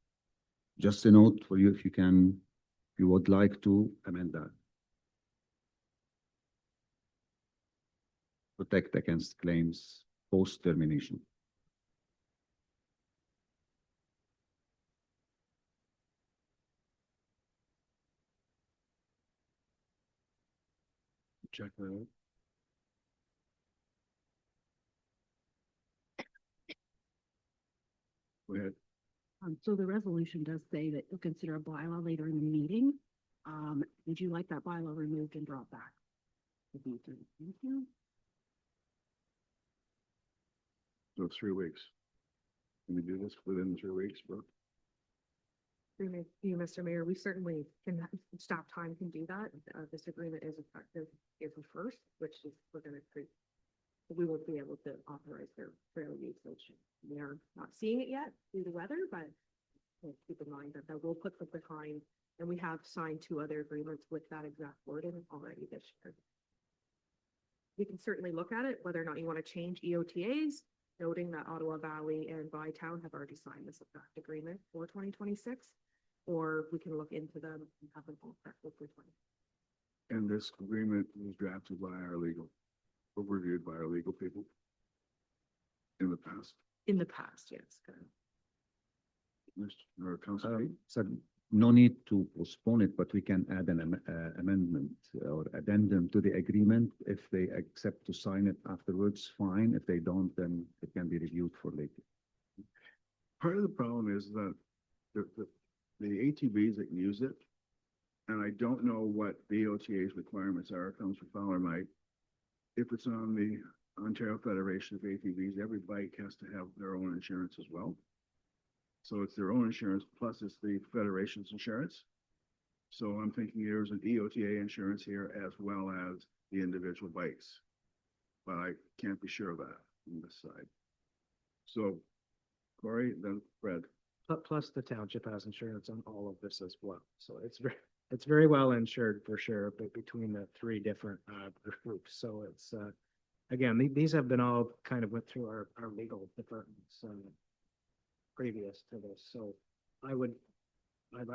Just a note for you if you would like to amend that. Protect against claims post-termination. Check that out. Go ahead. So the resolution does say that you'll consider a bylaw later in the meeting. Would you like that bylaw removed and brought back? Thank you. So 3 weeks. Can we do this within 3 weeks, Brooke? Through you, Mr. Mayor, we certainly can, staff time can do that. This agreement is effective April 1st, which is, we're gonna create. We will be able to authorize their trail usage. We are not seeing it yet due to weather, but we'll keep in mind that that will put them behind. And we have signed 2 other agreements with that exact wording already this year. We can certainly look at it, whether or not you want to change EOTAs, noting that Ottawa Valley and Bytown have already signed this exact agreement for 2026. Or we can look into them and have them all effective for 20. And this agreement was drafted by our legal, or reviewed by our legal people in the past. In the past, yes. Correct. Or Council Pete? So no need to postpone it, but we can add an amendment or addendum to the agreement. If they accept to sign it afterwards, fine. If they don't, then it can be reviewed for later. Part of the problem is that the ATVs that use it, and I don't know what the OTA's requirements are, Councilor Fowler might. If it's on the Ontario Federation of ATVs, every bike has to have their own insurance as well. So it's their own insurance, plus it's the Federation's insurance. So I'm thinking there's an EOTA insurance here as well as the individual bikes. But I can't be sure of that on this side. So Corey, then Fred. Plus the township has insurance on all of this as well. So it's very well insured for sure, but between the 3 different groups. So it's again, these have been all kind of went through our legal departments previous to this. So I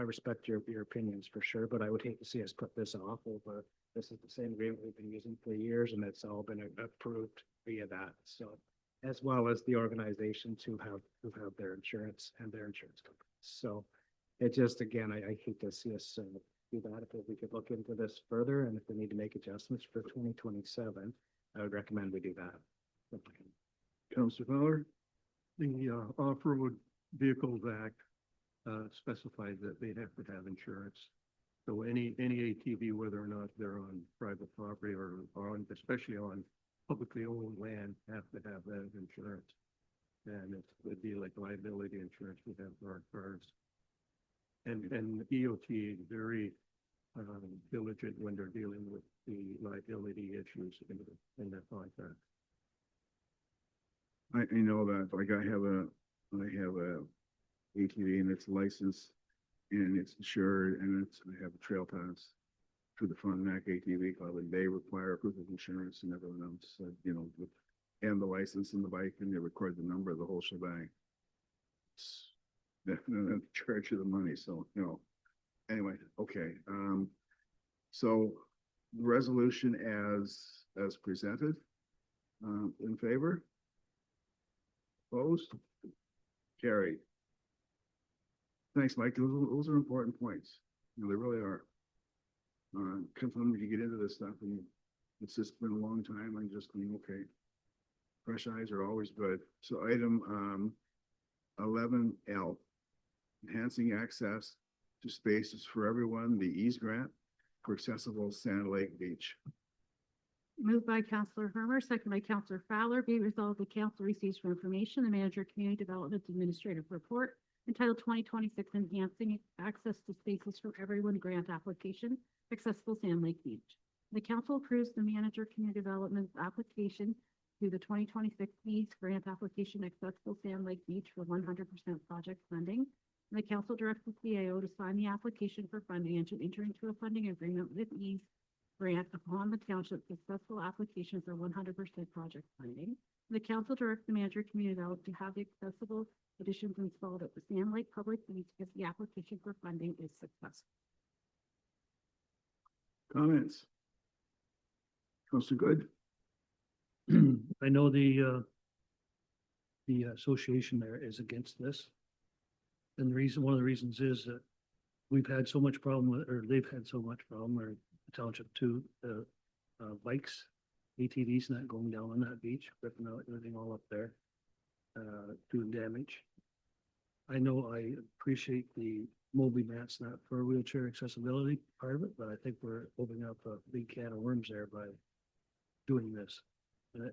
respect your opinions for sure, but I would hate to see us put this off over. This is the same agreement we've been using for years, and it's all been approved via that. So as well as the organizations who have their insurance and their insurance companies. So it just, again, I hate to see us do that. If we could look into this further, and if we need to make adjustments for 2027, I would recommend we do that. Councilor Fowler? The Off-Road Vehicles Act specifies that they have to have insurance. So any ATV, whether or not they're on private property or on, especially on publicly owned land, have to have that insurance. And it'd be like liability insurance we have for our cars. And the EOT is very diligent when they're dealing with the liability issues in the contract. I know that, like I have a ATV and it's licensed and it's insured and I have a trail pass through the Frontenac ATV Club, and they require proof of insurance and everything else, and the license and the bike, and they record the number of the whole shebang. They're charge you the money, so, anyway, okay. So the resolution as presented, in favor? Opposed? Carried. Thanks, Mike. Those are important points. They really are. Sometimes you get into this stuff and it's just been a long time and just going, okay. Fresh eyes are always good. So item 11L, enhancing access to spaces for everyone, the EASE grant for accessible Sand Lake Beach. Moved by Councillor Hermer, second by Councillor Fowler. Be resolved, the council receives for information the Manager Community Development Administrative Report entitled 2026 Enhancing Access to Spaces for Everyone Grant Application, Accessible Sand Lake Beach. The council approves the Manager Community Development application to the 2026 EASE grant application, Accessible Sand Lake Beach, for 100% project funding. And the council directs the CAO to sign the application for funding and to enter into a funding agreement with EASE grant upon the township's successful application for 100% project funding. The council directs the Manager Community Development to have the accessible additions installed at the Sand Lake Public Beach if the application for funding is successful. Comments? Councilor Good? I know the association there is against this. And one of the reasons is that we've had so much problem with, or they've had so much problem, or the township too, bikes, ATVs not going down on that beach, ripping out everything all up there, doing damage. I know I appreciate the Moby mats not for wheelchair accessibility part of it, but I think we're opening up a big can of worms there by doing this.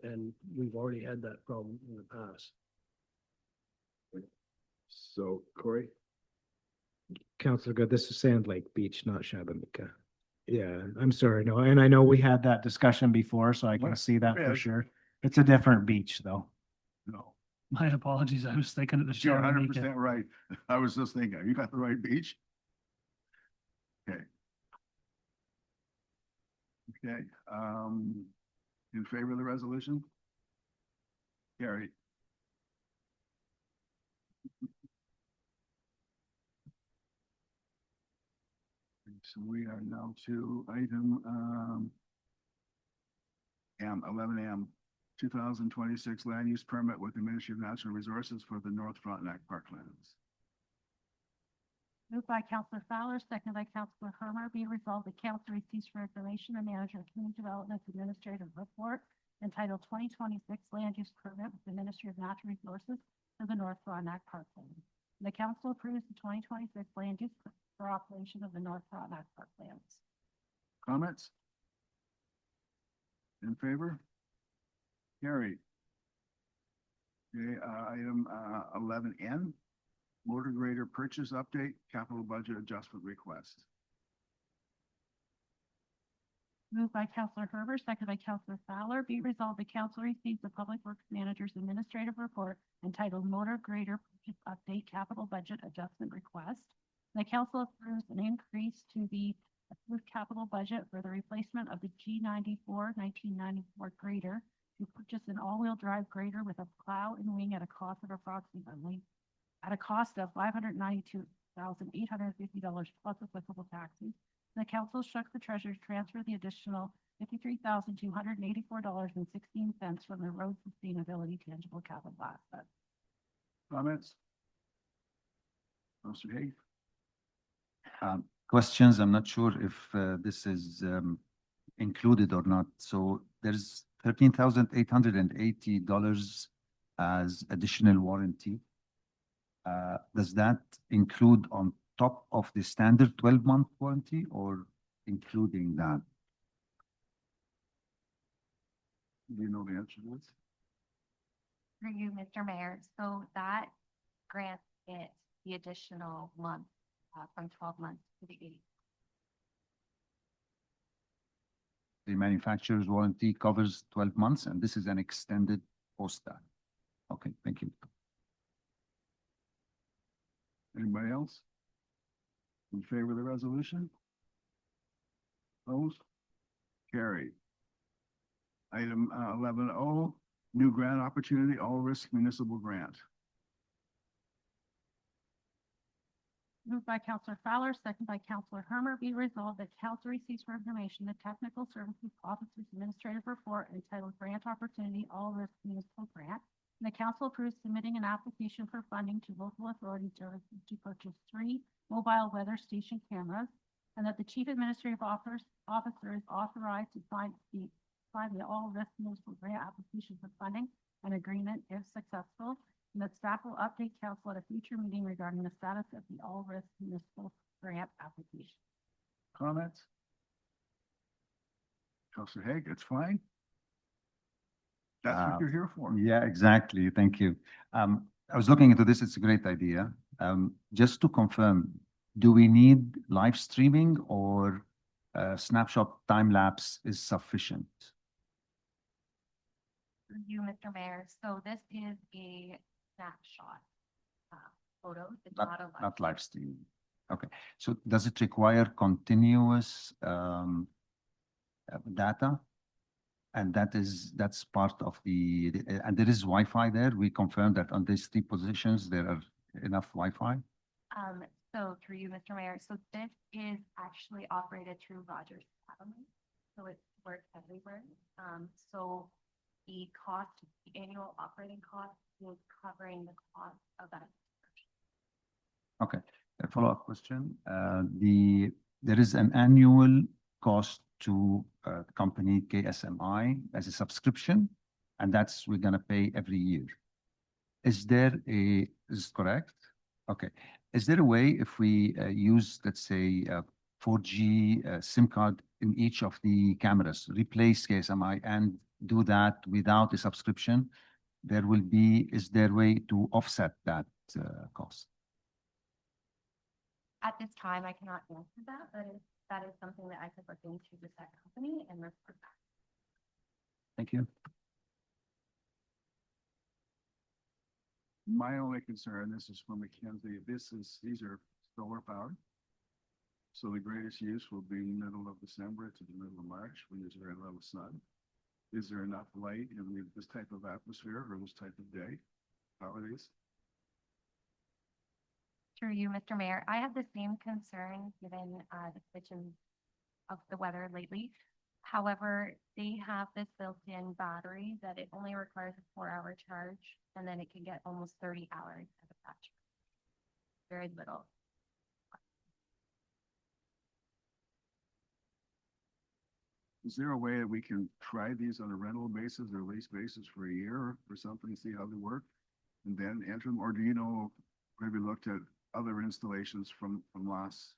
And we've already had that problem in the past. So Corey? Counselor Good, this is Sand Lake Beach, not Shabanika. Yeah, I'm sorry, no, and I know we had that discussion before, so I can What? see that Yeah. for sure. It's a different beach, though. No, My apologies. I was thinking of the you're hundred Shabanika. percent right. I was just thinking, you got the right beach? Okay. Okay, in favor of the resolution? Carried. So we are now to item, M, 2026 land use permit with the Ministry of Natural Resources for the North Frontenac Parklands. Moved by Counselor Fowler, seconded by Counselor Hermer, be resolved that council receives for information the manager of community development administrative report entitled 2026 land use permit with the Ministry of Natural Resources for the North Frontenac Parklands. The council approves the 2026 land use for operation of the North Frontenac Parklands. Comments? In favor? Carried. Okay, item, 11N, motor grader purchase update, capital budget adjustment request. Moved by Counselor Herbert, seconded by Counselor Fowler, be resolved the council receives the Public Works Manager's administrative report entitled Motor Grader Purchase Update Capital Budget Adjustment Request. The council approves an increase to the approved capital budget for the replacement of the G94 1994 grader to purchase an all-wheel drive grader with a plow and wing at a cost of $592,850 plus applicable taxes. The council instructs the treasurer to transfer the additional $53,284.16 from the road sustainability tangible capital asset. Comments? Counselor Hague? Questions, I'm not sure if this is included or not. So there's $13,880 as additional warranty. Does that include on top of the standard 12-month warranty or including that? Do you know the answer to this? For you, Mr. Mayor, so that grants it the additional month from 12 months to the 8. The manufacturer's warranty covers 12 months and this is an extended post that. Okay, thank you. Anybody else? In favor of the resolution? Opposed? Carried. Item 11O, new grant opportunity, all risk municipal grant. Moved by Counselor Fowler, second by Counselor Hermer, be resolved that council receives for information the Technical Services Office's administrative report entitled Grant Opportunity All Risk Municipal Grant. And the council approves submitting an application for funding to local authority services to purchase 3 mobile weather station cameras, and that the chief administrative officer is authorized to sign the All Risk Municipal Grant application for funding and agreement if successful. And that staff will update council at a future meeting regarding the status of the All Risk Municipal Grant application. Comments? Counselor Hague, it's fine. That's what you're here for. Yeah, exactly. Thank you. I was looking into this. It's a great idea. Just to confirm, do we need live streaming or snapshot time lapse is sufficient? For you, Mr. Mayor, so this is a snapshot photo. It's not a Not live streaming. Okay. So does it require continuous data? And that's part of and there is Wi-Fi there. We confirmed that on these 3 positions, there are enough Wi-Fi. So through you, Mr. Mayor, so this is actually operated through Rogers Satellite. So it works everywhere. So the annual operating cost is covering the cost of that. Okay. A follow-up question. There is an annual cost to the company KSMI as a subscription, and that's we're gonna pay every year. Is this correct? Okay. Is there a way if we use, let's say, 4G SIM card in each of the cameras, replace KSMI and do that without a subscription? Is there a way to offset that cost? At this time, I cannot answer that, but that is something that I could look into with that company and report back. Thank you. My only concern, this is from Mackenzie, these are solar powered. So the greatest use will be middle of December to the middle of March when there's very little sun. Is there enough light in this type of atmosphere or this type of day? How are these? Through you, Mr. Mayor, I have the same concern given the conditions of the weather lately. However, they have this built-in battery that it only requires a 4-hour charge, and then it can get almost 30 hours of a battery. Very little. Is there a way that we can try these on a rental basis or lease basis for a year or something, see how they work? And then enter them, or do you know, maybe looked at other installations from last?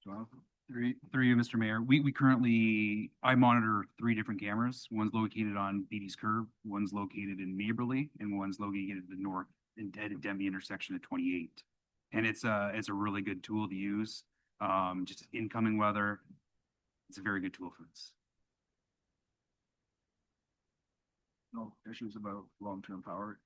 Jonathan? Through you, Mr. Mayor, we currently, I monitor 3 different cameras. One's located on Beatty's Curve, one's located in Maberly, and one's located at the north at Denby intersection at 28. And it's a really good tool to use. Just incoming weather. It's a very good tool for this. No issues about long-term power?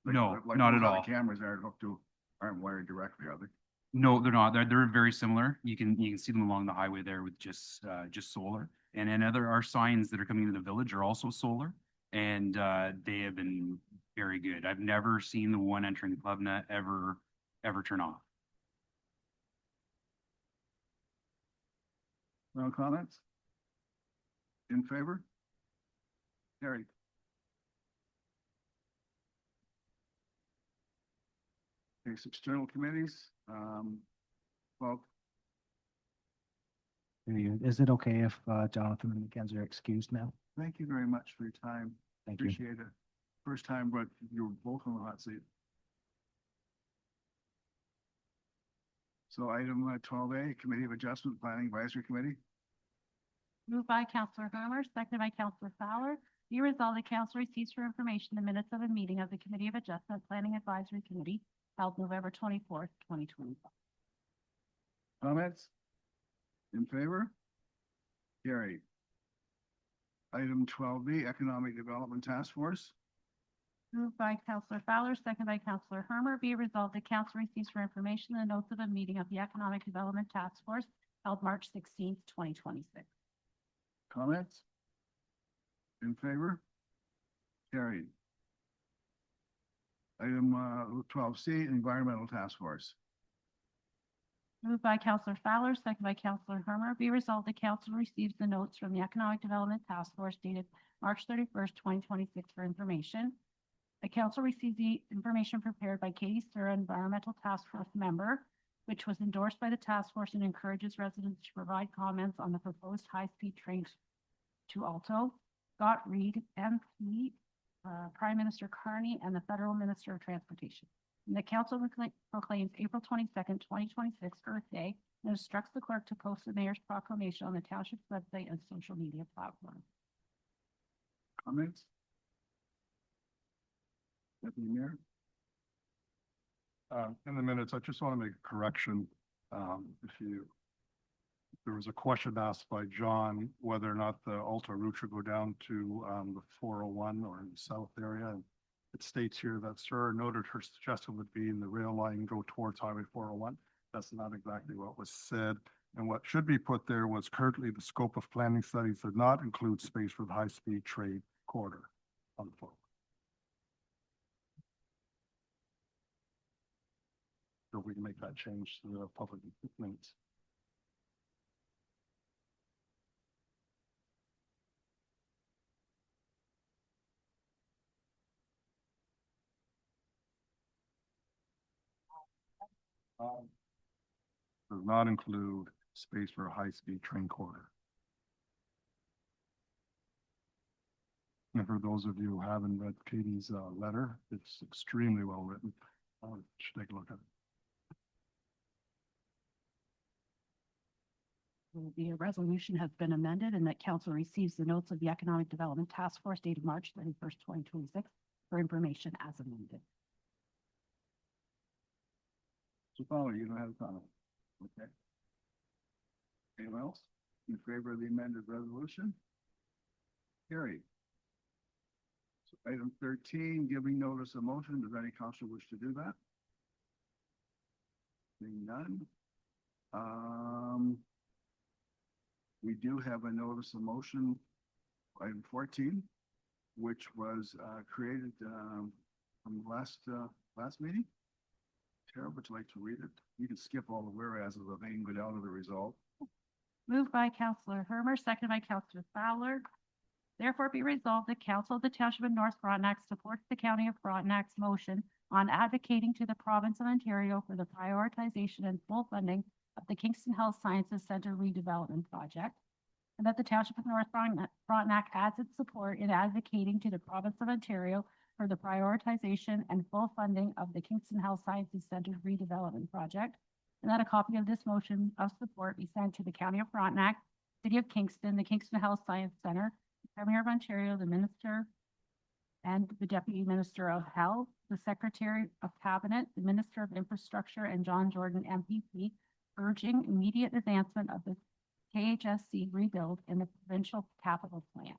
No, Like not those at other all. Cameras aren't wired directly, are they? No, they're not. They're very similar. You can see them along the highway there with just solar. And then our signs that are coming into the village are also solar, and they have been very good. I've never seen the one entering Plevna ever turn off. No comments? In favor? Carried. Case external committees, well, Is it okay if Jonathan and Mackenzie are excused now? thank you very much for your time. Thank you. Appreciate it. First time, but you were both on the hot seat. So item 12A, Committee of Adjustment Planning Advisory Committee. Moved by Counselor Harmer, seconded by Counselor Fowler. Be resolved that council receives for information the minutes of a meeting of the Committee of Adjustment Planning Advisory Committee held November 24th, 2025. Comments? In favor? Carried. Item 12B, Economic Development Task Force. Moved by Counselor Fowler, seconded by Counselor Harmer. Be resolved that council receives for information the notes of a meeting of the Economic Development Task Force held March 16th, 2026. Comments? In favor? Carried. Item 12C, Environmental Task Force. Moved by Counselor Fowler, seconded by Counselor Harmer. Be resolved that council receives the notes from the Economic Development Task Force dated March 31st, 2026 for information. The council received the information prepared by Katie Sura, Environmental Task Force member, which was endorsed by the task force and encourages residents to provide comments on the proposed high-speed train to Alto. Scott Reed, MP, Prime Minister Carney, and the Federal Minister of Transportation. And the council proclaims April 22nd, 2026 Earth Day and instructs the clerk to post the mayor's proclamation on the township's website and social media platforms. Comments? Deputy Mayor? In the minutes, I just want to make a correction. There was a question asked by John whether or not the Alta route should go down to the 401 or in the south area. And it states here that Sir noted her suggestion would be in the rail line go towards Highway 401. That's not exactly what was said. And what should be put there was currently the scope of planning studies did not include space for the high-speed trade corridor on the 401. So we can make that change to the public minutes. Does not include space for a high-speed train corridor. And for those of you who haven't read Katie's letter, it's extremely well written. Should take a look at it. The resolution has been amended and that council receives the notes of the Economic Development Task Force dated March 31st, 2026 for information as amended. Mr. Fowler, you don't have a comment? Okay. Anyone else in favor of the amended resolution? Carried. So item 13, giving notice of motion. Does any council wish to do that? Seeing none. We do have a notice of motion, item 14, which was created from last meeting. Tara, would you like to read it? You can skip all the whereases of and go down to the result. Moved by Counselor Hermer, seconded by Counselor Fowler. Therefore be resolved that Council of the Township of North Frontenac supports the County of Frontenac's motion on advocating to the Province of Ontario for the prioritization and full funding of the Kingston Health Sciences Center redevelopment project, and that the Township of North Frontenac adds its support in advocating to the Province of Ontario for the prioritization and full funding of the Kingston Health Sciences Center redevelopment project, and that a copy of this motion of support be sent to the County of Frontenac, City of Kingston, the Kingston Health Science Center, the Premier of Ontario, the Minister and the Deputy Minister of Health, the Secretary of Cabinet, the Minister of Infrastructure, and John Jordan, MPP, urging immediate advancement of the KHSC rebuild in the provincial capital plan.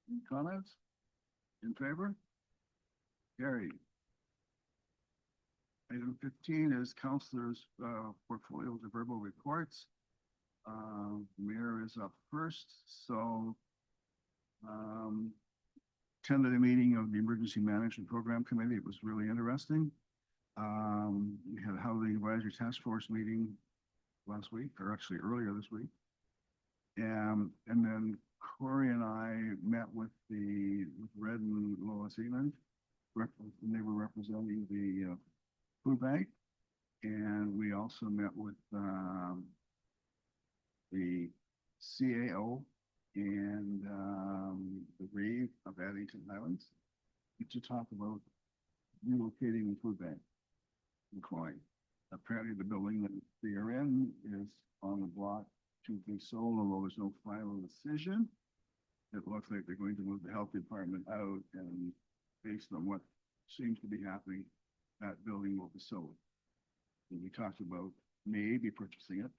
Any comments? In favor? Carried. Item 15 is councilors' portfolios of verbal reports. Mayor is up first, so attended a meeting of the Emergency Management Program Committee. It was really interesting. We had a Housing Advisory Task Force meeting last week, or actually earlier this week. And then Corey and I met with Red and Lois Eland, and they were representing the food bank. And we also met with the CAO and the REEV of Addington Highlands to talk about relocating the food bank in Coy. Apparently the building that they are in is on the block to be sold, although there's no final decision. It looks like they're going to move the health department out, and based on what seems to be happening, that building will be sold. And we talked about maybe purchasing it,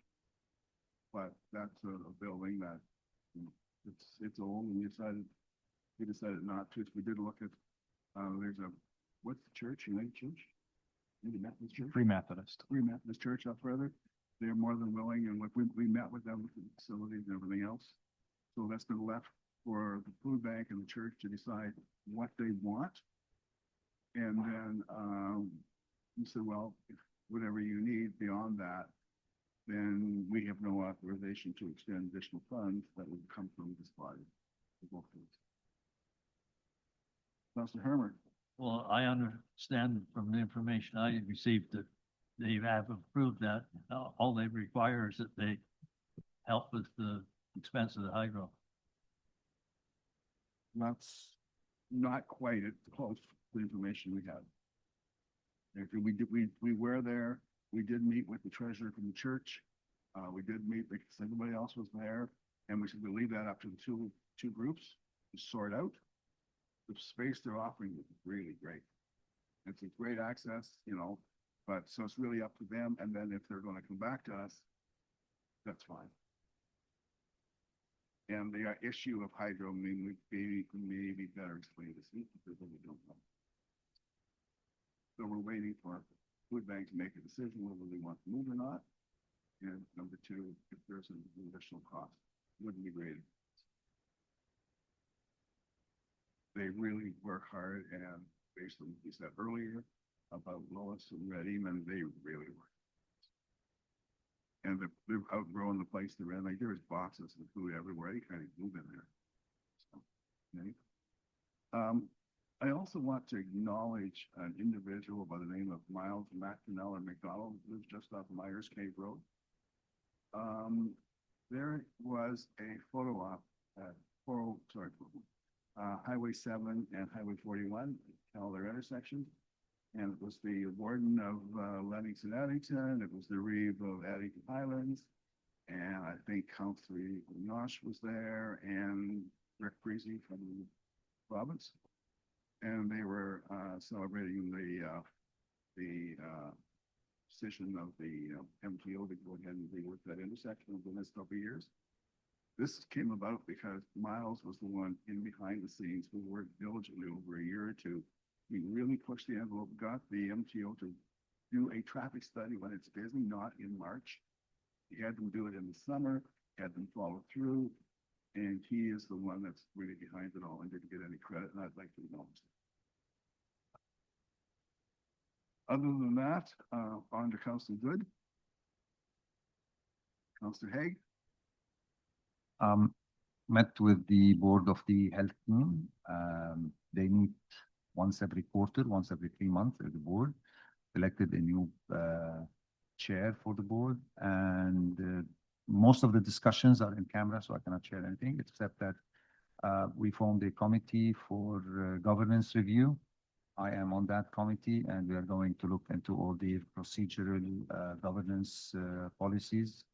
but that's a building that it's old, and we decided not to. So we did look at there's what's the church? United Church? Maybe Methodist Church? Free Methodist Church up further. They're more than willing, and we met with them with the facilities and everything else. So that's been left for the food bank and the church to decide what they want. And then we said, well, if whatever you need beyond that, then we have no authorization to extend additional funds that would come from this body. Councilor Hermer. Well, I understand from the information I received that they have approved that. All they require is that they help with the expense of the hydro. That's not quite close to the information we had. We were there. We did meet with the treasurer from the church. We did meet because everybody else was there, and we said we'll leave that up to the two groups to sort out. The space they're offering is really great. It's a great access, but so it's really up to them. And then if they're going to come back to us, that's fine. And the issue of hydro may be better explained this week because we don't know. So we're waiting for food bank to make a decision whether they want to move or not. And number two, if there's an additional cost, wouldn't be great. They really work hard, and based on what you said earlier about Lois and Red Eamon, they really work. And they've outgrown the place they're in. Like there's boxes of food everywhere. You can't even move in there. So, okay. I also want to acknowledge an individual by the name of Miles McDonnell or McDonald, who lives just off Myers Cave Road. There was a photo op at Highway 7 and Highway 41, Calder intersection. And it was the warden of Leamington Addington. It was the REEV of Addington Highlands. And I think Councillor Yosh was there and Rick Breezy from the province. And they were celebrating the decision of the MTO to go ahead and rework that intersection over the next couple of years. This came about because Miles was the one in behind the scenes who worked diligently over a year or two. He really pushed the envelope, got the MTO to do a traffic study when it's busy, not in March. He had them do it in the summer, had them follow through, and he is the one that's really behind it all and didn't get any credit, and I'd like to acknowledge that. Other than that, on to Councilor Good. Councilor Haig. Met with the board of the health team. They meet once every quarter, once every 3 months as the board. Elected a new chair for the board, and most of the discussions are in camera, so I cannot share anything except that we formed a committee for governance review. I am on that committee, and we are going to look into all the procedural governance policies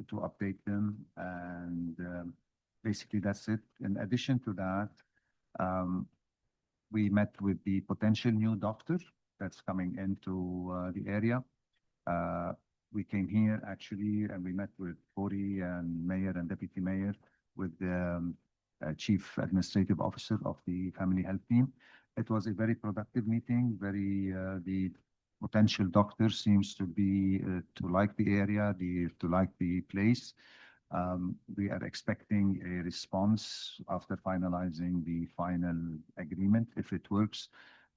to update them, and basically that's it. In addition to that, we met with the potential new doctor that's coming into the area. We came here actually, and we met with Cory and Mayor and Deputy Mayor with the Chief Administrative Officer of the Family Health Team. It was a very productive meeting. The potential doctor seems to be to like the area, to like the place. We are expecting a response after finalizing the final agreement if it works.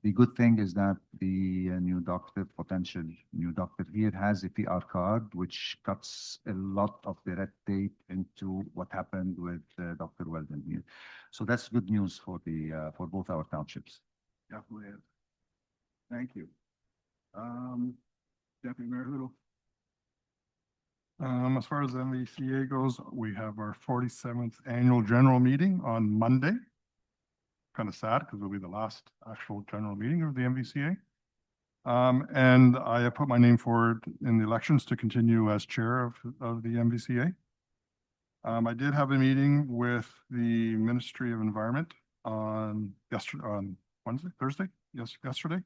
The good thing is that the potential new doctor here has a PR card, which cuts a lot of the red tape into what happened with Dr. Weldon here. So that's good news for for both our townships. Definitely is. Thank you. Deputy Mayor Hoodle. As far as MVCA goes, we have our 47th annual general meeting on Monday. Kind of sad because it'll be the last actual general meeting of the MVCA. And I have put my name forward in the elections to continue as chair of the MVCA. I did have a meeting with the Ministry of Environment on Thursday, yesterday.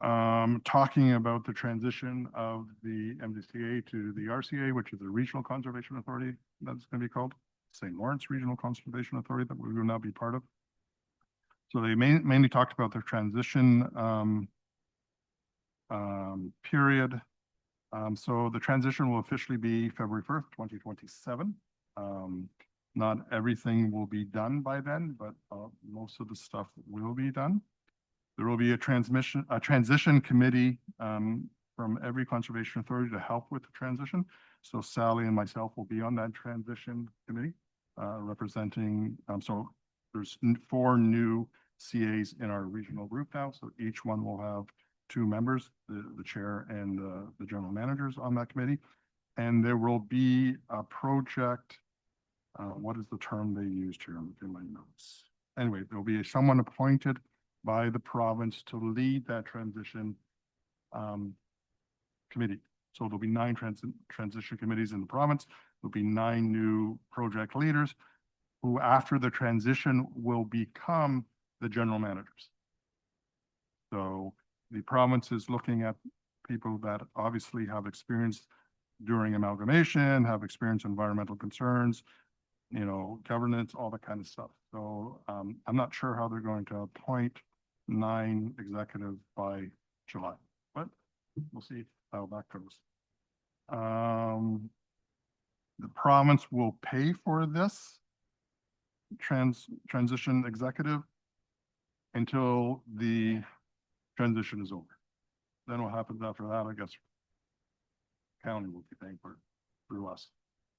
Talking about the transition of the MVCA to the RCA, which is the Regional Conservation Authority, that's going to be called St. Lawrence Regional Conservation Authority, that we will now be part of. So they mainly talked about their transition period. So the transition will officially be February 1st, 2027. Not everything will be done by then, but most of the stuff will be done. There will be a transition committee from every conservation authority to help with the transition. So Sally and myself will be on that transition committee representing. So there's 4 new CAs in our regional group now. So each one will have 2 members, the chair and the general managers on that committee. And there will be a project. What is the term they used here in my notes? Anyway, there'll be someone appointed by the province to lead that transition committee. So there'll be 9 transition committees in the province. There'll be 9 new project leaders who after the transition will become the general managers. So the province is looking at people that obviously have experience during amalgamation, have experience in environmental concerns, governance, all that kind of stuff. So I'm not sure how they're going to appoint 9 executives by July, but we'll see how that goes. The province will pay for this transition executive until the transition is over. Then what happens after that, I guess, county will be paying for it through us,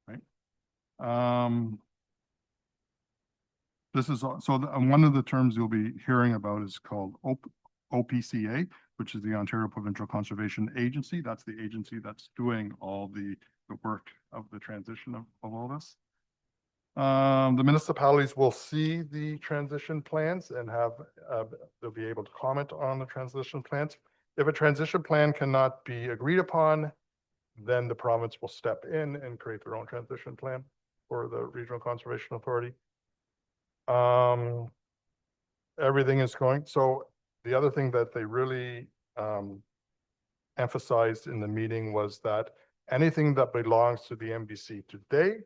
right? This is one of the terms you'll be hearing about is called OPCA, which is the Ontario Provincial Conservation Agency. That's the agency that's doing all the work of the transition of all this. The municipalities will see the transition plans and they'll be able to comment on the transition plans. If a transition plan cannot be agreed upon, then the province will step in and create their own transition plan for the Regional Conservation Authority. Everything is going. So the other thing that they really emphasized in the meeting was that anything that belongs to the MVC today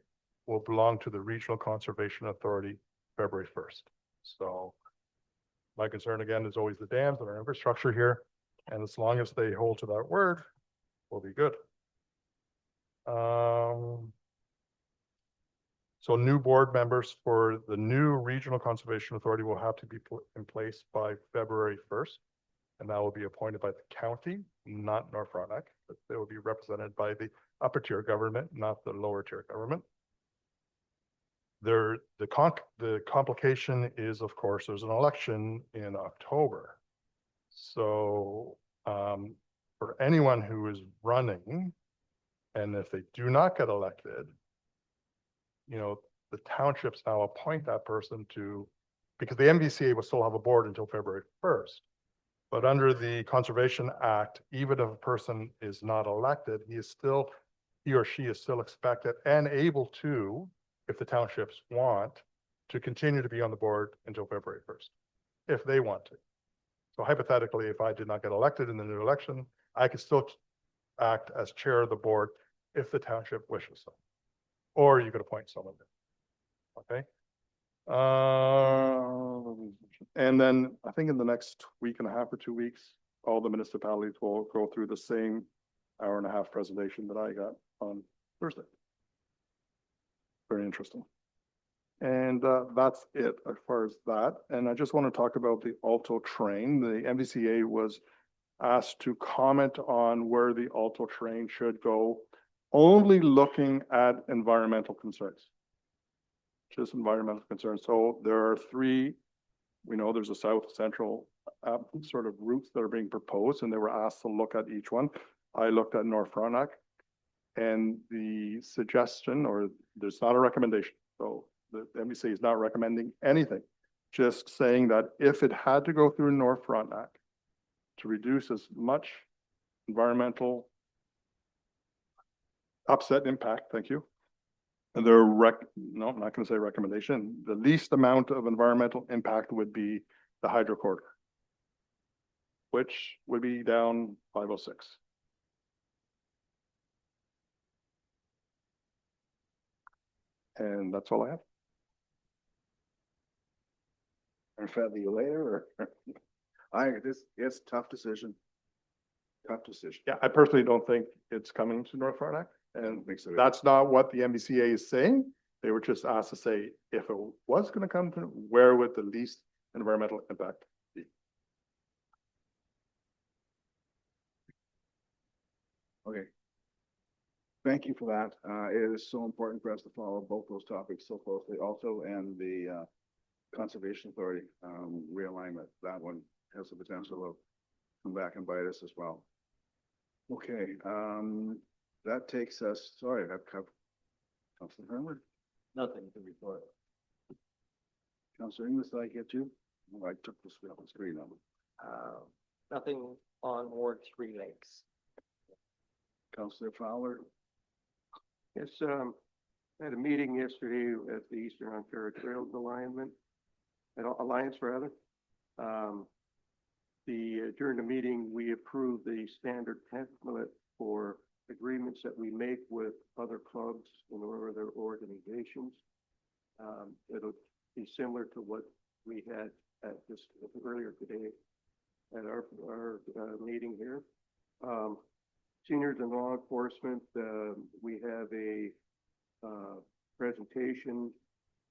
will belong to the Regional Conservation Authority February 1st. So my concern again is always the dams and our infrastructure here. And as long as they hold to that word, we'll be good. So new board members for the new Regional Conservation Authority will have to be put in place by February 1st. And that will be appointed by the county, not North Frontenac, but they will be represented by the upper tier government, not the lower tier government. The complication is, of course, there's an election in October. So for anyone who is running, and if they do not get elected, you know, the townships now appoint that person to, because the MVCA will still have a board until February 1st. But under the Conservation Act, even if a person is not elected, he or she is still expected and able to, if the townships want, to continue to be on the board until February 1st, if they want to. So hypothetically, if I did not get elected in the new election, I could still act as chair of the board if the township wishes so. Or you could appoint someone. Okay. And then I think in the next week and a half or 2 weeks, all the municipalities will go through the same hour-and-a-half presentation that I got on Thursday. Very interesting. And that's it as far as that. And I just want to talk about the Alto train. The MVCA was asked to comment on where the Alto train should go, only looking at environmental concerns. Just environmental concerns. So there are three, we know there's a south central sort of routes that are being proposed, and they were asked to look at each one. I looked at North Frontenac, and the suggestion, or there's not a recommendation. So the MVC is not recommending anything, just saying that if it had to go through North Frontenac to reduce as much environmental upset impact, thank you. And no, I'm not going to say recommendation. The least amount of environmental impact would be the hydro corridor, which would be down 506. And that's all I have. And feather you later, or it's a tough decision. Tough decision. Yeah, I personally don't think it's coming to North Frontenac, and think so. that's not what the MVCA is saying. They were just asked to say, if it was going to come to, where would the least environmental impact be? Okay. Thank you for that. It is so important for us to follow both those topics so closely also, and the Conservation Authority realignment. That one has the potential to come back and bite us as well. Okay, that takes us, sorry, I've covered. Councilor Herman? Nothing to report. Councilor English, did I get you? Oh, I took this off the screen. Nothing on Ward 3 Lakes. Councilor Fowler? Yes, I had a meeting yesterday at the Eastern Ontario Trails Alliance rather. During the meeting, we approved the standard template for agreements that we make with other clubs and other organizations. It'll be similar to what we had at just earlier today at our meeting here. Seniors and law enforcement, we have a presentation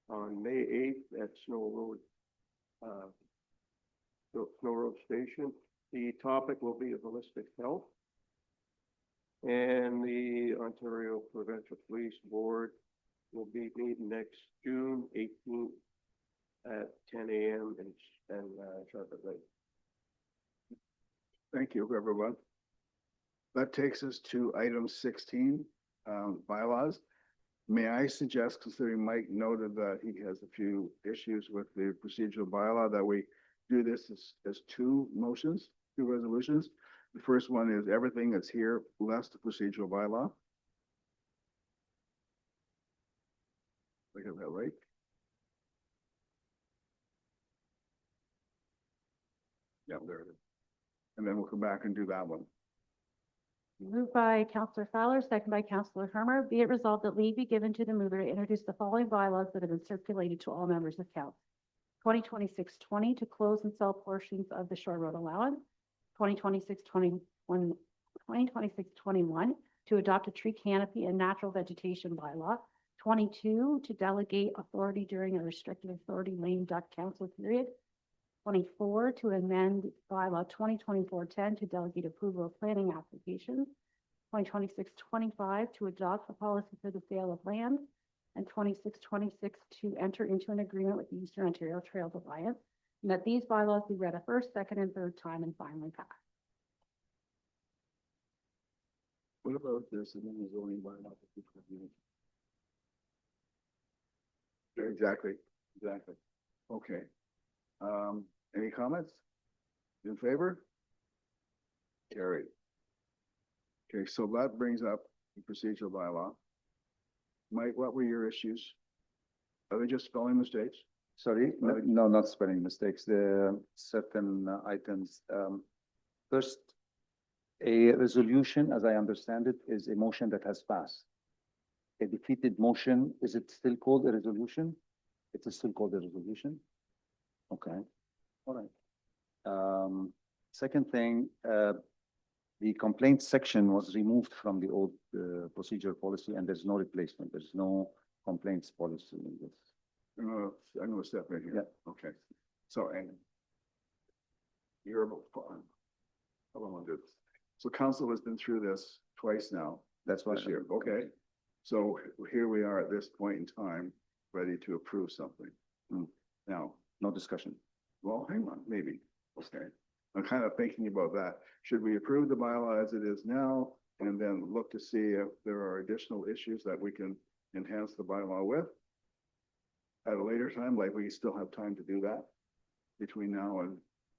on May 8th at Snow Road Station. The topic will be holistic health. And the Ontario Provincial Police Board will be meeting next June 18th at 10 a.m. in Charlotte Lake. Thank you, everyone. That takes us to item 16, bylaws. May I suggest, considering Mike noted that he has a few issues with the procedural bylaw, that we do this as two motions, two resolutions. The first one is everything that's here, less the procedural bylaw. Look at that, right? Yeah, there it is. And then we'll come back and do that one. Moved by Counselor Fowler, second by Counselor Hermer. Be it resolved that leave be given to the mover to introduce the following bylaws that have been circulated to all members of council. 2026-20 to close and sell portions of the Shore Road allowance. 2026-21 to adopt a tree canopy and natural vegetation bylaw. 22 to delegate authority during a restricted authority lame duck council period. 24 to amend bylaw 2024-10 to delegate approval of planning applications. 2026-25 to adopt a policy for the sale of land. And 26-26 to enter into an agreement with the Eastern Ontario Trails Alliance. And that these bylaws be read a first, second, and third time and finally passed. What about this and then the zoning bylaw? Exactly, exactly. Okay. Any comments? In favor? Carried. Okay, so that brings up the procedural bylaw. Mike, what were your issues? Are they just spelling mistakes? Sorry, no, not spelling mistakes. The certain items. First, a resolution, as I understand it, is a motion that has passed. A defeated motion, is it still called a resolution? It is still called a resolution? Okay, all right. Second thing, the complaint section was removed from the old procedure policy and there's no replacement. There's no complaints policy in this. I'm gonna step in here. Yeah. Okay. So, and you're about fine. How long will I do this? So council has been through this twice now. That's what This year, okay? So here we are at this point in time, ready to approve something. Now, no discussion. well, hang on, maybe, okay. I'm kind of thinking about that. Should we approve the bylaw as it is now and then look to see if there are additional issues that we can enhance the bylaw with? At a later time, like we still have time to do that between now and,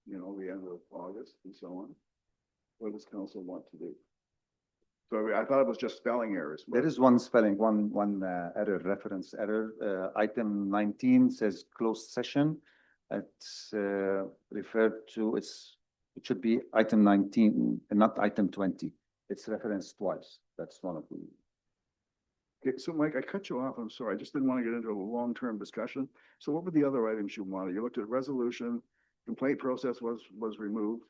you know, the end of August and so on. What does council want to do? So I thought it was just spelling errors. but- There is one spelling, one error, reference error. Item 19 says closed session. It's referred to, it should be item 19, and not item 20. It's referenced twice. That's one of the. Okay, so Mike, I cut you off. I'm sorry. I just didn't want to get into a long-term discussion. So what were the other items you wanted? You looked at resolution, complaint process was removed.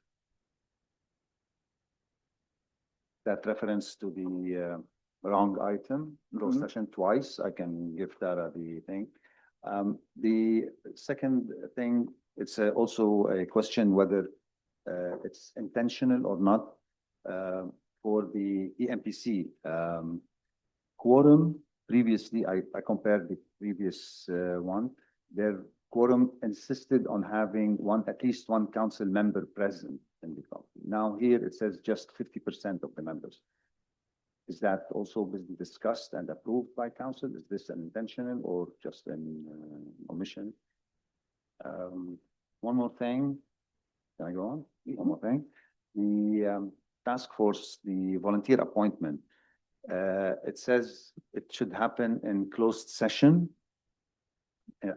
That reference to the wrong item, closed session twice. I can give that the thing. The second thing, it's also a question whether it's intentional or not for the EMPC. Quorum, previously, I compared the previous one. Their quorum insisted on having at least one council member present in the company. Now here it says just 50% of the members. Is that also been discussed and approved by council? Is this an intentional or just an omission? One more thing. Can I go on? One more thing. The task force, the volunteer appointment, it says it should happen in closed session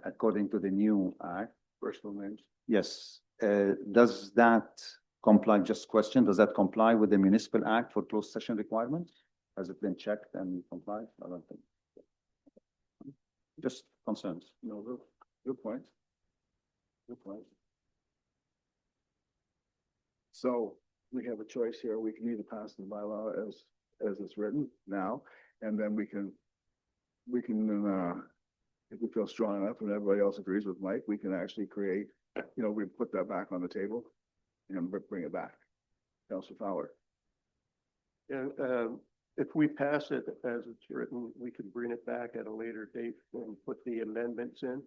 according to the new act. Personal names. Yes. Does that comply, just question, does that comply with the municipal act for closed session requirements? Has it been checked and complied? I don't think. Just concerns. No, good point. Good point. So we have a choice here. We can either pass the bylaw as it's written now, and then we can, if we feel strong enough and everybody else agrees with Mike, we can actually create, we put that back on the table and bring it back. Councilor Fowler. Yeah, if we pass it as it's written, we can bring it back at a later date and put the amendments in.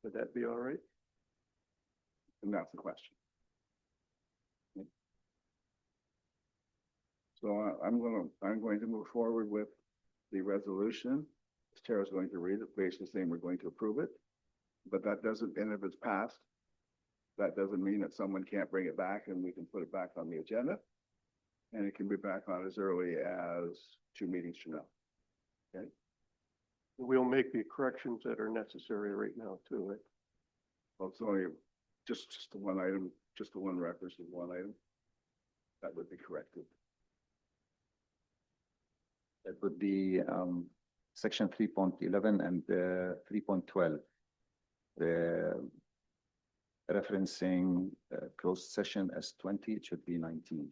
Would that be all right? And that's the question. So I'm going to move forward with the resolution. Tara's going to read it, basically saying we're going to approve it. But that doesn't, and if it's passed, that doesn't mean that someone can't bring it back and we can put it back on the agenda. And it can be back on as early as 2 meetings from now. Okay. We'll make the corrections that are necessary right now too, right? Well, it's only just the one item, just the one reference to one item. That would be corrected. It would be section 3.11 and 3.12. Referencing closed session as 20, it should be 19.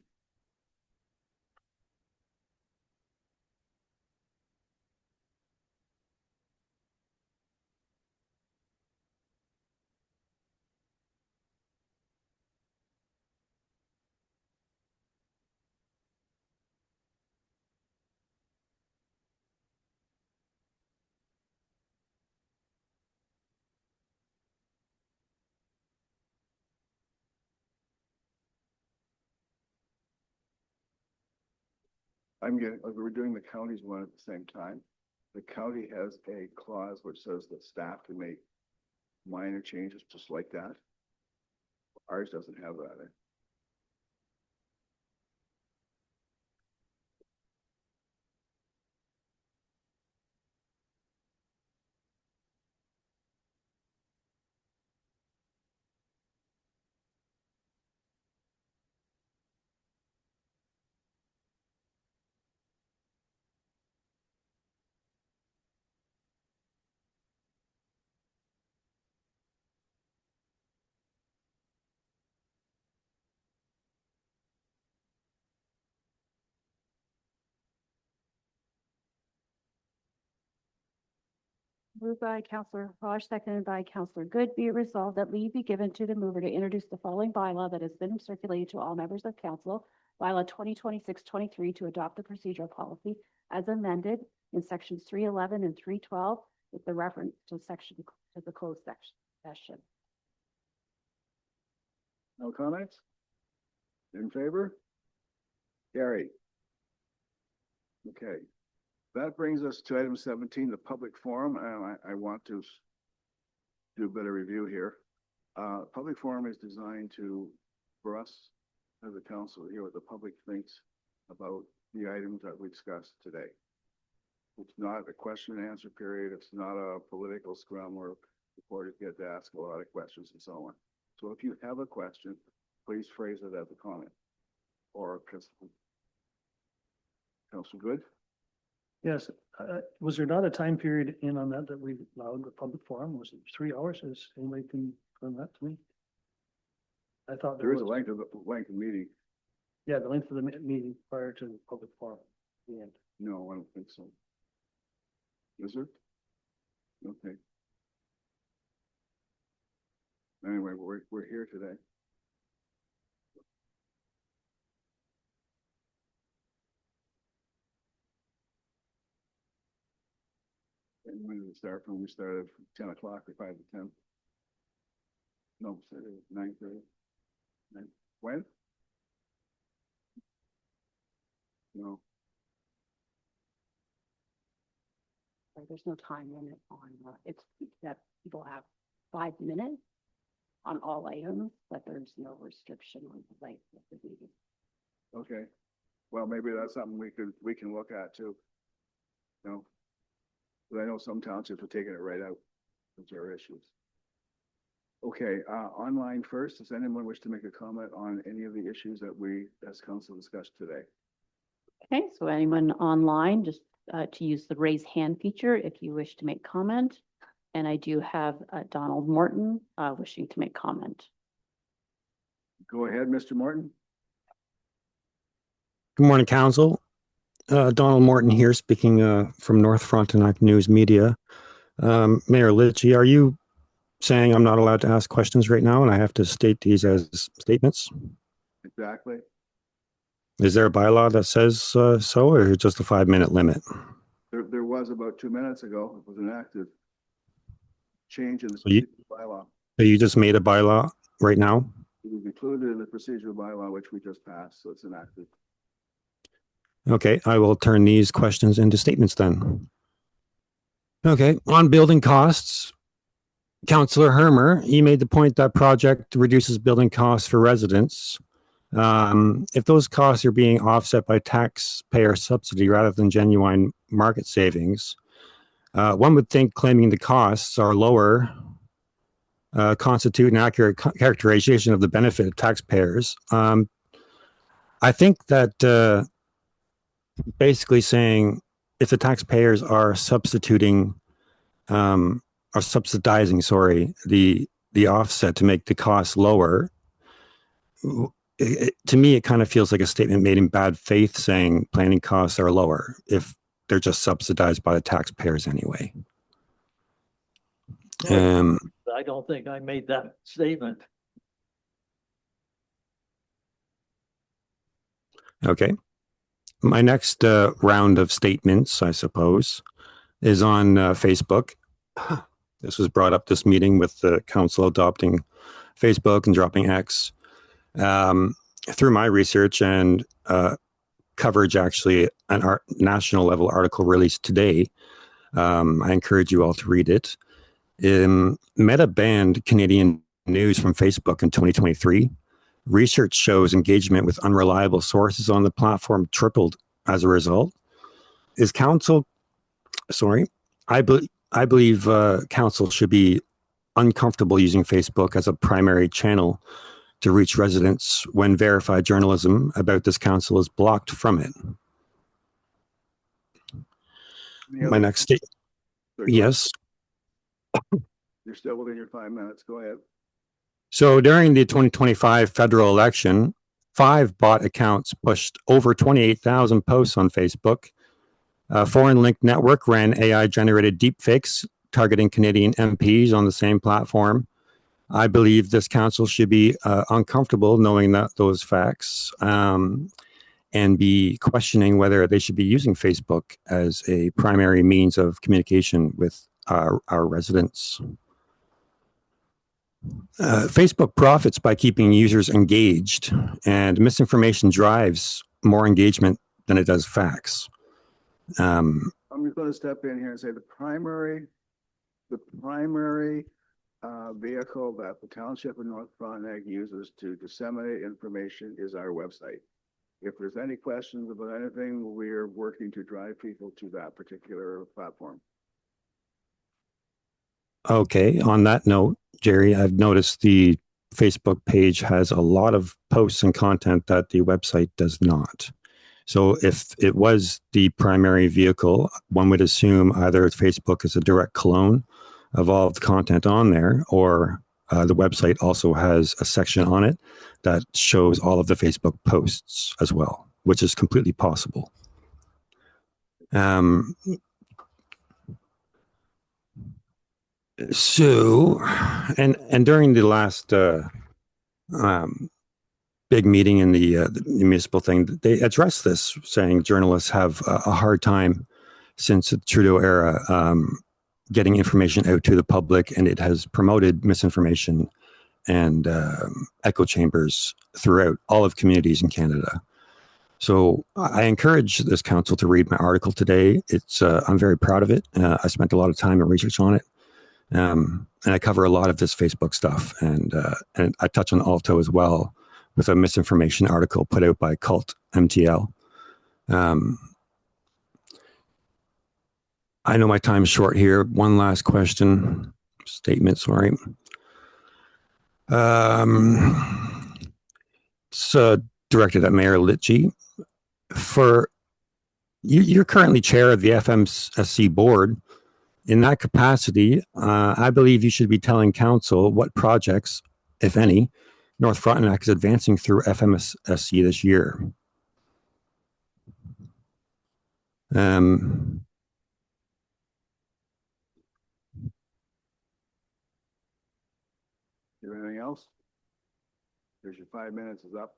We're doing the county's one at the same time. The county has a clause which says that staff can make minor changes just like that. Ours doesn't have that. Moved by Counselor Raj, seconded by Counselor Good. Be it resolved that leave be given to the mover to introduce the following bylaw that has been circulated to all members of council. Bylaw 2026-23 to adopt the procedural policy as amended in sections 311 and 312 with the reference to the closed session. No comments? In favor? Carried. Okay. That brings us to item 17, the public forum. I want to do a bit of review here. Public forum is designed for us as a council to hear what the public thinks about the items that we discussed today. It's not a question and answer period. It's not a political scrum where reporters get to ask a lot of questions and so on. So if you have a question, please phrase it as a comment or a principle. Councilor Good? Yes, was there not a time period in on that we allowed the public forum? Was it 3 hours? Is anybody can confirm that to me? I thought There is a length of meeting. Yeah, the length of the meeting prior to the public forum. The end. No, I don't think so. Is there? Okay. Anyway, we're here today. And when did it start from? We started from 10 o'clock or 5 to 10. No, 9:30. When? No. There's no time limit on, it's that people have 5 minutes on all items, but there's no restriction on the length of the meeting. Okay. Well, maybe that's something we can look at too. No. But I know some townships are taking it right out. Those are issues. Okay, online first. Does anyone wish to make a comment on any of the issues that we as council discussed today? Okay, so anyone online, just to use the raise hand feature if you wish to make comment. And I do have Donald Morton wishing to make comment. Go ahead, Mr. Morton. Good morning, Council. Donald Morton here, speaking from North Frontenac News Media. Mayor Litchie, are you saying I'm not allowed to ask questions right now and I have to state these as statements? Exactly. Is there a bylaw that says so, or is it just a 5-minute limit? There was about 2 minutes ago. It was enacted. Change in the bylaw. So you just made a bylaw right now? It was included in the procedural bylaw, which we just passed, so it's enacted. Okay, I will turn these questions into statements then. Okay, on building costs, Councillor Hermer, you made the point that project reduces building costs for residents. If those costs are being offset by taxpayer subsidy rather than genuine market savings, one would think claiming the costs are lower constitute an accurate characterization of the benefit of taxpayers. I think that basically saying if the taxpayers are substituting, are subsidizing, sorry, the offset to make the cost lower, to me, it kind of feels like a statement made in bad faith saying planning costs are lower if they're just subsidized by the taxpayers anyway. I don't think I made that statement. Okay. My next round of statements, I suppose, is on Facebook. This was brought up this meeting with the council adopting Facebook and dropping X. Through my research and coverage, actually, an national level article released today. I encourage you all to read it. Meta banned Canadian news from Facebook in 2023. Research shows engagement with unreliable sources on the platform tripled as a result. Is council, sorry, I believe council should be uncomfortable using Facebook as a primary channel to reach residents when verified journalism about this council is blocked from it. My next statement. Yes. You're still within your 5 minutes. Go ahead. So during the 2025 federal election, 5 bot accounts pushed over 28,000 posts on Facebook. Foreign Link Network ran AI-generated deepfakes targeting Canadian MPs on the same platform. I believe this council should be uncomfortable knowing that those facts and be questioning whether they should be using Facebook as a primary means of communication with our residents. Facebook profits by keeping users engaged, and misinformation drives more engagement than it does facts. I'm just going to step in here and say the primary vehicle that the township of North Frontenac uses to disseminate information is our website. If there's any questions about anything, we're working to drive people to that particular platform. Okay, on that note, Jerry, I've noticed the Facebook page has a lot of posts and content that the website does not. So if it was the primary vehicle, one would assume either Facebook is a direct clone of all of the content on there, or the website also has a section on it that shows all of the Facebook posts as well, which is completely possible. So, and during the last big meeting in the municipal thing, they addressed this, saying journalists have a hard time since the Trudeau era getting information out to the public, and it has promoted misinformation and echo chambers throughout all of communities in Canada. So I encourage this council to read my article today. It's I'm very proud of it. I spent a lot of time and research on it. And I cover a lot of this Facebook stuff, and I touch on Alto as well with a misinformation article put out by Cult MTL. I know my time's short here. One last question, statement, sorry. It's directed at Mayor Litchie. For you're currently chair of the FMSC board. In that capacity, I believe you should be telling council what projects, if any, North Frontenac is advancing through FMSC this year. Is there anything else? There's your 5 minutes is up.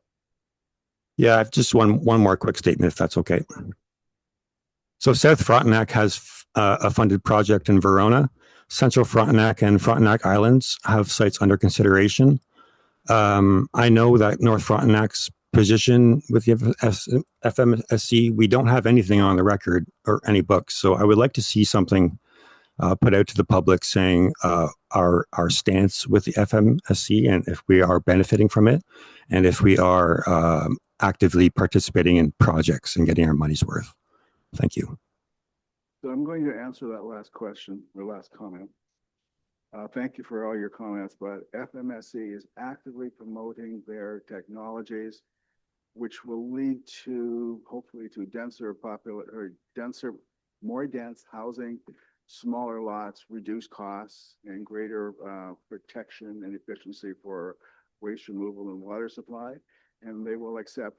Yeah, I've just one more quick statement, if that's okay. So South Frontenac has a funded project in Verona. Central Frontenac and Frontenac Islands have sites under consideration. I know that North Frontenac's position with the FMSC, we don't have anything on the record or any books. So I would like to see something put out to the public saying our stance with the FMSC and if we are benefiting from it and if we are actively participating in projects and getting our money's worth. Thank you. So I'm going to answer that last question or last comment. Thank you for all your comments, but FMSC is actively promoting their technologies, which will lead to hopefully to denser more dense housing, smaller lots, reduced costs, and greater protection and efficiency for waste removal and water supply. And they will accept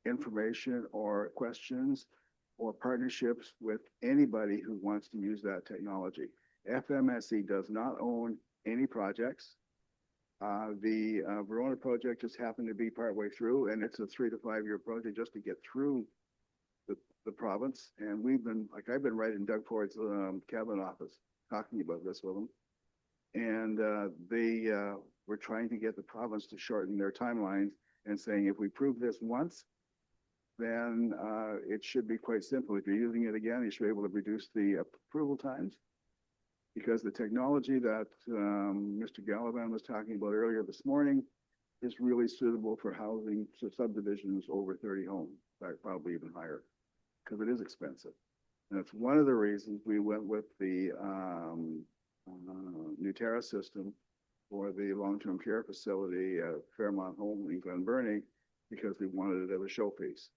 information or questions or partnerships with anybody who wants to use that technology. FMSC does not own any projects. The Verona project just happened to be partway through, and it's a 3 to 5 year project just to get through the province. And I've been right in Doug Ford's cabinet office talking about this with them. And they were trying to get the province to shorten their timelines and saying, if we prove this once, then it should be quite simple. If you're using it again, you should be able to reduce the approval times. Because the technology that Mr. Gallivan was talking about earlier this morning is really suitable for housing subdivisions over 30 homes, in fact, probably even higher, because it is expensive. And that's one of the reasons we went with the Nutera system for the long-term care facility at Fairmont Home in Glen Burnie, because we wanted it as a showpiece.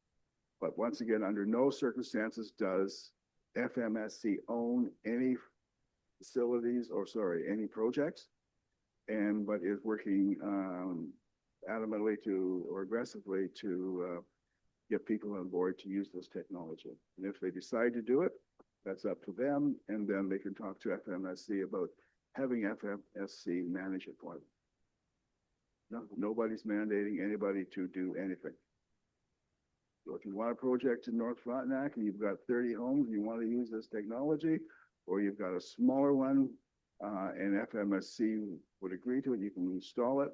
But once again, under no circumstances does FMSC own any facilities any projects, but is working adamantly or aggressively to get people on board to use this technology. And if they decide to do it, that's up to them, and then they can talk to FMSC about having FMSC manage it for them. No, nobody's mandating anybody to do anything. So if you want a project in North Frontenac and you've got 30 homes and you want to use this technology, or you've got a smaller one and FMSC would agree to it, you can install it,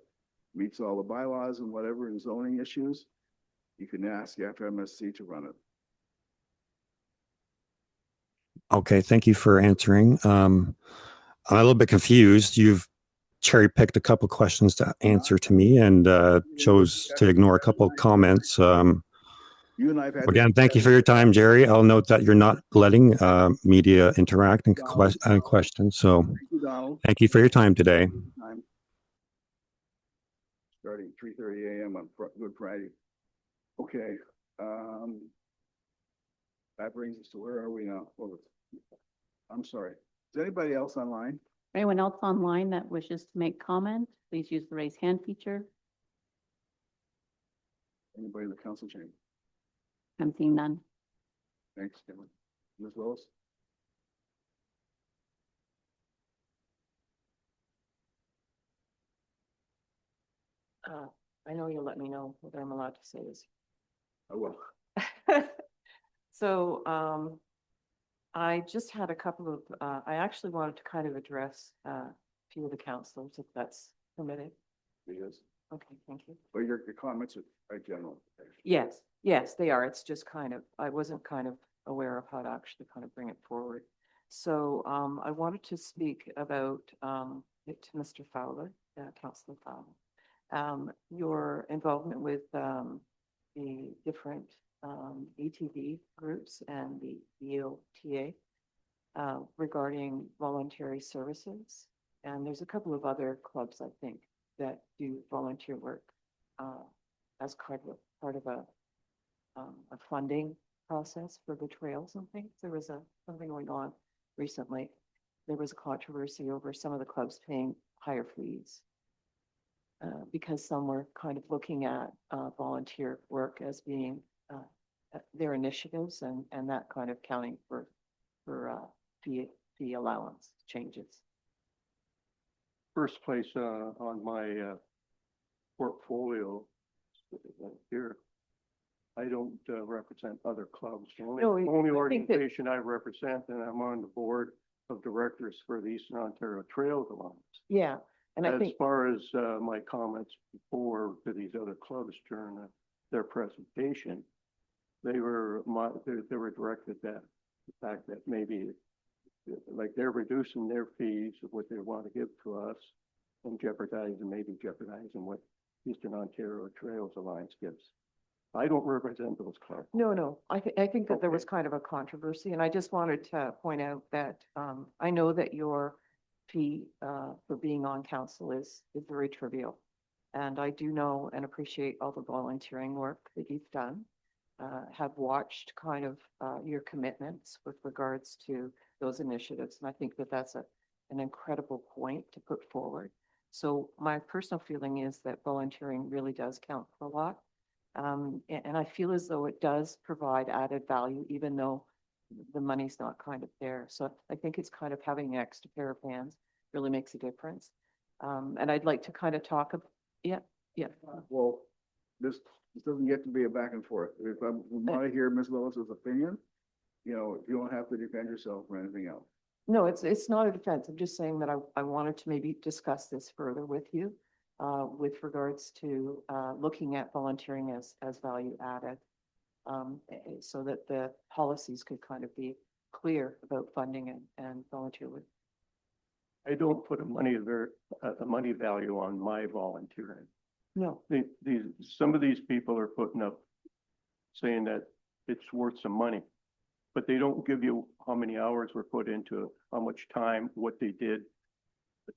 meets all the bylaws and whatever and zoning issues, you can ask FMSC to run it. Okay, thank you for answering. I'm a little bit confused. You've cherry picked a couple questions to answer to me and chose to ignore a couple comments. You and I've had Again, thank you for your time, Jerry. I'll note that you're not letting media interact and questions. So Thank you, Donald. thank you for your time today. Starting 3:30 a.m. on Good Friday. Okay. That brings us to where are we now? Oh, I'm sorry. Is anybody else online? Anyone else online that wishes to make comment, please use the raise hand feature. Anybody in the council chamber? I'm seeing none. Thanks, Kevin. Ms. Willis? I know you'll let me know whether I'm allowed to say this. I will. So, I just had a couple of, I actually wanted to kind of address a few of the councilors, if that's permitted. Yes. Okay, thank you. Well, your comments are general. Yes, they are. It's just kind of, I wasn't kind of aware of how to actually kind of bring it forward. So, I wanted to speak about, it to Mr. Fowler, Councillor Fowler. Your involvement with, the different, ETV groups and the EOTA, regarding voluntary services. And there's a couple of other clubs, I think, that do volunteer work, as part of a funding process for the trails and things. There was something going on recently. There was a controversy over some of the clubs paying higher fees, because some were kind of looking at volunteer work as being their initiatives and that kind of counting for fee allowance changes. First place on my portfolio here, I don't represent other clubs. The only organization I represent, and I'm on the board of directors for the Eastern Ontario Trails Alliance. Yeah, and I think as far as my comments before to these other clubs during their presentation, they were directed at the fact that maybe like they're reducing their fees of what they want to give to us and maybe jeopardizing what Eastern Ontario Trails Alliance gives. I don't represent those clubs. No, I think that there was kind of a controversy, and I just wanted to point out that I know that your fee for being on council is very trivial. And I do know and appreciate all the volunteering work that you've done. have watched kind of your commitments with regards to those initiatives. And I think that that's an incredible point to put forward. So my personal feeling is that volunteering really does count for a lot. And I feel as though it does provide added value, even though the money's not kind of there. So I think it's kind of having an extra pair of hands really makes a difference. And I'd like to kind of talk, yeah. Well, this doesn't get to be a back and forth. If I want to hear Ms. Willis's opinion, you know, you don't have to defend yourself or anything else. No, it's not a defense. I'm just saying that I wanted to maybe discuss this further with you with regards to looking at volunteering as value added. So that the policies could kind of be clear about funding and volunteer with. I don't put a money value on my volunteering. No. Some of these people are putting up, saying that it's worth some money, but they don't give you how many hours were put into it, how much time, what they did.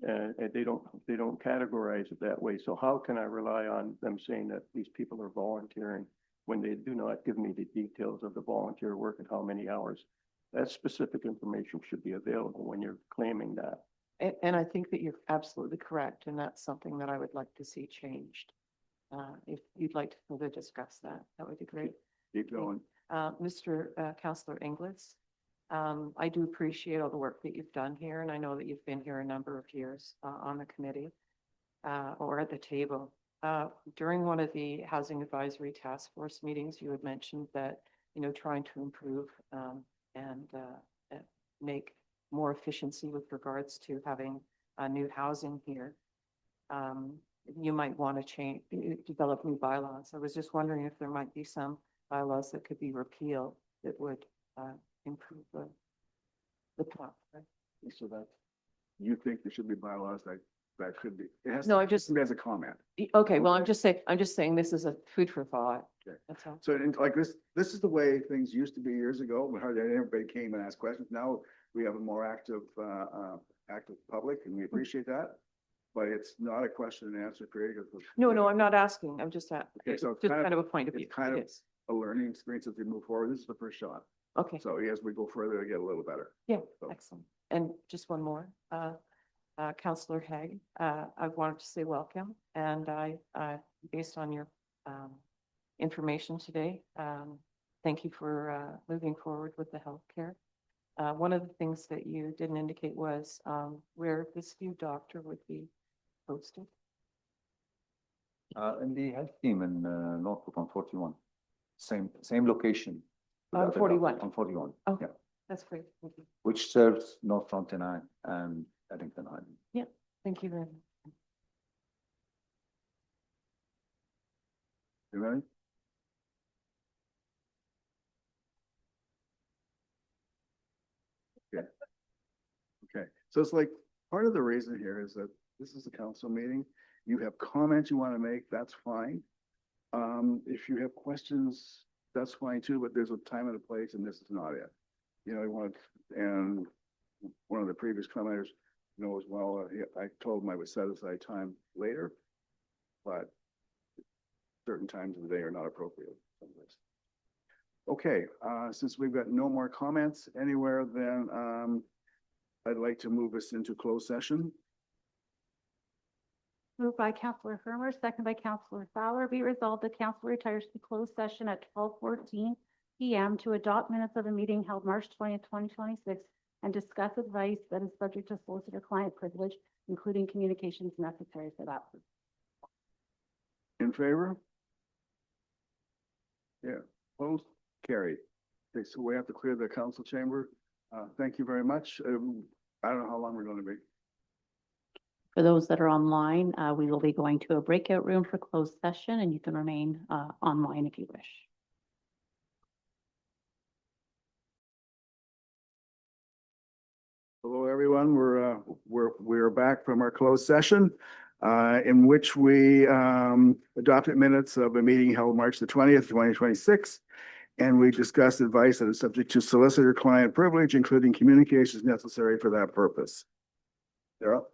And they don't categorize it that way. So how can I rely on them saying that these people are volunteering when they do not give me the details of the volunteer work and how many hours? That specific information should be available when you're claiming that. And I think that you're absolutely correct. And that's something that I would like to see changed. If you'd like to further discuss that, that would be great. Keep going. Mr. Councillor Inglis, I do appreciate all the work that you've done here. And I know that you've been here a number of years on the committee or at the table. During one of the Housing Advisory Task Force meetings, you had mentioned that, you know, trying to improve and make more efficiency with regards to having new housing here. You might want to develop new bylaws. I was just wondering if there might be some bylaws that could be repealed that would improve the plot. Right? So that you think there should be bylaws that could be. It has No, to- I just as a comment. Okay, well, I'm just saying this is a food for thought. Okay. That's all. So like this is the way things used to be years ago, when hardly everybody came and asked questions. Now we have a more active public, and we appreciate that. But it's not a question and answer period. No, I'm not asking. I'm just Okay, so it's just kind of a point of view. It's kind It of is. a learning experience as we move forward. This is the first shot. Okay. So as we go further, we get a little better. Yeah, So- excellent. And just one more, Councillor Haig, I wanted to say welcome, and I, based on your information today, thank you for moving forward with the healthcare. One of the things that you didn't indicate was where this new doctor would be posted. In the health team in Northbrook on 41, same location. On 41. On 41. Oh, Yeah. that's great. Thank you. Which serves North Frontenac and Eddington Island. Yeah, thank you very much. You ready? Okay. Okay, so it's like, part of the reason here is that this is a council meeting. You have comments you want to make, that's fine. If you have questions, that's fine too, but there's a time and a place, and this is not it. You know, you want, and one of the previous commenters knows well, I told him I would set aside time later, but certain times of the day are not appropriate. Okay, since we've got no more comments anywhere, then I'd like to move us into closed session. Moved by Councillor Hermer, second by Councillor Fowler. Be resolved that council retires to closed session at 12:14 p.m. to adopt minutes of a meeting held March 20th, 2026, and discuss advice that is subject to solicitor-client privilege, including communications necessary for that. In favor? Yeah, opposed, carried. Okay, so we have to clear the council chamber. Thank you very much. I don't know how long we're going to be. For those that are online, we will be going to a breakout room for closed session, and you can remain online if you wish. Hello, everyone. We're back from our closed session, in which we adopted minutes of a meeting held March the 20th, 2026. And we discussed advice that is subject to solicitor-client privilege, including communications necessary for that purpose. Darrell?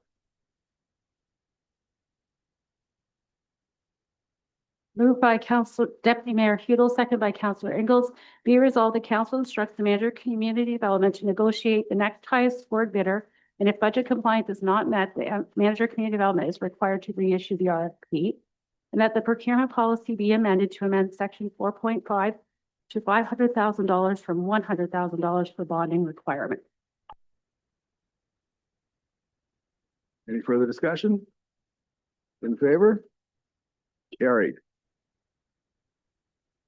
Moved by Council Deputy Mayor Hudel, second by Councillor Ingalls. Be resolved, the council instructs the manager of community development to negotiate the next highest scored bidder. And if budget compliance is not met, the manager of community development is required to reissue the RFP. And that the procurement policy be amended to amend section 4.5 to $500,000 from $100,000 for bonding requirement. Any further discussion? In favor? Carried.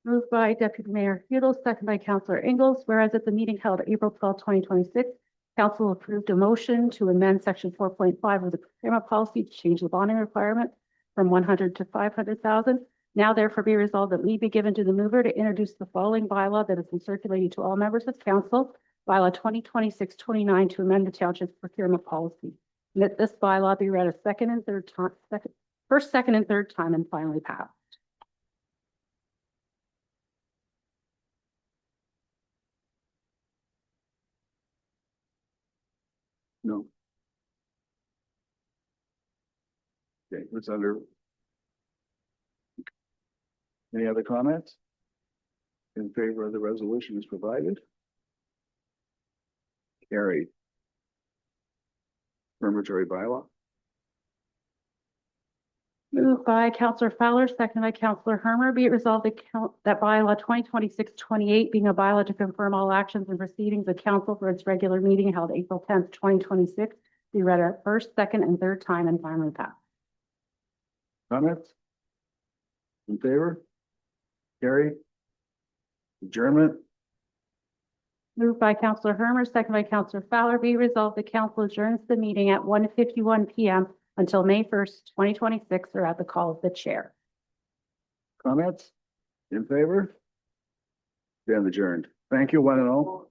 Moved by Deputy Mayor Hudel, second by Councillor Ingalls. Whereas at the meeting held April 12, 2026, council approved a motion to amend section 4.5 of the procurement policy to change the bonding requirement from 100 to 500,000. Now therefore be resolved that leave be given to the mover to introduce the following bylaw that has been circulated to all members of council, bylaw 2026-29, to amend the township's procurement policy. And that this bylaw be read a first, second, and third time and finally passed. No. Okay, it's under. Any other comments? In favor of the resolution as provided? Carried. Affirmatory bylaw. Moved by Councillor Fowler, seconded by Councillor Hermer. Be it resolved that bylaw 2026-28 being a bylaw to confirm all actions and proceedings of council for its regular meeting held April 10th, 2026, be read a first, second, and third time and finally passed. Comments? In favor? Carried. Adjournment. Moved by Councillor Hermer, seconded by Councillor Fowler. Be resolved the council adjourns the meeting at 1:51 p.m. until May 1st, 2026, or at the call of the chair. Comments? In favor? Stand adjourned. Thank you, one and all.